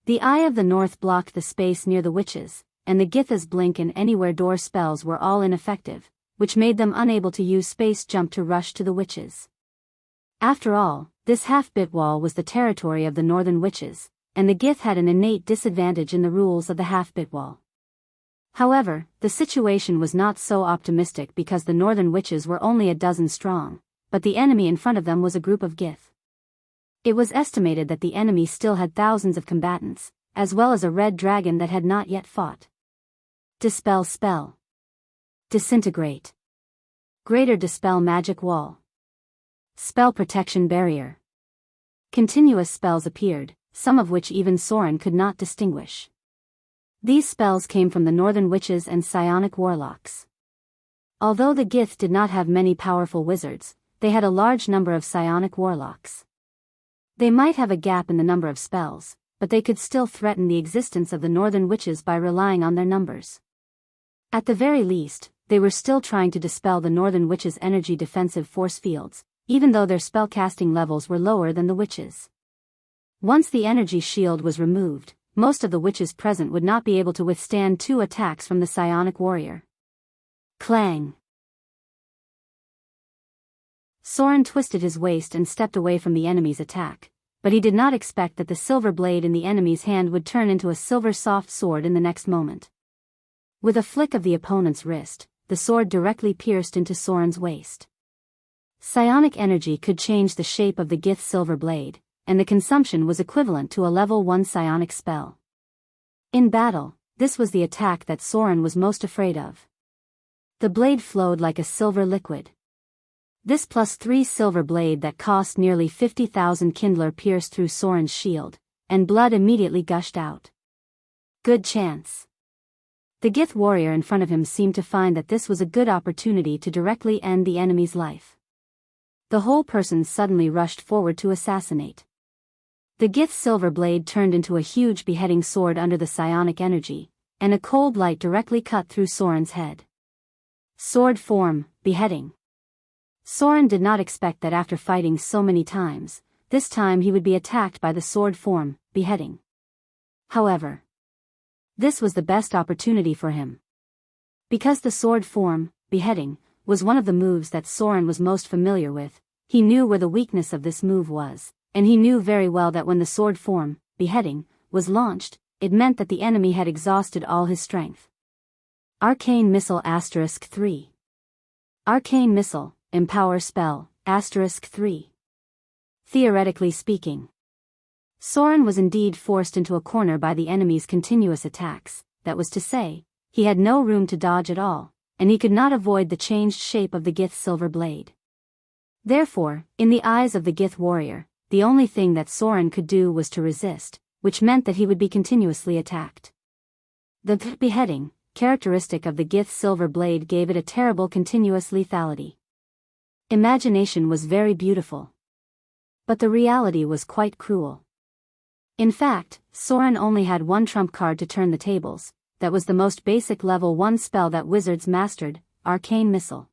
The Eye of the North blocked the space near the witches, and the Gith's blink and anywhere door spells were all ineffective, which made them unable to use space jump to rush to the witches. After all, this half-bit wall was the territory of the northern witches, and the Gith had an innate disadvantage in the rules of the half-bit wall. However, the situation was not so optimistic because the northern witches were only a dozen strong, but the enemy in front of them was a group of Gith. It was estimated that the enemy still had thousands of combatants, as well as a red dragon that had not yet fought. Dispel spell. Disintegrate. Greater dispel magic wall. Spell protection barrier. Continuous spells appeared, some of which even Soren could not distinguish. These spells came from the northern witches and psionic warlocks. Although the Gith did not have many powerful wizards, they had a large number of psionic warlocks. They might have a gap in the number of spells, but they could still threaten the existence of the northern witches by relying on their numbers. At the very least, they were still trying to dispel the northern witches' energy defensive force fields, even though their spellcasting levels were lower than the witches'. Once the energy shield was removed, most of the witches present would not be able to withstand 2 attacks from the psionic warrior. Clang! Soren twisted his waist and stepped away from the enemy's attack, but he did not expect that the silver blade in the enemy's hand would turn into a silver soft sword in the next moment. With a flick of the opponent's wrist, the sword directly pierced into Soren's waist. Psionic energy could change the shape of the Gith silver blade, and the consumption was equivalent to a level 1 psionic spell. In battle, this was the attack that Soren was most afraid of. The blade flowed like a silver liquid. This +3 silver blade that cost nearly 50,000 Kindler pierced through Soren's shield, and blood immediately gushed out. Good chance. The Gith warrior in front of him seemed to find that this was a good opportunity to directly end the enemy's life. The whole person suddenly rushed forward to assassinate. The Gith's silver blade turned into a huge beheading sword under the psionic energy, and a cold light directly cut through Soren's head. Sword form, beheading. Soren did not expect that after fighting so many times, this time he would be attacked by the sword form, beheading. However, this was the best opportunity for him. Because the sword form, beheading, was one of the moves that Soren was most familiar with, he knew where the weakness of this move was, and he knew very well that when the sword form, beheading, was launched, it meant that the enemy had exhausted all his strength. Arcane Missile *3. Arcane Missile, Empower Spell, *3. Theoretically speaking, Soren was indeed forced into a corner by the enemy's continuous attacks, that was to say, he had no room to dodge at all, and he could not avoid the changed shape of the Gith's silver blade. Therefore, in the eyes of the Gith warrior, the only thing that Soren could do was to resist, which meant that he would be continuously attacked. The beheading, characteristic of the Gith's silver blade, gave it a terrible continuous lethality. Imagination was very beautiful. But the reality was quite cruel. In fact, Soren only had one trump card to turn the tables. That was the most basic level 1 spell that wizards mastered, Arcane Missile.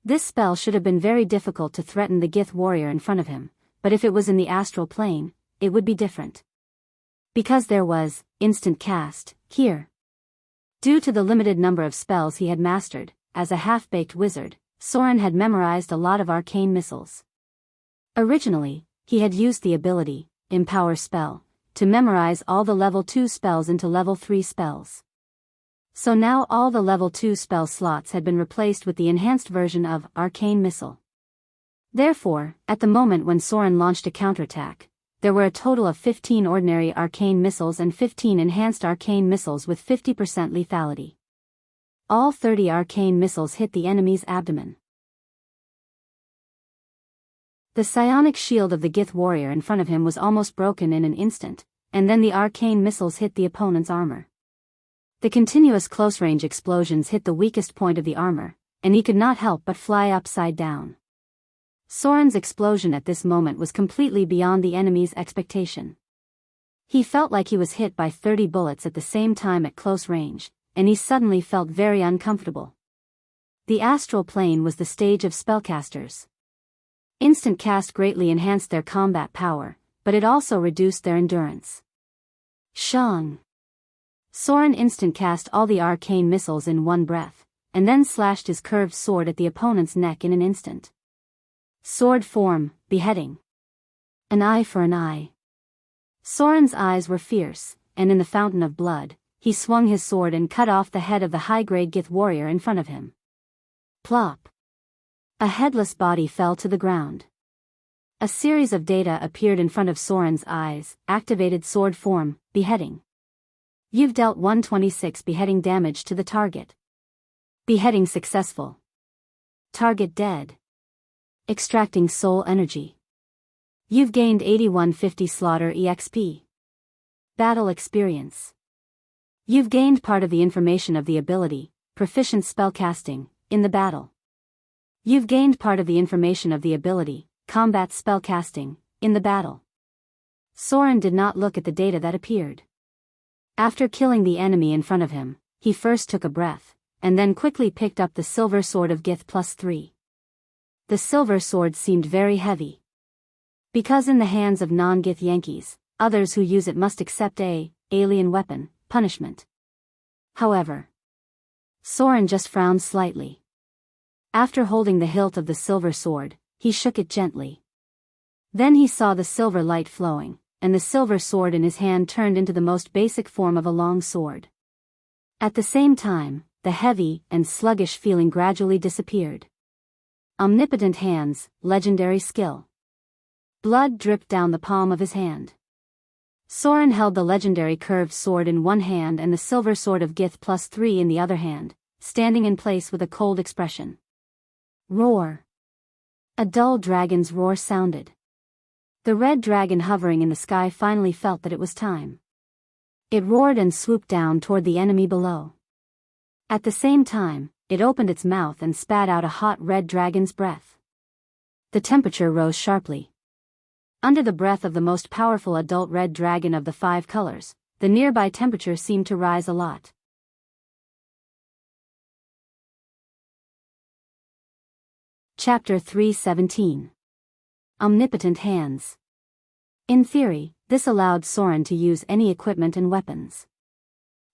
This spell should have been very difficult to threaten the Gith warrior in front of him, but if it was in the astral plane, it would be different. Because there was instant cast here. Due to the limited number of spells he had mastered, as a half-baked wizard, Soren had memorized a lot of arcane missiles. Originally, he had used the ability, Empower Spell, to memorize all the level 2 spells into level 3 spells. So now all the level 2 spell slots had been replaced with the enhanced version of Arcane Missile. Therefore, at the moment when Soren launched a counterattack, there were a total of 15 ordinary arcane missiles and 15 enhanced arcane missiles with 50% lethality. All 30 arcane missiles hit the enemy's abdomen. The psionic shield of the Gith warrior in front of him was almost broken in an instant, and then the arcane missiles hit the opponent's armor. The continuous close-range explosions hit the weakest point of the armor, and he could not help but fly upside down. Soren's explosion at this moment was completely beyond the enemy's expectation. He felt like he was hit by 30 bullets at the same time at close range, and he suddenly felt very uncomfortable. The astral plane was the stage of spellcasters. Instant cast greatly enhanced their combat power, but it also reduced their endurance. Shang. Soren instant cast all the arcane missiles in one breath, and then slashed his curved sword at the opponent's neck in an instant. Sword form, beheading. An eye for an eye. Soren's eyes were fierce, and in the fountain of blood, he swung his sword and cut off the head of the high-grade Gith warrior in front of him. Plop. A headless body fell to the ground. A series of data appeared in front of Soren's eyes, activated sword form, beheading. You've dealt 126 beheading damage to the target. Beheading successful. Target dead. Extracting soul energy. You've gained 8150 slaughter EXP. Battle experience. You've gained part of the information of the ability, proficient spellcasting, in the battle. You've gained part of the information of the ability, combat spellcasting, in the battle. Soren did not look at the data that appeared. After killing the enemy in front of him, he first took a breath, and then quickly picked up the silver sword of Gith +3. The silver sword seemed very heavy. Because in the hands of non-Gith Yankees, others who use it must accept alien weapon, punishment. However, Soren just frowned slightly. After holding the hilt of the silver sword, he shook it gently. Then he saw the silver light flowing, and the silver sword in his hand turned into the most basic form of a long sword. At the same time, the heavy and sluggish feeling gradually disappeared. Omnipotent hands, legendary skill. Blood dripped down the palm of his hand. Soren held the legendary curved sword in one hand and the silver sword of Gith +3 in the other hand, standing in place with a cold expression. Roar. A dull dragon's roar sounded. The red dragon hovering in the sky finally felt that it was time. It roared and swooped down toward the enemy below. At the same time, it opened its mouth and spat out a hot red dragon's breath. The temperature rose sharply. Under the breath of the most powerful adult red dragon of the 5 colors, the nearby temperature seemed to rise a lot. Chapter 317. Omnipotent Hands. In theory, this allowed Soren to use any equipment and weapons.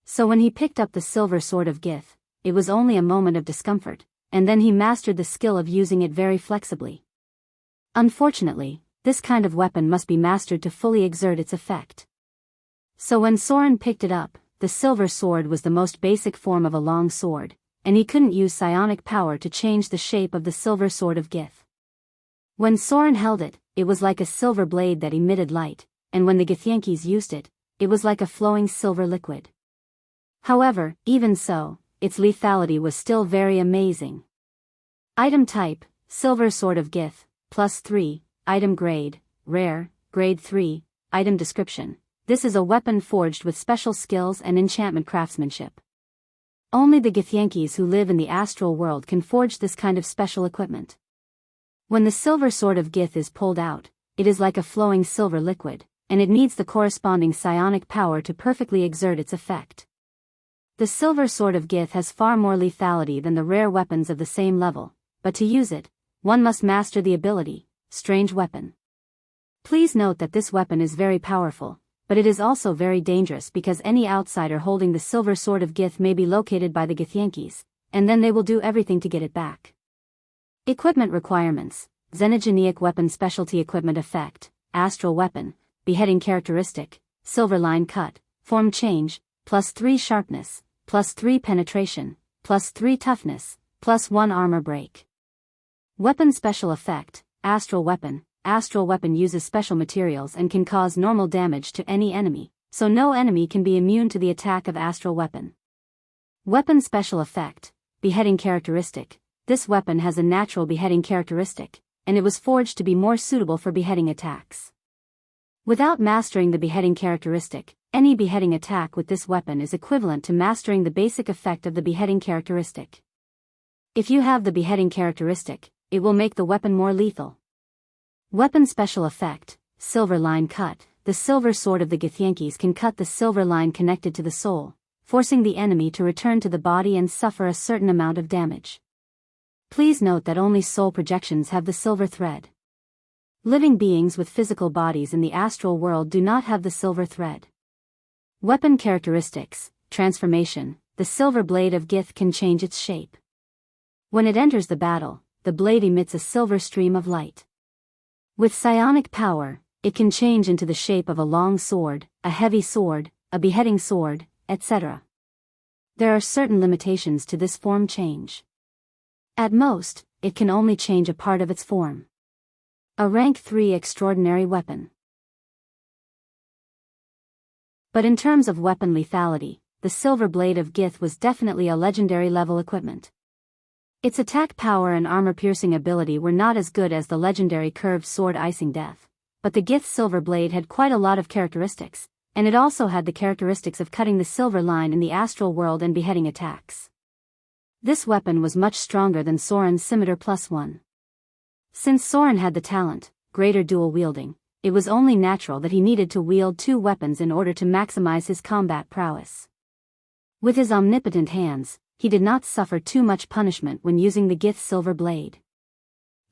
So when he picked up the silver sword of Gith, it was only a moment of discomfort, and then he mastered the skill of using it very flexibly. Unfortunately, this kind of weapon must be mastered to fully exert its effect. So when Soren picked it up, the silver sword was the most basic form of a long sword, and he couldn't use psionic power to change the shape of the silver sword of Gith. When Soren held it, it was like a silver blade that emitted light, and when the Githyankies used it, it was like a flowing silver liquid. However, even so, its lethality was still very amazing. Item type, silver sword of Gith, +3, item grade, rare, grade 3, item description. This is a weapon forged with special skills and enchantment craftsmanship. Only the Githyankies who live in the astral world can forge this kind of special equipment. When the silver sword of Gith is pulled out, it is like a flowing silver liquid, and it needs the corresponding psionic power to perfectly exert its effect. The silver sword of Gith has far more lethality than the rare weapons of the same level, but to use it, one must master the ability, Strange Weapon. Please note that this weapon is very powerful, but it is also very dangerous because any outsider holding the silver sword of Gith may be located by the Githyankies, and then they will do everything to get it back. Equipment requirements: Xenogenic Weapon Specialty Equipment Effect, Astral Weapon, Beheading Characteristic, Silver Line Cut, Form Change, +3 Sharpness, +3 Penetration, +3 Toughness, +1 Armor Break. Weapon Special Effect, Astral Weapon. Astral Weapon uses special materials and can cause normal damage to any enemy, so no enemy can be immune to the attack of Astral Weapon. Weapon Special Effect, Beheading Characteristic. This weapon has a natural beheading characteristic, and it was forged to be more suitable for beheading attacks. Without mastering the beheading characteristic, any beheading attack with this weapon is equivalent to mastering the basic effect of the beheading characteristic. If you have the beheading characteristic, it will make the weapon more lethal. Weapon Special Effect, Silver Line Cut. The silver sword of the Githyankies can cut the silver line connected to the soul, forcing the enemy to return to the body and suffer a certain amount of damage. Please note that only soul projections have the silver thread. Living beings with physical bodies in the astral world do not have the silver thread. Weapon Characteristics, Transformation. The silver blade of Gith can change its shape. When it enters the battle, the blade emits a silver stream of light. With psionic power, it can change into the shape of a long sword, a heavy sword, a beheading sword, etc. There are certain limitations to this form change. At most, it can only change a part of its form. A rank 3 extraordinary weapon. But in terms of weapon lethality, the silver blade of Gith was definitely a legendary level equipment. Its attack power and armor-piercing ability were not as good as the legendary curved sword Icing Death, but the Gith silver blade had quite a lot of characteristics, and it also had the characteristics of cutting the silver line in the astral world and beheading attacks. This weapon was much stronger than Soren's Scimitar +1. Since Soren had the talent, greater dual wielding, it was only natural that he needed to wield two weapons in order to maximize his combat prowess. With his omnipotent hands, he did not suffer too much punishment when using the Gith silver blade.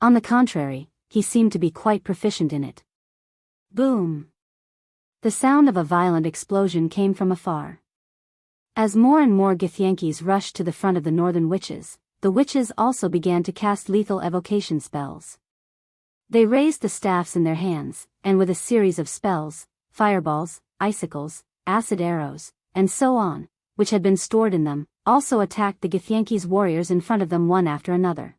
On the contrary, he seemed to be quite proficient in it. Boom! The sound of a violent explosion came from afar. As more and more Githyankies rushed to the front of the northern witches, the witches also began to cast lethal evocation spells. They raised the staffs in their hands, and with a series of spells, fireballs, icicles, acid arrows, and so on, which had been stored in them, also attacked the Githyankies' warriors in front of them one after another.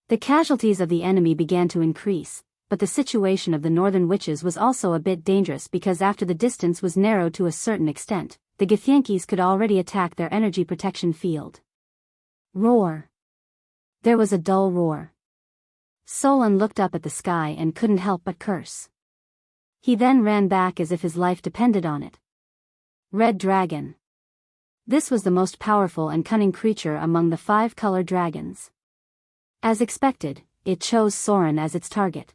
The casualties of the enemy began to increase, but the situation of the northern witches was also a bit dangerous because after the distance was narrowed to a certain extent, the Githyankies could already attack their energy protection field. Roar! There was a dull roar. Solon looked up at the sky and couldn't help but curse. He then ran back as if his life depended on it. Red Dragon. This was the most powerful and cunning creature among the 5-color dragons. As expected, it chose Soren as its target.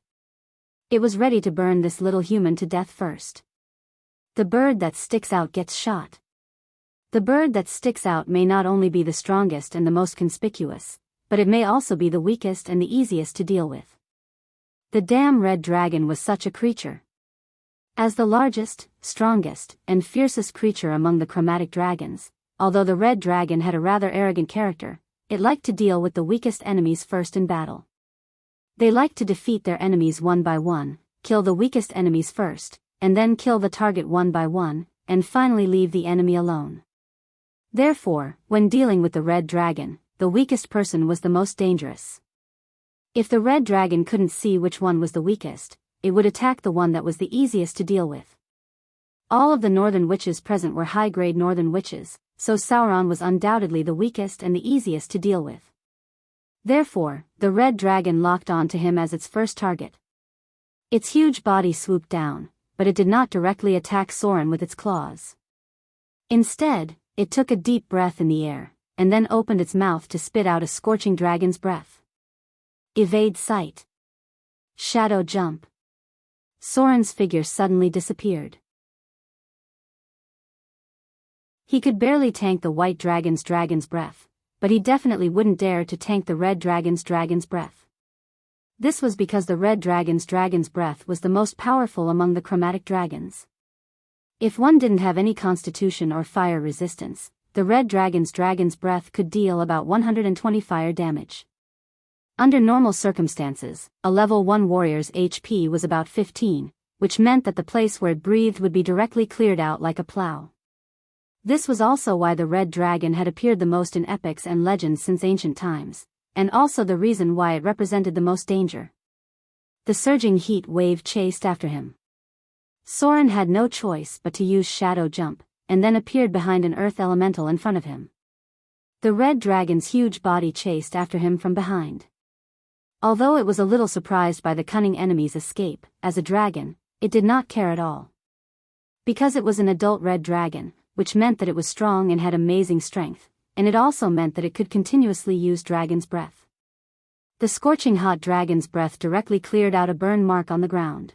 It was ready to burn this little human to death first. The bird that sticks out gets shot. The bird that sticks out may not only be the strongest and the most conspicuous, but it may also be the weakest and the easiest to deal with. The damn red dragon was such a creature. As the largest, strongest, and fiercest creature among the chromatic dragons, although the red dragon had a rather arrogant character, it liked to deal with the weakest enemies first in battle. They liked to defeat their enemies one by one, kill the weakest enemies first, and then kill the target one by one, and finally leave the enemy alone. Therefore, when dealing with the red dragon, the weakest person was the most dangerous. If the red dragon couldn't see which one was the weakest, it would attack the one that was the easiest to deal with. All of the northern witches present were high-grade northern witches, so Sauron was undoubtedly the weakest and the easiest to deal with. Therefore, the red dragon locked on to him as its first target. Its huge body swooped down, but it did not directly attack Soren with its claws. Instead, it took a deep breath in the air, and then opened its mouth to spit out a scorching dragon's breath. Evade sight. Shadow jump. Soren's figure suddenly disappeared. He could barely tank the white dragon's breath, but he definitely wouldn't dare to tank the red dragon's breath. This was because the red dragon's breath was the most powerful among the chromatic dragons. If one didn't have any constitution or fire resistance, the red dragon's breath could deal about 120 fire damage. Under normal circumstances, a level 1 warrior's HP was about 15, which meant that the place where it breathed would be directly cleared out like a plow. This was also why the red dragon had appeared the most in epics and legends since ancient times, and also the reason why it represented the most danger. The surging heat wave chased after him. Soren had no choice but to use shadow jump, and then appeared behind an earth elemental in front of him. The red dragon's huge body chased after him from behind. Although it was a little surprised by the cunning enemy's escape, as a dragon, it did not care at all. Because it was an adult red dragon, which meant that it was strong and had amazing strength, and it also meant that it could continuously use dragon's breath. The scorching hot dragon's breath directly cleared out a burn mark on the ground.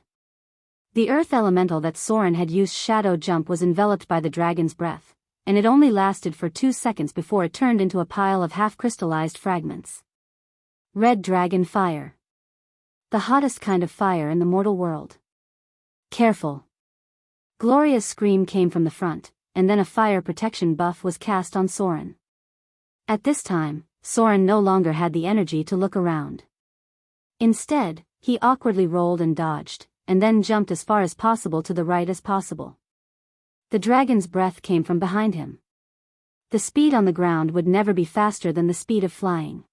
The earth elemental that Soren had used shadow jump was enveloped by the dragon's breath, and it only lasted for 2 seconds before it turned into a pile of half-crystallized fragments. Red dragon fire. The hottest kind of fire in the mortal world. Careful. Gloria's scream came from the front, and then a fire protection buff was cast on Soren. At this time, Soren no longer had the energy to look around. Instead, he awkwardly rolled and dodged, and then jumped as far as possible to the right as possible. The dragon's breath came from behind him. The speed on the ground would never be faster than the speed of flying.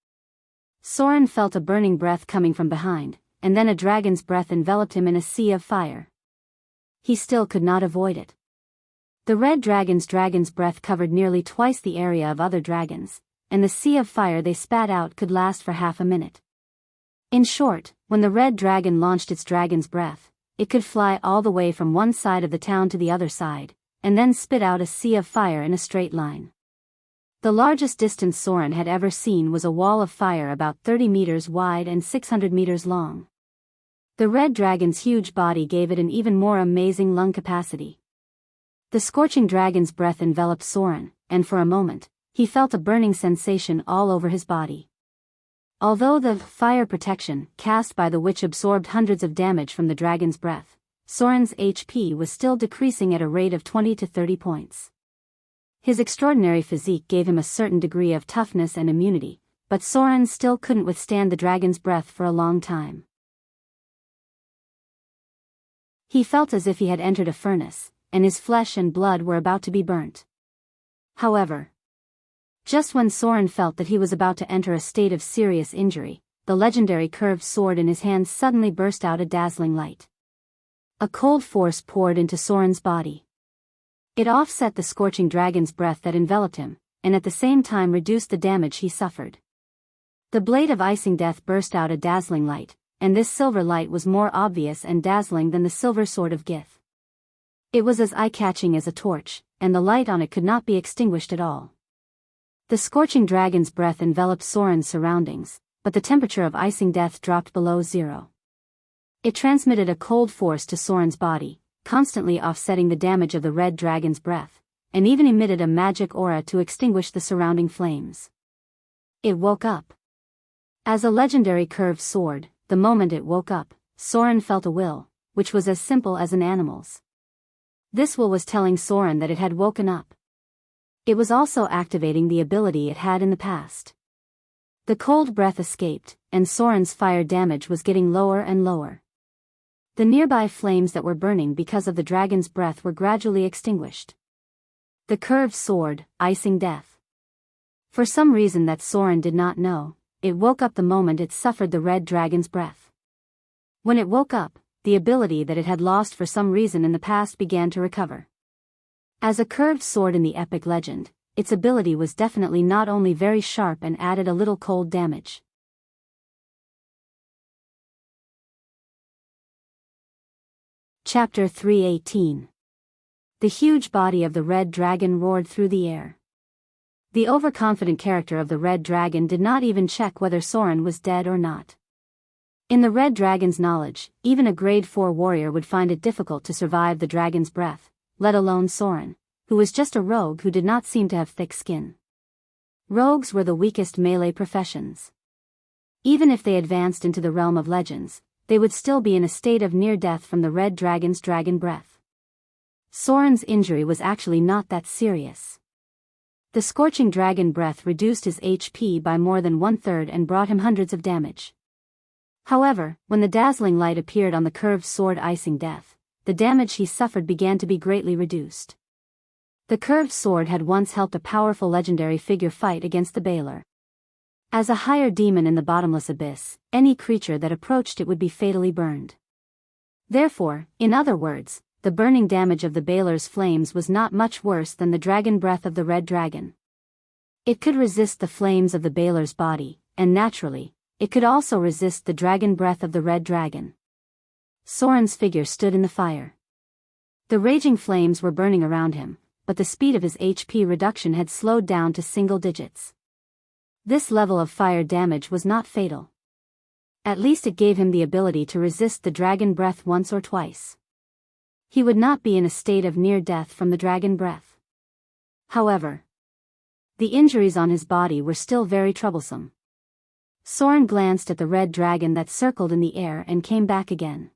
Soren felt a burning breath coming from behind, and then a dragon's breath enveloped him in a sea of fire. He still could not avoid it. The red dragon's breath covered nearly twice the area of other dragons, and the sea of fire they spat out could last for half a minute. In short, when the red dragon launched its dragon's breath, it could fly all the way from one side of the town to the other side, and then spit out a sea of fire in a straight line. The largest distance Soren had ever seen was a wall of fire about 30 meters wide and 600 meters long. The red dragon's huge body gave it an even more amazing lung capacity. The scorching dragon's breath enveloped Soren, and for a moment, he felt a burning sensation all over his body. Although the fire protection cast by the witch absorbed hundreds of damage from the dragon's breath, Soren's HP was still decreasing at a rate of 20 to 30 points. His extraordinary physique gave him a certain degree of toughness and immunity, but Soren still couldn't withstand the dragon's breath for a long time. He felt as if he had entered a furnace, and his flesh and blood were about to be burnt. However, just when Soren felt that he was about to enter a state of serious injury, the legendary curved sword in his hand suddenly burst out a dazzling light. A cold force poured into Soren's body. It offset the scorching dragon's breath that enveloped him, and at the same time reduced the damage he suffered. The blade of icing death burst out a dazzling light, and this silver light was more obvious and dazzling than the silver sword of Gith. It was as eye-catching as a torch, and the light on it could not be extinguished at all. The scorching dragon's breath enveloped Soren's surroundings, but the temperature of icing death dropped below 0. It transmitted a cold force to Soren's body, constantly offsetting the damage of the red dragon's breath, and even emitted a magic aura to extinguish the surrounding flames. It woke up. As a legendary curved sword, the moment it woke up, Soren felt a will, which was as simple as an animal's. This will was telling Soren that it had woken up. It was also activating the ability it had in the past. The cold breath escaped, and Soren's fire damage was getting lower and lower. The nearby flames that were burning because of the dragon's breath were gradually extinguished. The curved sword, icing death. For some reason that Soren did not know, it woke up the moment it suffered the red dragon's breath. When it woke up, the ability that it had lost for some reason in the past began to recover. As a curved sword in the epic legend, its ability was definitely not only very sharp and added a little cold damage. Chapter 318. The huge body of the red dragon roared through the air. The overconfident character of the red dragon did not even check whether Soren was dead or not. In the Red Dragon's knowledge, even a grade 4 warrior would find it difficult to survive the dragon's breath, let alone Soren, who was just a rogue who did not seem to have thick skin. Rogues were the weakest melee professions. Even if they advanced into the realm of legends, they would still be in a state of near death from the Red Dragon's dragon breath. Soren's injury was actually not that serious. The scorching dragon breath reduced his HP by more than 1/3 and brought him hundreds of damage. However, when the dazzling light appeared on the curved sword icing death, the damage he suffered began to be greatly reduced. The curved sword had once helped a powerful legendary figure fight against the Baler. As a higher demon in the bottomless abyss, any creature that approached it would be fatally burned. Therefore, in other words, the burning damage of the Baler's flames was not much worse than the dragon breath of the Red Dragon. It could resist the flames of the Baler's body, and naturally, it could also resist the dragon breath of the Red Dragon. Soren's figure stood in the fire. The raging flames were burning around him, but the speed of his HP reduction had slowed down to single digits. This level of fire damage was not fatal. At least it gave him the ability to resist the dragon breath once or twice. He would not be in a state of near death from the dragon breath. However, the injuries on his body were still very troublesome. Soren glanced at the red dragon that circled in the air and came back again.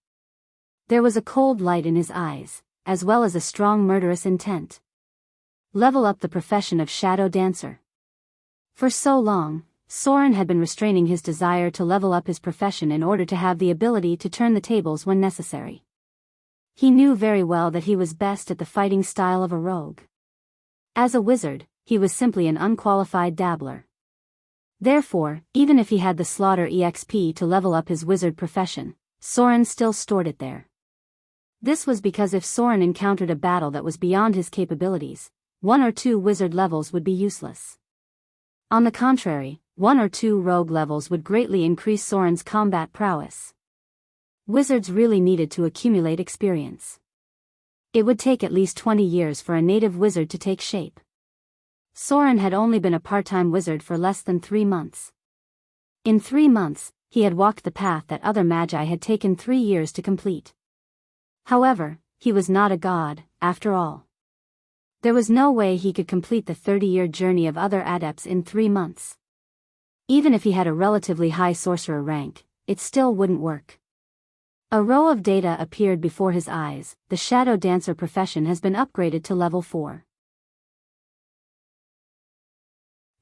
There was a cold light in his eyes, as well as a strong murderous intent. Level up the profession of shadow dancer. For so long, Soren had been restraining his desire to level up his profession in order to have the ability to turn the tables when necessary. He knew very well that he was best at the fighting style of a rogue. As a wizard, he was simply an unqualified dabbler. Therefore, even if he had the slaughter EXP to level up his wizard profession, Soren still stored it there. This was because if Soren encountered a battle that was beyond his capabilities, 1 or 2 wizard levels would be useless. On the contrary, 1 or 2 rogue levels would greatly increase Soren's combat prowess. Wizards really needed to accumulate experience. It would take at least 20 years for a native wizard to take shape. Soren had only been a part-time wizard for less than 3 months. In 3 months, he had walked the path that other magi had taken 3 years to complete. However, he was not a god, after all. There was no way he could complete the 30-year journey of other adepts in 3 months. Even if he had a relatively high sorcerer rank, it still wouldn't work. A row of data appeared before his eyes. The shadow dancer profession has been upgraded to level 4.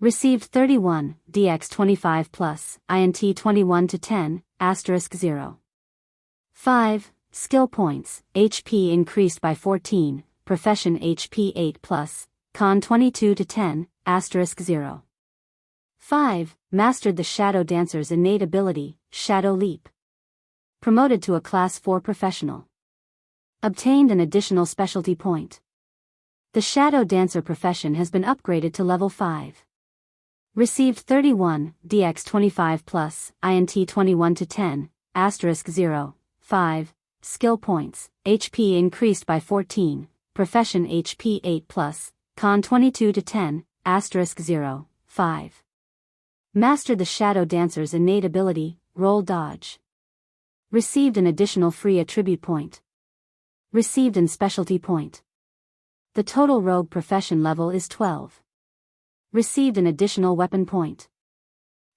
Received 31, DX 25 plus, INT 21 to 10, *0. 5. Skill points, HP increased by 14, profession HP 8 plus, con 22 to 10, *0. 5. Mastered the shadow dancer's innate ability, Shadow Leap. Promoted to a class 4 professional. Obtained an additional specialty point. The shadow dancer profession has been upgraded to level 5. Received 31, DX 25 plus, INT 21 to 10, *0. 5. Skill points, HP increased by 14, profession HP 8 plus, con 22 to 10, *0. 5. Mastered the shadow dancer's innate ability, Roll Dodge. Received an additional free attribute point. Received an specialty point. The total rogue profession level is 12. Received an additional weapon point.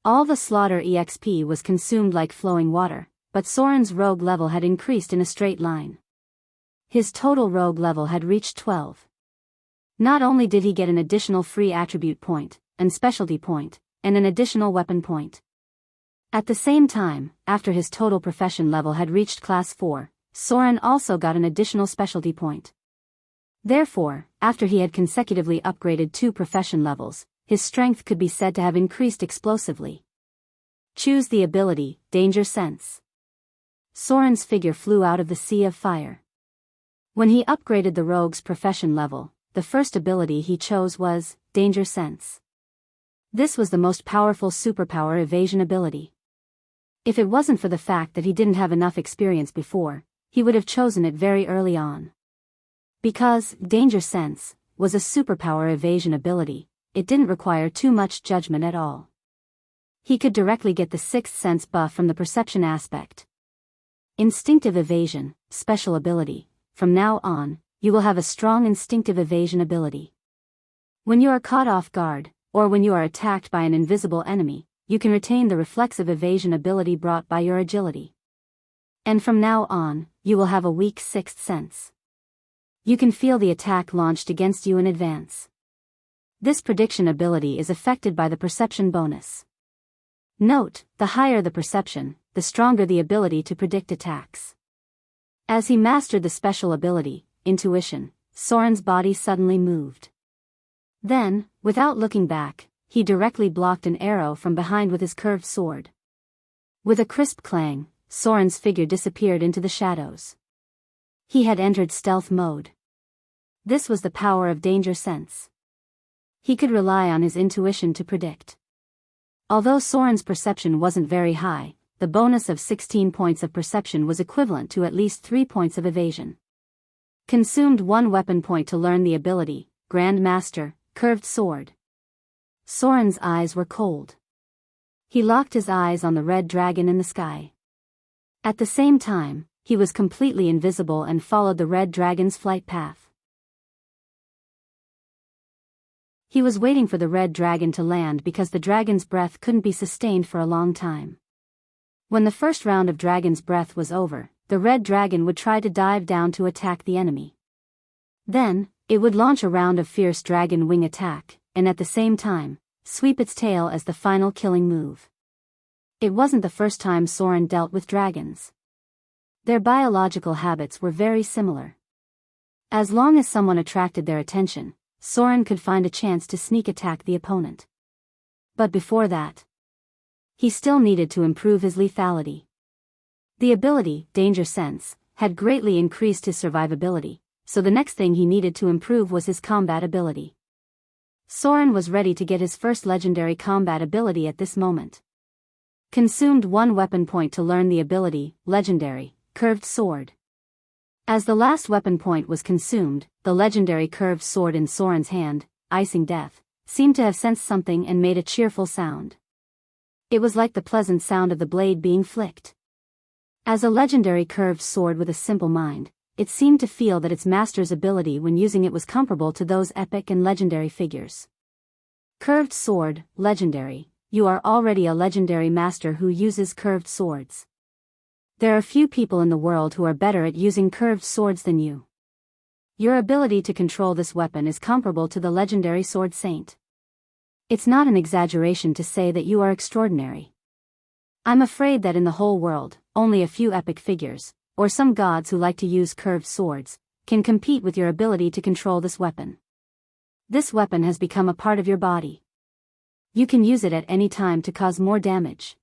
All the slaughter EXP was consumed like flowing water, but Soren's rogue level had increased in a straight line. His total rogue level had reached 12. Not only did he get an additional free attribute point, an specialty point, and an additional weapon point. At the same time, after his total profession level had reached class 4, Soren also got an additional specialty point. Therefore, after he had consecutively upgraded 2 profession levels, his strength could be said to have increased explosively. Choose the ability, Danger Sense. Soren's figure flew out of the sea of fire. When he upgraded the rogue's profession level, the first ability he chose was Danger Sense. This was the most powerful superpower evasion ability. If it wasn't for the fact that he didn't have enough experience before, he would have chosen it very early on. Because Danger Sense was a superpower evasion ability, it didn't require too much judgment at all. He could directly get the sixth sense buff from the perception aspect. Instinctive evasion, special ability. From now on, you will have a strong instinctive evasion ability. When you are caught off guard, or when you are attacked by an invisible enemy, you can retain the reflexive evasion ability brought by your agility. And from now on, you will have a weak sixth sense. You can feel the attack launched against you in advance. This prediction ability is affected by the perception bonus. Note, the higher the perception, the stronger the ability to predict attacks. As he mastered the special ability, intuition, Soren's body suddenly moved. Then, without looking back, he directly blocked an arrow from behind with his curved sword. With a crisp clang, Soren's figure disappeared into the shadows. He had entered stealth mode. This was the power of danger sense. He could rely on his intuition to predict. Although Soren's perception wasn't very high, the bonus of 16 points of perception was equivalent to at least 3 points of evasion. Consumed 1 weapon point to learn the ability, Grand Master, Curved Sword. Soren's eyes were cold. He locked his eyes on the red dragon in the sky. At the same time, he was completely invisible and followed the red dragon's flight path. He was waiting for the red dragon to land because the dragon's breath couldn't be sustained for a long time. When the first round of dragon's breath was over, the red dragon would try to dive down to attack the enemy. Then, it would launch a round of fierce dragon wing attack, and at the same time, sweep its tail as the final killing move. It wasn't the first time Soren dealt with dragons. Their biological habits were very similar. As long as someone attracted their attention, Soren could find a chance to sneak attack the opponent. But before that, he still needed to improve his lethality. The ability, Danger Sense, had greatly increased his survivability, so the next thing he needed to improve was his combat ability. Soren was ready to get his first legendary combat ability at this moment. Consumed 1 weapon point to learn the ability, Legendary, Curved Sword. As the last weapon point was consumed, the legendary curved sword in Soren's hand, Icing Death, seemed to have sensed something and made a cheerful sound. It was like the pleasant sound of the blade being flicked. As a legendary curved sword with a simple mind, it seemed to feel that its master's ability when using it was comparable to those epic and legendary figures. Curved Sword, Legendary. You are already a legendary master who uses curved swords. There are few people in the world who are better at using curved swords than you. Your ability to control this weapon is comparable to the legendary Sword Saint. It's not an exaggeration to say that you are extraordinary. I'm afraid that in the whole world, only a few epic figures, or some gods who like to use curved swords, can compete with your ability to control this weapon. This weapon has become a part of your body. You can use it at any time to cause more damage.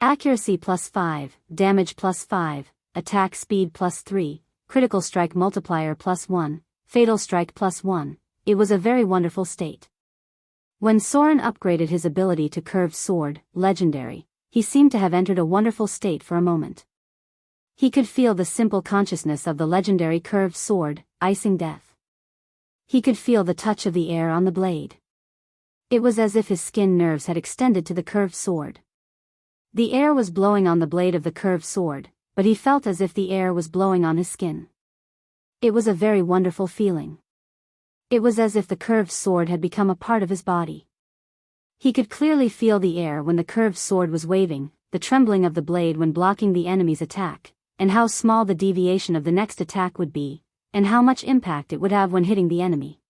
Accuracy +5, damage +5, attack speed +3, critical strike multiplier +1, fatal strike +1. It was a very wonderful state. When Soren upgraded his ability to Curved Sword, Legendary, he seemed to have entered a wonderful state for a moment. He could feel the simple consciousness of the legendary curved sword, Icing Death. He could feel the touch of the air on the blade. It was as if his skin nerves had extended to the curved sword. The air was blowing on the blade of the curved sword, but he felt as if the air was blowing on his skin. It was a very wonderful feeling. It was as if the curved sword had become a part of his body. He could clearly feel the air when the curved sword was waving, the trembling of the blade when blocking the enemy's attack, and how small the deviation of the next attack would be, and how much impact it would have when hitting the enemy.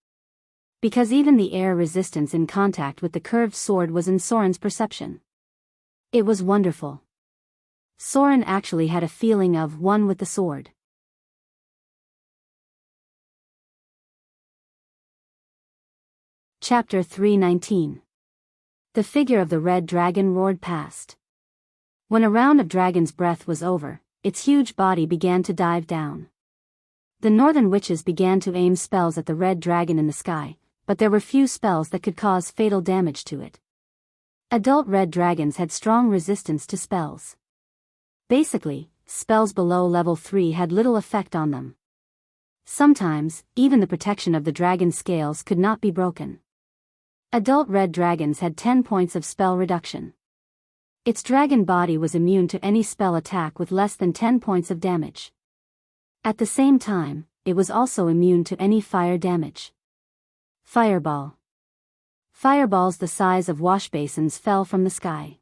Because even the air resistance in contact with the curved sword was in Soren's perception. It was wonderful. Soren actually had a feeling of one with the sword. Chapter 319. The figure of the red dragon roared past. When a round of dragon's breath was over, its huge body began to dive down. The northern witches began to aim spells at the red dragon in the sky, but there were few spells that could cause fatal damage to it. Adult red dragons had strong resistance to spells. Basically, spells below level 3 had little effect on them. Sometimes, even the protection of the dragon's scales could not be broken. Adult red dragons had 10 points of spell reduction. Its dragon body was immune to any spell attack with less than 10 points of damage. At the same time, it was also immune to any fire damage. Fireball. Fireballs the size of washbasins fell from the sky.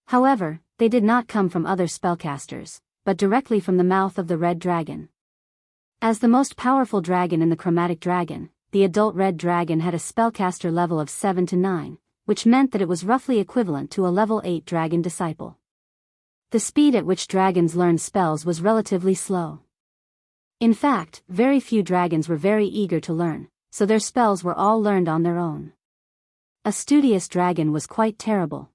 However, they did not come from other spellcasters, but directly from the mouth of the red dragon. As the most powerful dragon in the chromatic dragon, the adult red dragon had a spellcaster level of 7 to 9, which meant that it was roughly equivalent to a level 8 dragon disciple. The speed at which dragons learned spells was relatively slow. In fact, very few dragons were very eager to learn, so their spells were all learned on their own. A studious dragon was quite terrible.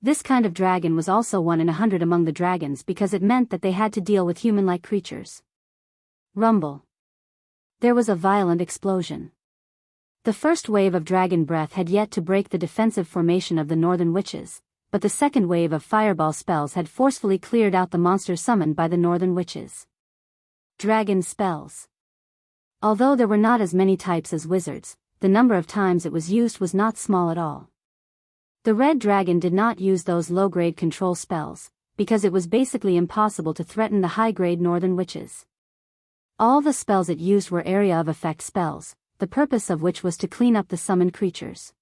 This kind of dragon was also 1 in 100 among the dragons because it meant that they had to deal with human-like creatures. Rumble. There was a violent explosion. The first wave of dragon breath had yet to break the defensive formation of the northern witches, but the second wave of fireball spells had forcefully cleared out the monsters summoned by the northern witches. Dragon spells. Although there were not as many types as wizards, the number of times it was used was not small at all. The red dragon did not use those low-grade control spells, because it was basically impossible to threaten the high-grade northern witches. All the spells it used were area of effect spells, the purpose of which was to clean up the summoned creatures.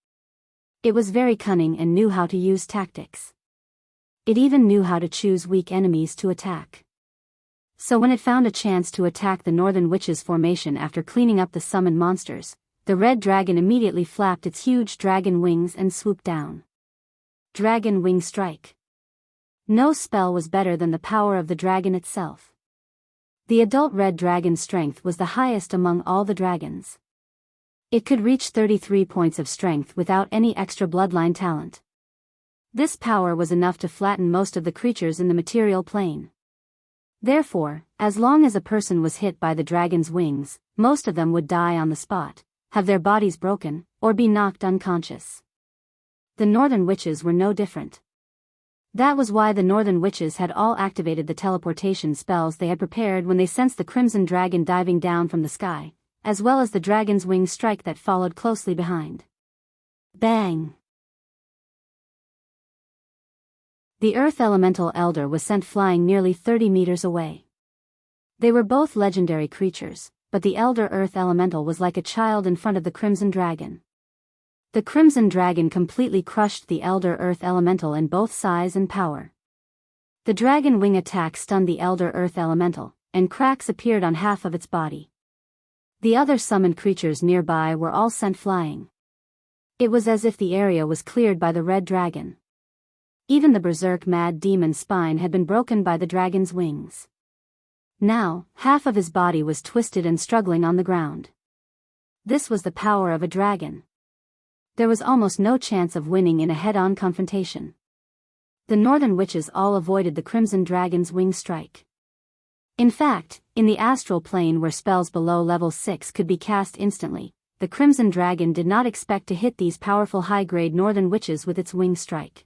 It was very cunning and knew how to use tactics. It even knew how to choose weak enemies to attack. So when it found a chance to attack the northern witches' formation after cleaning up the summoned monsters, the red dragon immediately flapped its huge dragon wings and swooped down. Dragon Wing Strike. No spell was better than the power of the dragon itself. The adult red dragon's strength was the highest among all the dragons. It could reach 33 points of strength without any extra bloodline talent. This power was enough to flatten most of the creatures in the material plane. Therefore, as long as a person was hit by the dragon's wings, most of them would die on the spot, have their bodies broken, or be knocked unconscious. The northern witches were no different. That was why the northern witches had all activated the teleportation spells they had prepared when they sensed the crimson dragon diving down from the sky, as well as the dragon's wing strike that followed closely behind. Bang! The Earth Elemental Elder was sent flying nearly 30 meters away. They were both legendary creatures, but the Elder Earth Elemental was like a child in front of the Crimson Dragon. The Crimson Dragon completely crushed the Elder Earth Elemental in both size and power. The dragon wing attack stunned the Elder Earth Elemental, and cracks appeared on half of its body. The other summoned creatures nearby were all sent flying. It was as if the area was cleared by the red dragon. Even the berserk mad demon's spine had been broken by the dragon's wings. Now, half of his body was twisted and struggling on the ground. This was the power of a dragon. There was almost no chance of winning in a head-on confrontation. The northern witches all avoided the crimson dragon's wing strike. In fact, in the astral plane where spells below level 6 could be cast instantly, the crimson dragon did not expect to hit these powerful high-grade northern witches with its wing strike.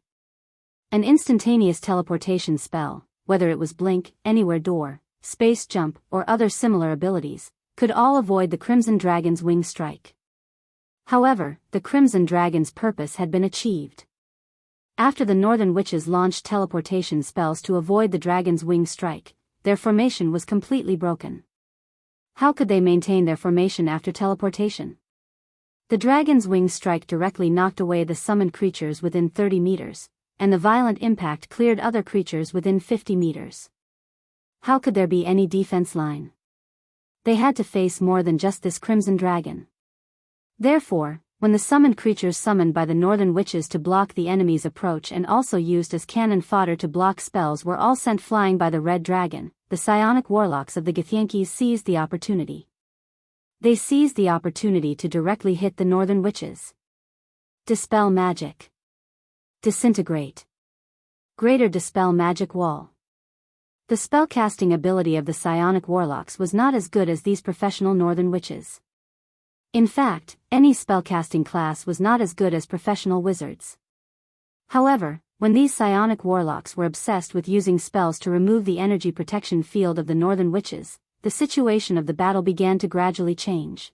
An instantaneous teleportation spell, whether it was blink, anywhere door, space jump, or other similar abilities, could all avoid the crimson dragon's wing strike. However, the crimson dragon's purpose had been achieved. After the northern witches launched teleportation spells to avoid the dragon's wing strike, their formation was completely broken. How could they maintain their formation after teleportation? The dragon's wing strike directly knocked away the summoned creatures within 30 meters, and the violent impact cleared other creatures within 50 meters. How could there be any defense line? They had to face more than just this crimson dragon. Therefore, when the summoned creatures summoned by the northern witches to block the enemy's approach and also used as cannon fodder to block spells were all sent flying by the red dragon, the psionic warlocks of the Githyankis seized the opportunity. They seized the opportunity to directly hit the northern witches. Dispel magic. Disintegrate. Greater dispel magic wall. The spellcasting ability of the psionic warlocks was not as good as these professional northern witches. In fact, any spellcasting class was not as good as professional wizards. However, when these psionic warlocks were obsessed with using spells to remove the energy protection field of the northern witches, the situation of the battle began to gradually change.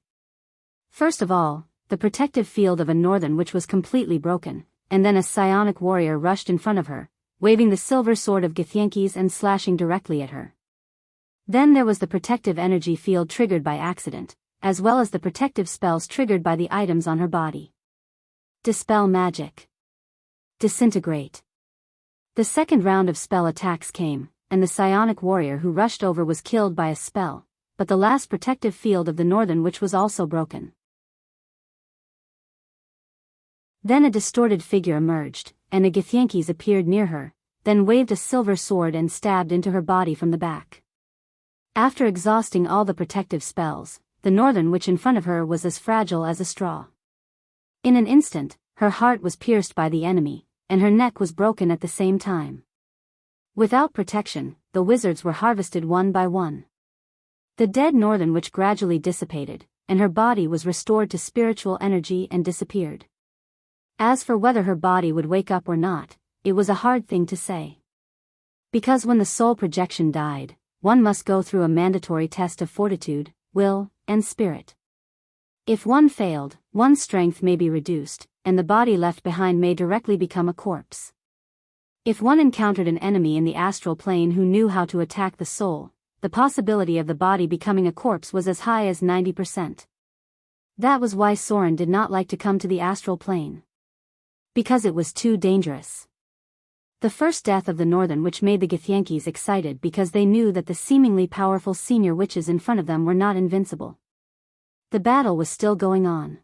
First of all, the protective field of a northern witch was completely broken, and then a psionic warrior rushed in front of her, waving the silver sword of Githyanki's and slashing directly at her. Then there was the protective energy field triggered by accident, as well as the protective spells triggered by the items on her body. Dispel magic. Disintegrate. The second round of spell attacks came, and the psionic warrior who rushed over was killed by a spell, but the last protective field of the northern witch was also broken. Then a distorted figure emerged, and a Githyanki's appeared near her, then waved a silver sword and stabbed into her body from the back. After exhausting all the protective spells, the northern witch in front of her was as fragile as a straw. In an instant, her heart was pierced by the enemy, and her neck was broken at the same time. Without protection, the wizards were harvested one by one. The dead northern witch gradually dissipated, and her body was restored to spiritual energy and disappeared. As for whether her body would wake up or not, it was a hard thing to say. Because when the soul projection died, one must go through a mandatory test of fortitude, will, and spirit. If one failed, one's strength may be reduced, and the body left behind may directly become a corpse. If one encountered an enemy in the astral plane who knew how to attack the soul, the possibility of the body becoming a corpse was as high as 90%. That was why Soren did not like to come to the astral plane. Because it was too dangerous. The first death of the northern witch made the Githyanki's excited because they knew that the seemingly powerful senior witches in front of them were not invincible. The battle was still going on.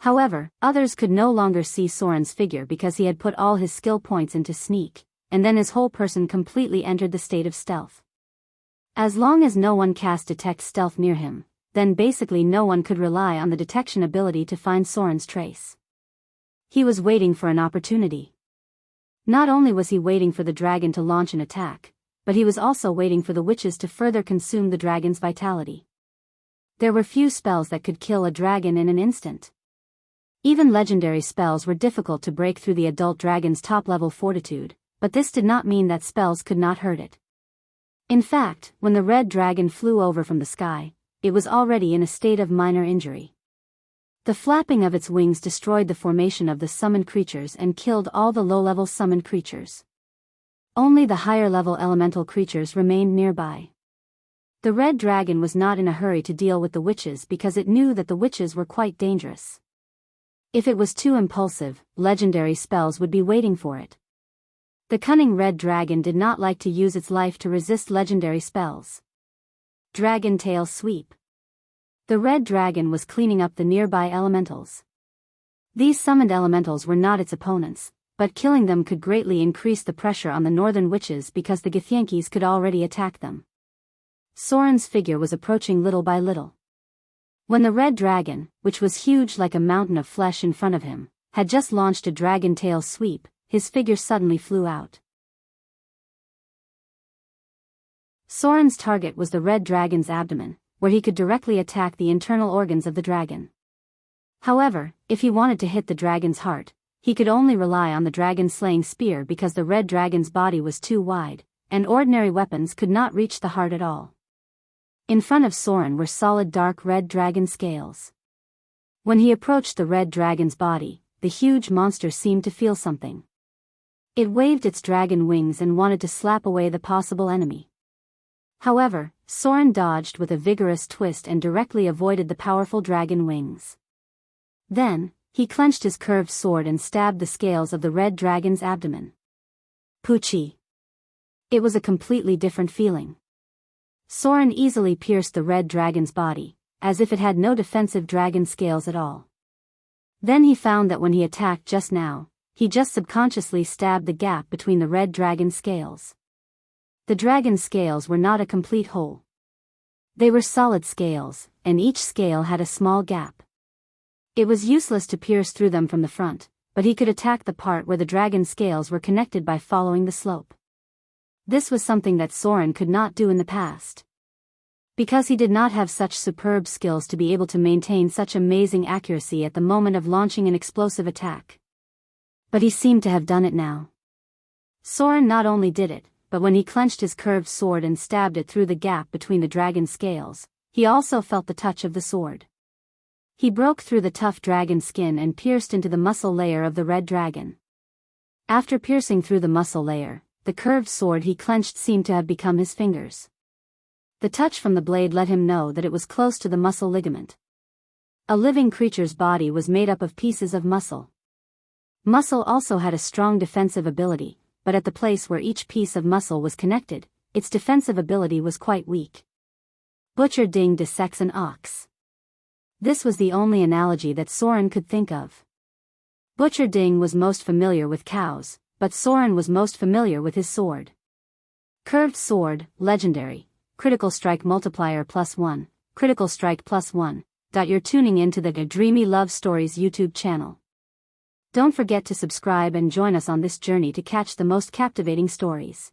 However, others could no longer see Soren's figure because he had put all his skill points into sneak, and then his whole person completely entered the state of stealth. As long as no one cast detect stealth near him, then basically no one could rely on the detection ability to find Soren's trace. He was waiting for an opportunity. Not only was he waiting for the dragon to launch an attack, but he was also waiting for the witches to further consume the dragon's vitality. There were few spells that could kill a dragon in an instant. Even legendary spells were difficult to break through the adult dragon's top-level fortitude, but this did not mean that spells could not hurt it. In fact, when the red dragon flew over from the sky, it was already in a state of minor injury. The flapping of its wings destroyed the formation of the summoned creatures and killed all the low-level summoned creatures. Only the higher-level elemental creatures remained nearby. The red dragon was not in a hurry to deal with the witches because it knew that the witches were quite dangerous. If it was too impulsive, legendary spells would be waiting for it. The cunning red dragon did not like to use its life to resist legendary spells. Dragon Tail Sweep. The red dragon was cleaning up the nearby elementals. These summoned elementals were not its opponents, but killing them could greatly increase the pressure on the northern witches because the Githyanki's could already attack them. Soren's figure was approaching little by little. When the red dragon, which was huge like a mountain of flesh in front of him, had just launched a dragon tail sweep, his figure suddenly flew out. Soren's target was the red dragon's abdomen, where he could directly attack the internal organs of the dragon. However, if he wanted to hit the dragon's heart, he could only rely on the dragon-slaying spear because the red dragon's body was too wide, and ordinary weapons could not reach the heart at all. In front of Soren were solid dark red dragon scales. When he approached the red dragon's body, the huge monster seemed to feel something. It waved its dragon wings and wanted to slap away the possible enemy. However, Soren dodged with a vigorous twist and directly avoided the powerful dragon wings. Then, he clenched his curved sword and stabbed the scales of the red dragon's abdomen. Poochie! It was a completely different feeling. Soren easily pierced the red dragon's body, as if it had no defensive dragon scales at all. Then he found that when he attacked just now, he just subconsciously stabbed the gap between the red dragon's scales. The dragon's scales were not a complete hole. They were solid scales, and each scale had a small gap. It was useless to pierce through them from the front, but he could attack the part where the dragon's scales were connected by following the slope. This was something that Soren could not do in the past. Because he did not have such superb skills to be able to maintain such amazing accuracy at the moment of launching an explosive attack. But he seemed to have done it now. Soren not only did it, but when he clenched his curved sword and stabbed it through the gap between the dragon's scales, he also felt the touch of the sword. He broke through the tough dragon skin and pierced into the muscle layer of the red dragon. After piercing through the muscle layer, the curved sword he clenched seemed to have become his fingers. The touch from the blade let him know that it was close to the muscle ligament. A living creature's body was made up of pieces of muscle. Muscle also had a strong defensive ability, but at the place where each piece of muscle was connected, its defensive ability was quite weak. Butcher Ding dissects an ox. This was the only analogy that Soren could think of. Butcher Ding was most familiar with cows, but Soren was most familiar with his sword. Curved sword, legendary, critical strike multiplier +1, critical strike +1. You're tuning into the Dreamy Love Stories YouTube channel. Don't forget to subscribe and join us on this journey to catch the most captivating stories.